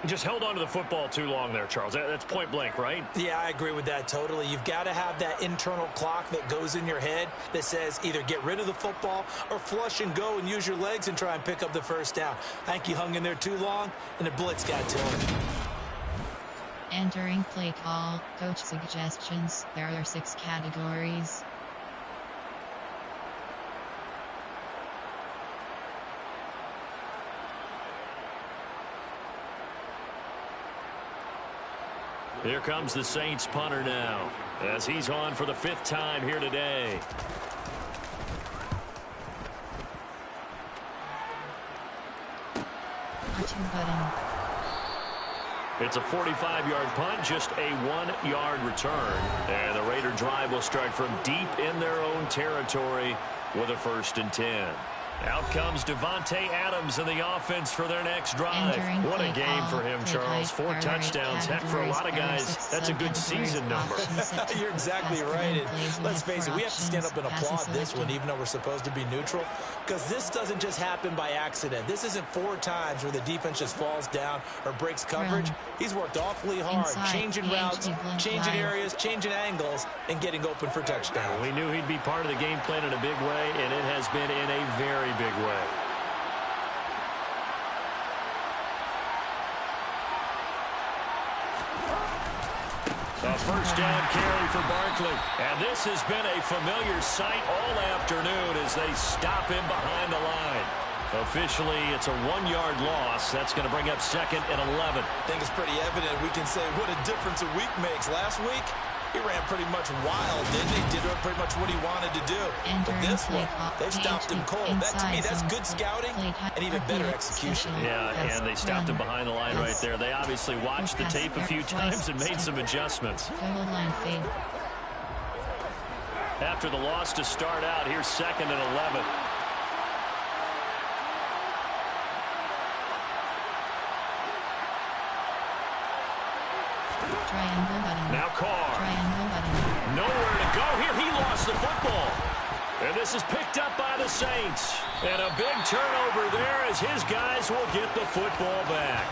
Speaker 3: Just held on to the football too long there, Charles. That's point blank, right?
Speaker 4: Yeah, I agree with that totally. You've got to have that internal clock that goes in your head that says either get rid of the football or flush and go and use your legs and try and pick up the 1st down. I think you hung in there too long, and the blitz got to him.
Speaker 1: Entering play call, coach suggestions. There are 6 categories.
Speaker 3: Here comes the Saints punter now, as he's on for the 5th time here today. It's a 45-yard punt, just a 1-yard return. And the Raider drive will start from deep in their own territory with a 1st and 10. Out comes Devontae Adams in the offense for their next drive. What a game for him, Charles. 4 touchdowns. Heck, for a lot of guys, that's a good season number.
Speaker 4: You're exactly right. And let's face it, we have to stand up and applaud this one, even though we're supposed to be neutral, because this doesn't just happen by accident. This isn't 4 times where the defense just falls down or breaks coverage. He's worked awfully hard, changing routes, changing areas, changing angles, and getting open for touchdowns.
Speaker 3: We knew he'd be part of the game plan in a big way, and it has been in a very big way. A 1st down carry for Barkley. And this has been a familiar sight all afternoon as they stop him behind the line. Officially, it's a 1-yard loss. That's going to bring up 2nd and 11.
Speaker 4: I think it's pretty evident. We can say what a difference a week makes. Last week, He ran pretty much wild, didn't he? Did pretty much what he wanted to do. But this one, they stopped him cold. That, to me, that's good scouting and even better execution.
Speaker 3: Yeah, and they stopped him behind the line right there. They obviously watched the tape a few times and made some adjustments. After the loss to start out, here's 2nd and 11. Now Carr. Nowhere to go here. He lost the football. And this is picked up by the Saints. And a big turnover there as his guys will get the football back.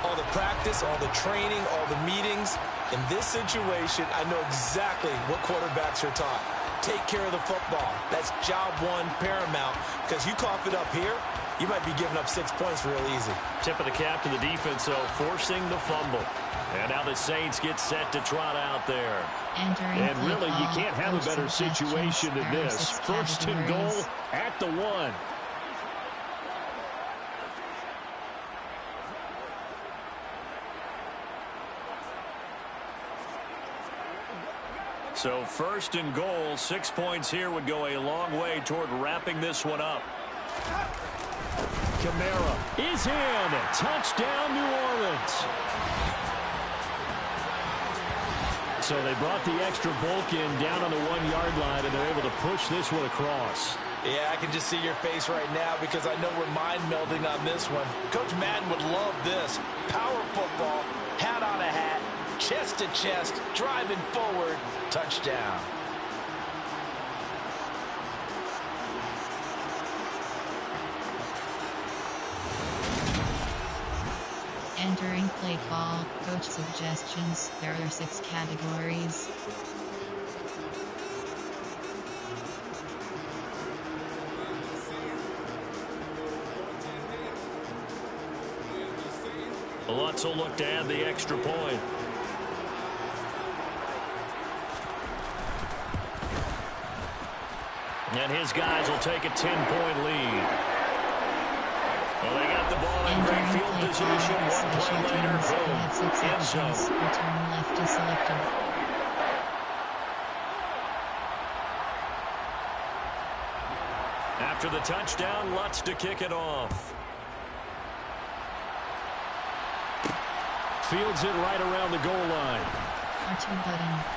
Speaker 4: All the practice, all the training, all the meetings. In this situation, I know exactly what quarterbacks are taught. Take care of the football. That's job one, paramount. Because you cough it up here, you might be giving up 6 points real easy.
Speaker 3: Tip of the cap to the defense, though, forcing the fumble. And now the Saints get set to trot out there. And really, you can't have a better situation than this. 1st and goal at the 1. So 1st and goal, 6 points here would go a long way toward wrapping this one up. Kamara is in. Touchdown, New Orleans. So they brought the extra bulk in down on the 1-yard line, and they're able to push this one across.
Speaker 4: Yeah, I can just see your face right now because I know we're mind melding on this one. Coach Madden would love this. Power football, hat on a hat, chest to chest, driving forward, touchdown.
Speaker 1: Entering play call, coach suggestions. There are 6 categories.
Speaker 3: Lutz will look to add the extra point. And his guys will take a 10-point lead. Well, they got the ball in great field position. 1 play later, boom, end zone.
Speaker 1: Return left is selected.
Speaker 3: After the touchdown, Lutz to kick it off. Fields it right around the goal line.
Speaker 1: R2 button.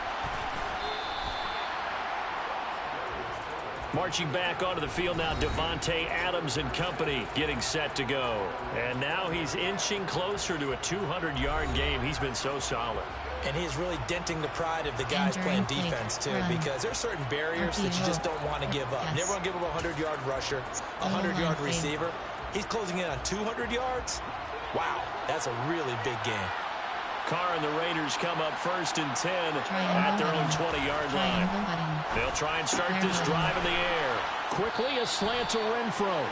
Speaker 3: Marching back onto the field now, Devontae Adams and company getting set to go. And now he's inching closer to a 200-yard game. He's been so solid.
Speaker 4: And he's really denting the pride of the guys playing defense, too, because there's certain barriers that you just don't want to give up. Never want to give up a 100-yard rusher, a 100-yard receiver. He's closing in on 200 yards. Wow, that's a really big game.
Speaker 3: Carr and the Raiders come up 1st and 10 at their own 20-yard line. They'll try and start this drive in the air. Quickly, a slant to Renfro.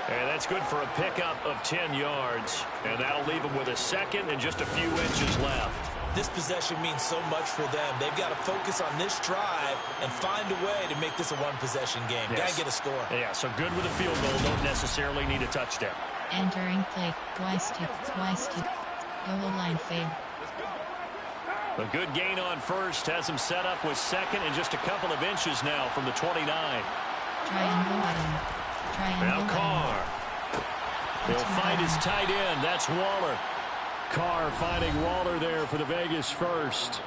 Speaker 3: And that's good for a pickup of 10 yards. And that'll leave them with a 2nd and just a few inches left.
Speaker 4: This possession means so much for them. They've got to focus on this drive and find a way to make this a one-possession game.
Speaker 3: Yes.
Speaker 4: Got to get a score.
Speaker 3: Yeah, so good with a field goal. Don't necessarily need a touchdown.
Speaker 1: Entering play. Twice to. Goal line fade.
Speaker 3: A good gain on 1st has him set up with 2nd and just a couple of inches now from the 29.
Speaker 1: Triangle button.
Speaker 3: Now Carr. He'll find his tight end. That's Waller. Carr finding Waller there for the Vegas 1st.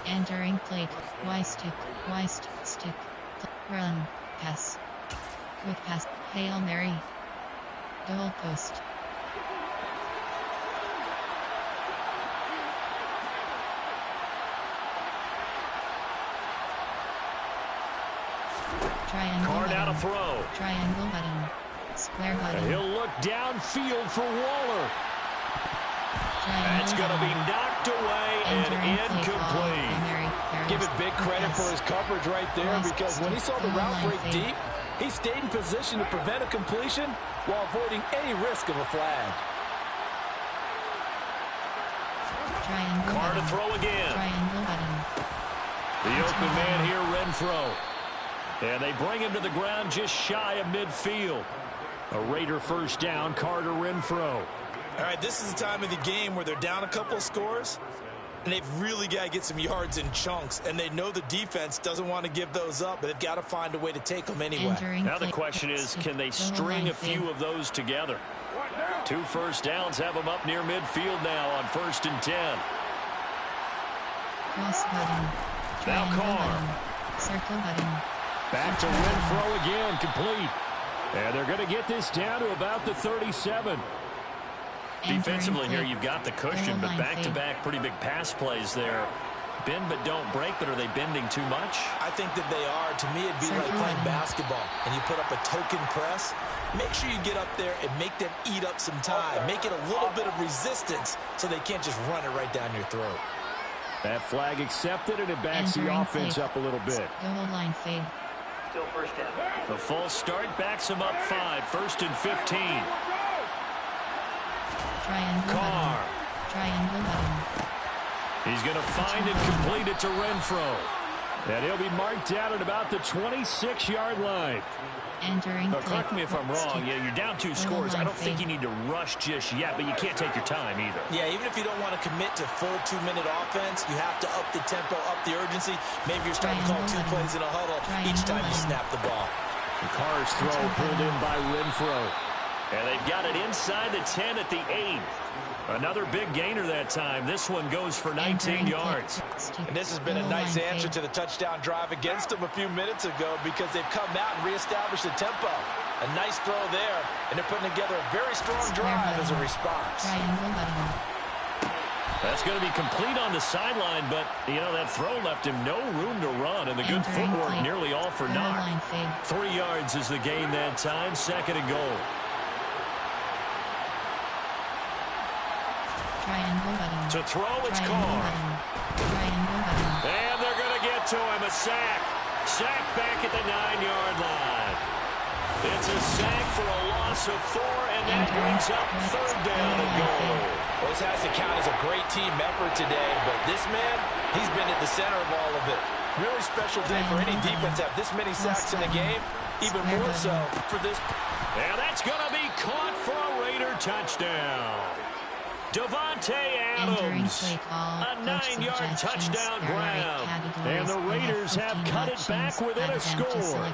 Speaker 1: Entering play. Wise stick. Run. Pass. Quick pass. Hail Mary. Goal post. Triangle
Speaker 3: Carr
Speaker 1: button.
Speaker 3: now to throw.
Speaker 1: Triangle button. Square button.
Speaker 3: And he'll look downfield for Waller. That's going to be knocked away and incomplete.
Speaker 4: Give it big credit for his coverage right there, because when he saw the route break deep, he stayed in position to prevent a completion while avoiding any risk of a flag.
Speaker 1: Triangle
Speaker 3: Carr
Speaker 1: button.
Speaker 3: to throw again.
Speaker 1: Triangle button.
Speaker 3: The open man here, Renfro. And they bring him to the ground just shy of midfield. A Raider 1st down, Carter Renfro.
Speaker 4: All right, this is the time of the game where they're down a couple of scores, and they've really got to get some yards in chunks, and they know the defense doesn't want to give those up, but they've got to find a way to take them anyway.
Speaker 3: Now the question is, can they string a few of those together? 2 first downs have them up near midfield now on 1st and 10.
Speaker 1: Cross button.
Speaker 3: Now Carr.
Speaker 1: Circle button.
Speaker 3: Back to Renfro again, complete. And they're going to get this down to about the 37. Defensively here, you've got the cushion, but back-to-back pretty big pass plays there. Bend but don't break, but are they bending too much?
Speaker 4: I think that they are. To me, it'd be like playing basketball, and you put up a token press. Make sure you get up there and make them eat up some time. Make it a little bit of resistance so they can't just run it right down your throat.
Speaker 3: That flag accepted, and it backs the offense up a little bit.
Speaker 1: Goal line fade.
Speaker 3: Still first down. The full start backs them up 5. 1st and 15.
Speaker 1: Triangle
Speaker 3: Carr.
Speaker 1: button. Triangle button.
Speaker 3: He's going to find and complete it to Renfro. And he'll be marked down at about the 26-yard line. Correct me if I'm wrong. Yeah, you're down 2 scores. I don't think you need to rush just yet, but you can't take your time either.
Speaker 4: Yeah, even if you don't want to commit to full 2-minute offense, you have to up the tempo, up the urgency. Maybe you're starting to call 2 plays in a huddle each time you snap the ball.
Speaker 3: The Carr's throw pulled in by Renfro. And they've got it inside the 10 at the 8. Another big gainer that time. This one goes for 19 yards.
Speaker 4: And this has been a nice answer to the touchdown drive against them a few minutes ago because they've come out and reestablished the tempo. A nice throw there, and they're putting together a very strong drive as a response.
Speaker 3: That's going to be complete on the sideline, but, you know, that throw left him no room to run, and the good footwork nearly all for naught. 3 yards is the gain that time, 2nd and goal. To throw, it's Carr. And they're going to get to him. A sack. Sack back at the 9-yard line. It's a sack for a loss of 4, and that brings up 3rd down and goal.
Speaker 4: Well, this has to count as a great team effort today, but this man, he's been at the center of all of it. Really special day for any defense to have this many sacks in a game, even more so for this.
Speaker 3: And that's going to be caught for a Raider touchdown. Devontae Adams, a 9-yard touchdown grab. And the Raiders have cut it back within a score.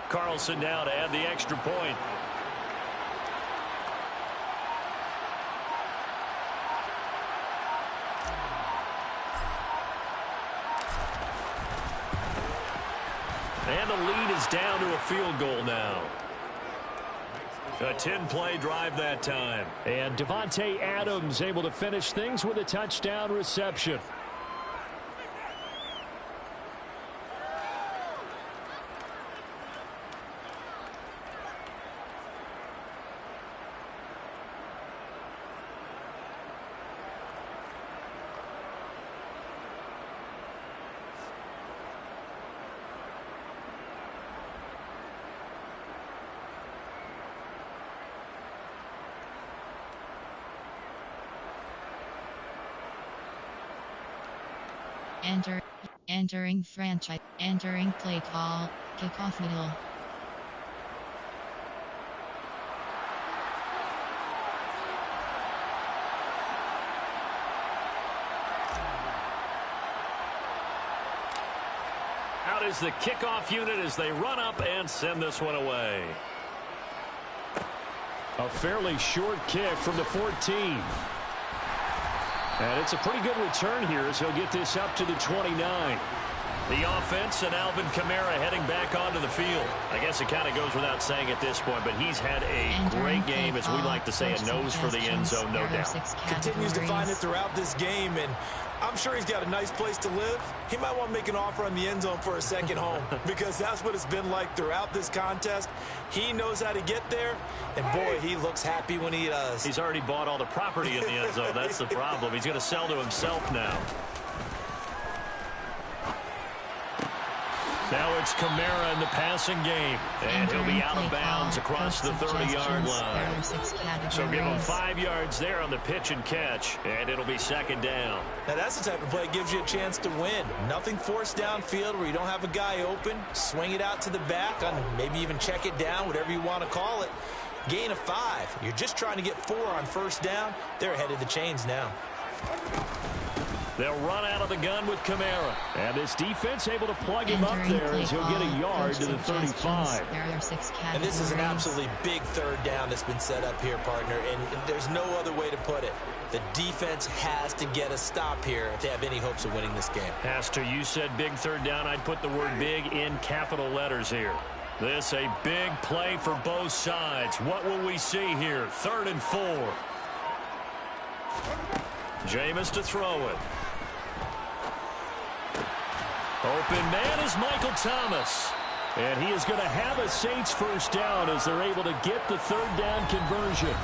Speaker 3: Carlson now to add the extra point. And the lead is down to a field goal now. A 10-play drive that time. And Devontae Adams able to finish things with a touchdown reception.
Speaker 1: Entering franchise. Entering play call. Kickoff middle.
Speaker 3: Out is the kickoff unit as they run up and send this one away. A fairly short kick from the 14. And it's a pretty good return here as he'll get this up to the 29. The offense and Alvin Kamara heading back onto the field. I guess it kind of goes without saying at this point, but he's had a great game, as we like to say, a nose for the end zone, no doubt.
Speaker 4: Continues to find it throughout this game, and I'm sure he's got a nice place to live. He might want to make an offer on the end zone for a second home because that's what it's been like throughout this contest. He knows how to get there, and boy, he looks happy when he does.
Speaker 3: He's already bought all the property in the end zone. That's the problem. He's going to sell to himself now. Now it's Kamara in the passing game. And he'll be out of bounds across the 30-yard line. So give him 5 yards there on the pitch and catch, and it'll be second down.
Speaker 4: Now that's the type of play that gives you a chance to win. Nothing forced downfield where you don't have a guy open. Swing it out to the back, maybe even check it down, whatever you want to call it. Gain of 5. You're just trying to get 4 on first down. They're ahead of the chains now.
Speaker 3: They'll run out of the gun with Kamara. And this defense able to plug him up there as he'll get a yard to the 35.
Speaker 4: And this is an absolutely big third down that's been set up here, partner. And there's no other way to put it. The defense has to get a stop here if they have any hopes of winning this game.
Speaker 3: Has to. You said big third down. I'd put the word big in capital letters here. This a big play for both sides. What will we see here? 3rd and 4. Jameis to throw it. Open man is Michael Thomas. And he is going to have a Saints first down as they're able to get the third down conversion.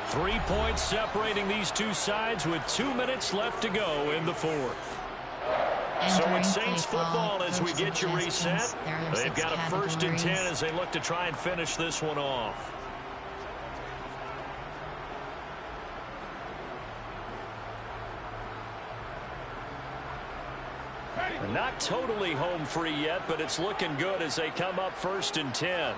Speaker 3: 3 points separating these two sides with 2 minutes left to go in the fourth. So it's Saints football as we get you reset. They've got a 1st and 10 as they look to try and finish this one off. Not totally home free yet, but it's looking good as they come up 1st and 10.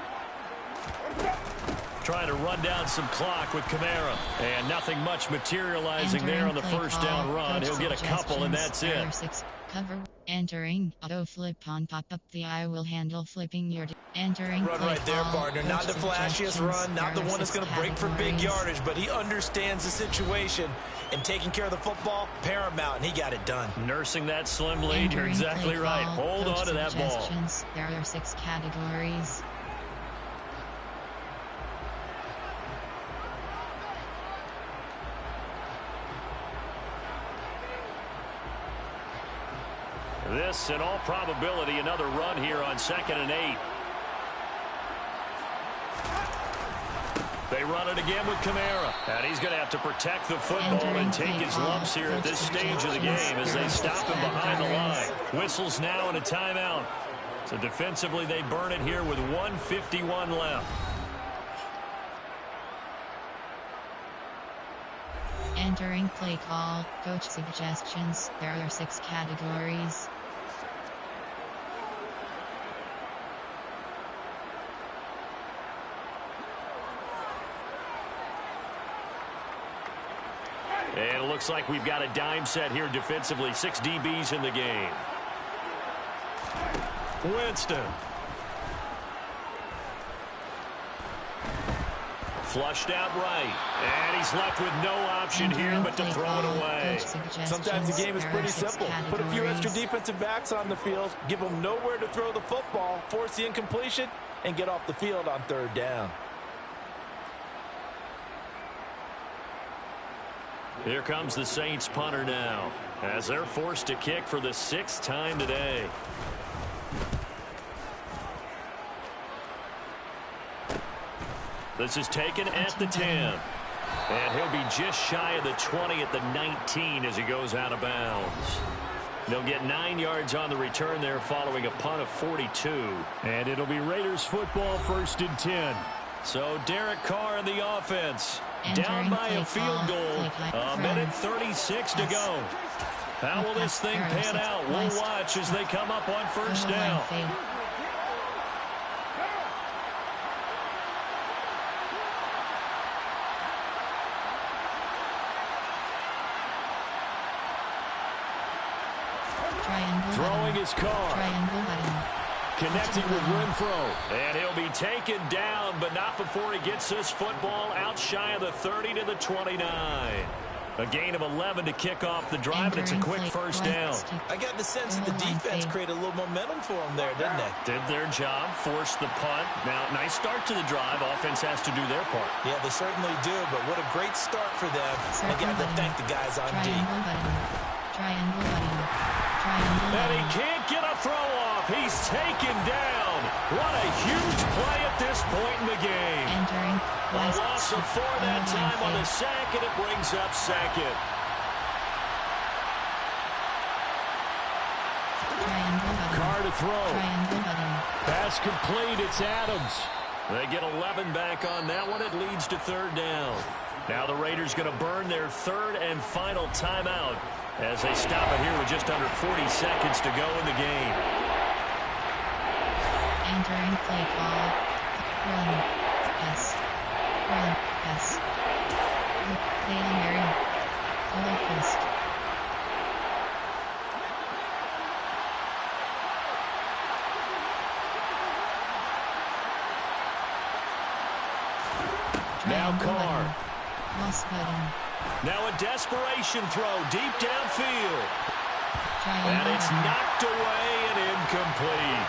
Speaker 3: Trying to run down some clock with Kamara. And nothing much materializing there on the first down run. He'll get a couple, and that's it.
Speaker 1: Cover. Entering. Auto flip on pop-up. The eye will handle flipping your... Entering.
Speaker 4: Run right there, partner. Not the flashiest run. Not the one that's going to break for big yardage. But he understands the situation. And taking care of the football, paramount. And he got it done.
Speaker 3: Nursing that slim lead. You're exactly right. Hold on to that ball.
Speaker 1: There are 6 categories.
Speaker 3: This, in all probability, another run here on 2nd and 8. They run it again with Kamara. And he's going to have to protect the football and take his lumps here at this stage of the game as they stop him behind the line. Whistles now and a timeout. So defensively, they burn it here with 1:51 left.
Speaker 1: Entering play call, coach suggestions. There are 6 categories.
Speaker 3: And it looks like we've got a dime set here defensively. 6 DBs in the game. Winston. Flushed out right. And he's left with no option here but to throw it away.
Speaker 4: Sometimes the game is pretty simple. Put a few extra defensive backs on the field, give them nowhere to throw the football, force the incompletion, and get off the field on 3rd down.
Speaker 3: Here comes the Saints punter now as they're forced to kick for the 6th time today. This is taken at the 10. And he'll be just shy of the 20 at the 19 as he goes out of bounds. They'll get 9 yards on the return there following a punt of 42. And it'll be Raiders football 1st and 10. So Derek Carr in the offense. Down by a field goal. A minute 36 to go. How will this thing pan out? We'll watch as they come up on 1st down. Throwing his Carr. Connecting with Renfro. And he'll be taken down, but not before he gets this football out shy of the 30 to the 29. A gain of 11 to kick off the drive, and it's a quick 1st down.
Speaker 4: I got the sense that the defense created a little momentum for them there, didn't they?
Speaker 3: Did their job, forced the punt. Now, nice start to the drive. Offense has to do their part.
Speaker 4: Yeah, they certainly do, but what a great start for them. I got to thank the guys on D.
Speaker 3: And he can't get a throw off. He's taken down. What a huge play at this point in the game. A loss of 4 that time on the sack, and it brings up 2nd. Carr to throw.
Speaker 1: Triangle button.
Speaker 3: Pass complete. It's Adams. They get 11 back on that one. It leads to third down. Now the Raiders going to burn their third and final timeout as they stop it here with just under 40 seconds to go in the game.
Speaker 1: Entering play call. Run. Pass. Run. Pass. Hail Mary. Goal post.
Speaker 3: Now Carr.
Speaker 1: Lost button.
Speaker 3: Now a desperation throw deep downfield. And it's knocked away and incomplete.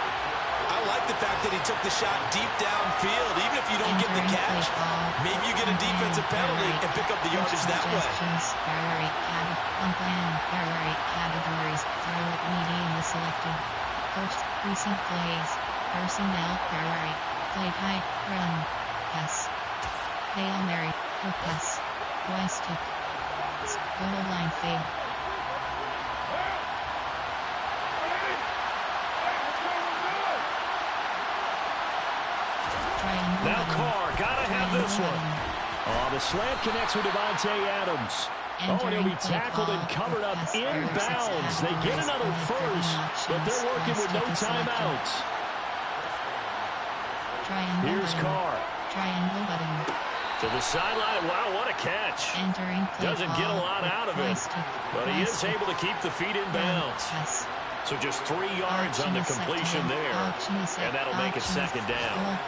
Speaker 4: I like the fact that he took the shot deep downfield. Even if you don't get the catch, maybe you get a defensive penalty and pick up the yardage that way.
Speaker 1: Categories. Throw medium is selected. Coach, recent plays. Personnel. Play high. Run. Pass. Hail Mary. Hook pass. Twice kick. Goal line fade.
Speaker 3: Now Carr, gotta have this one. Oh, the slant connects with Devontae Adams. Oh, and he'll be tackled and covered up inbounds. They get another first, but they're working with no timeouts. Here's Carr.
Speaker 1: Triangle button.
Speaker 3: To the sideline. Wow, what a catch. Doesn't get a lot out of it, but he is able to keep the feet in bounds. So just 3 yards on the completion there, and that'll make it second down.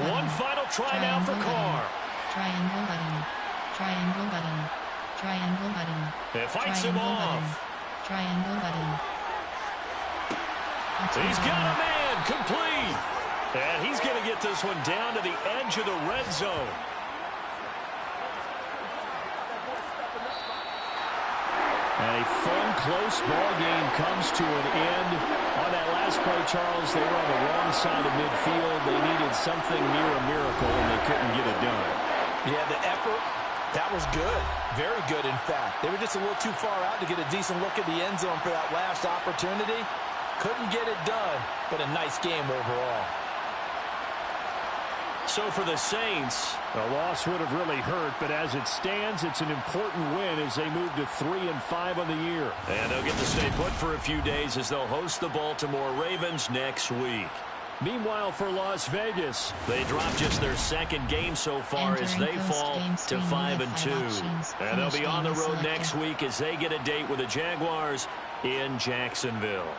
Speaker 3: One final try now for Carr.
Speaker 1: Triangle button. Triangle button. Triangle button.
Speaker 3: It fights him off.
Speaker 1: Triangle button.
Speaker 3: He's got a man complete. And he's going to get this one down to the edge of the red zone. A fun, close ball game comes to an end. On that last play, Charles, they were on the wrong side of midfield. They needed something near a miracle, and they couldn't get it done.
Speaker 4: Yeah, the effort, that was good. Very good, in fact. They were just a little too far out to get a decent look at the end zone for that last opportunity. Couldn't get it done, but a nice game overall.
Speaker 3: So for the Saints, a loss would have really hurt, but as it stands, it's an important win as they move to 3-5 on the year. And they'll get to stay put for a few days as they'll host the Baltimore Ravens next week. Meanwhile, for Las Vegas, they dropped just their second game so far as they fall to 5-2. And they'll be on the road next week as they get a date with the Jaguars in Jacksonville.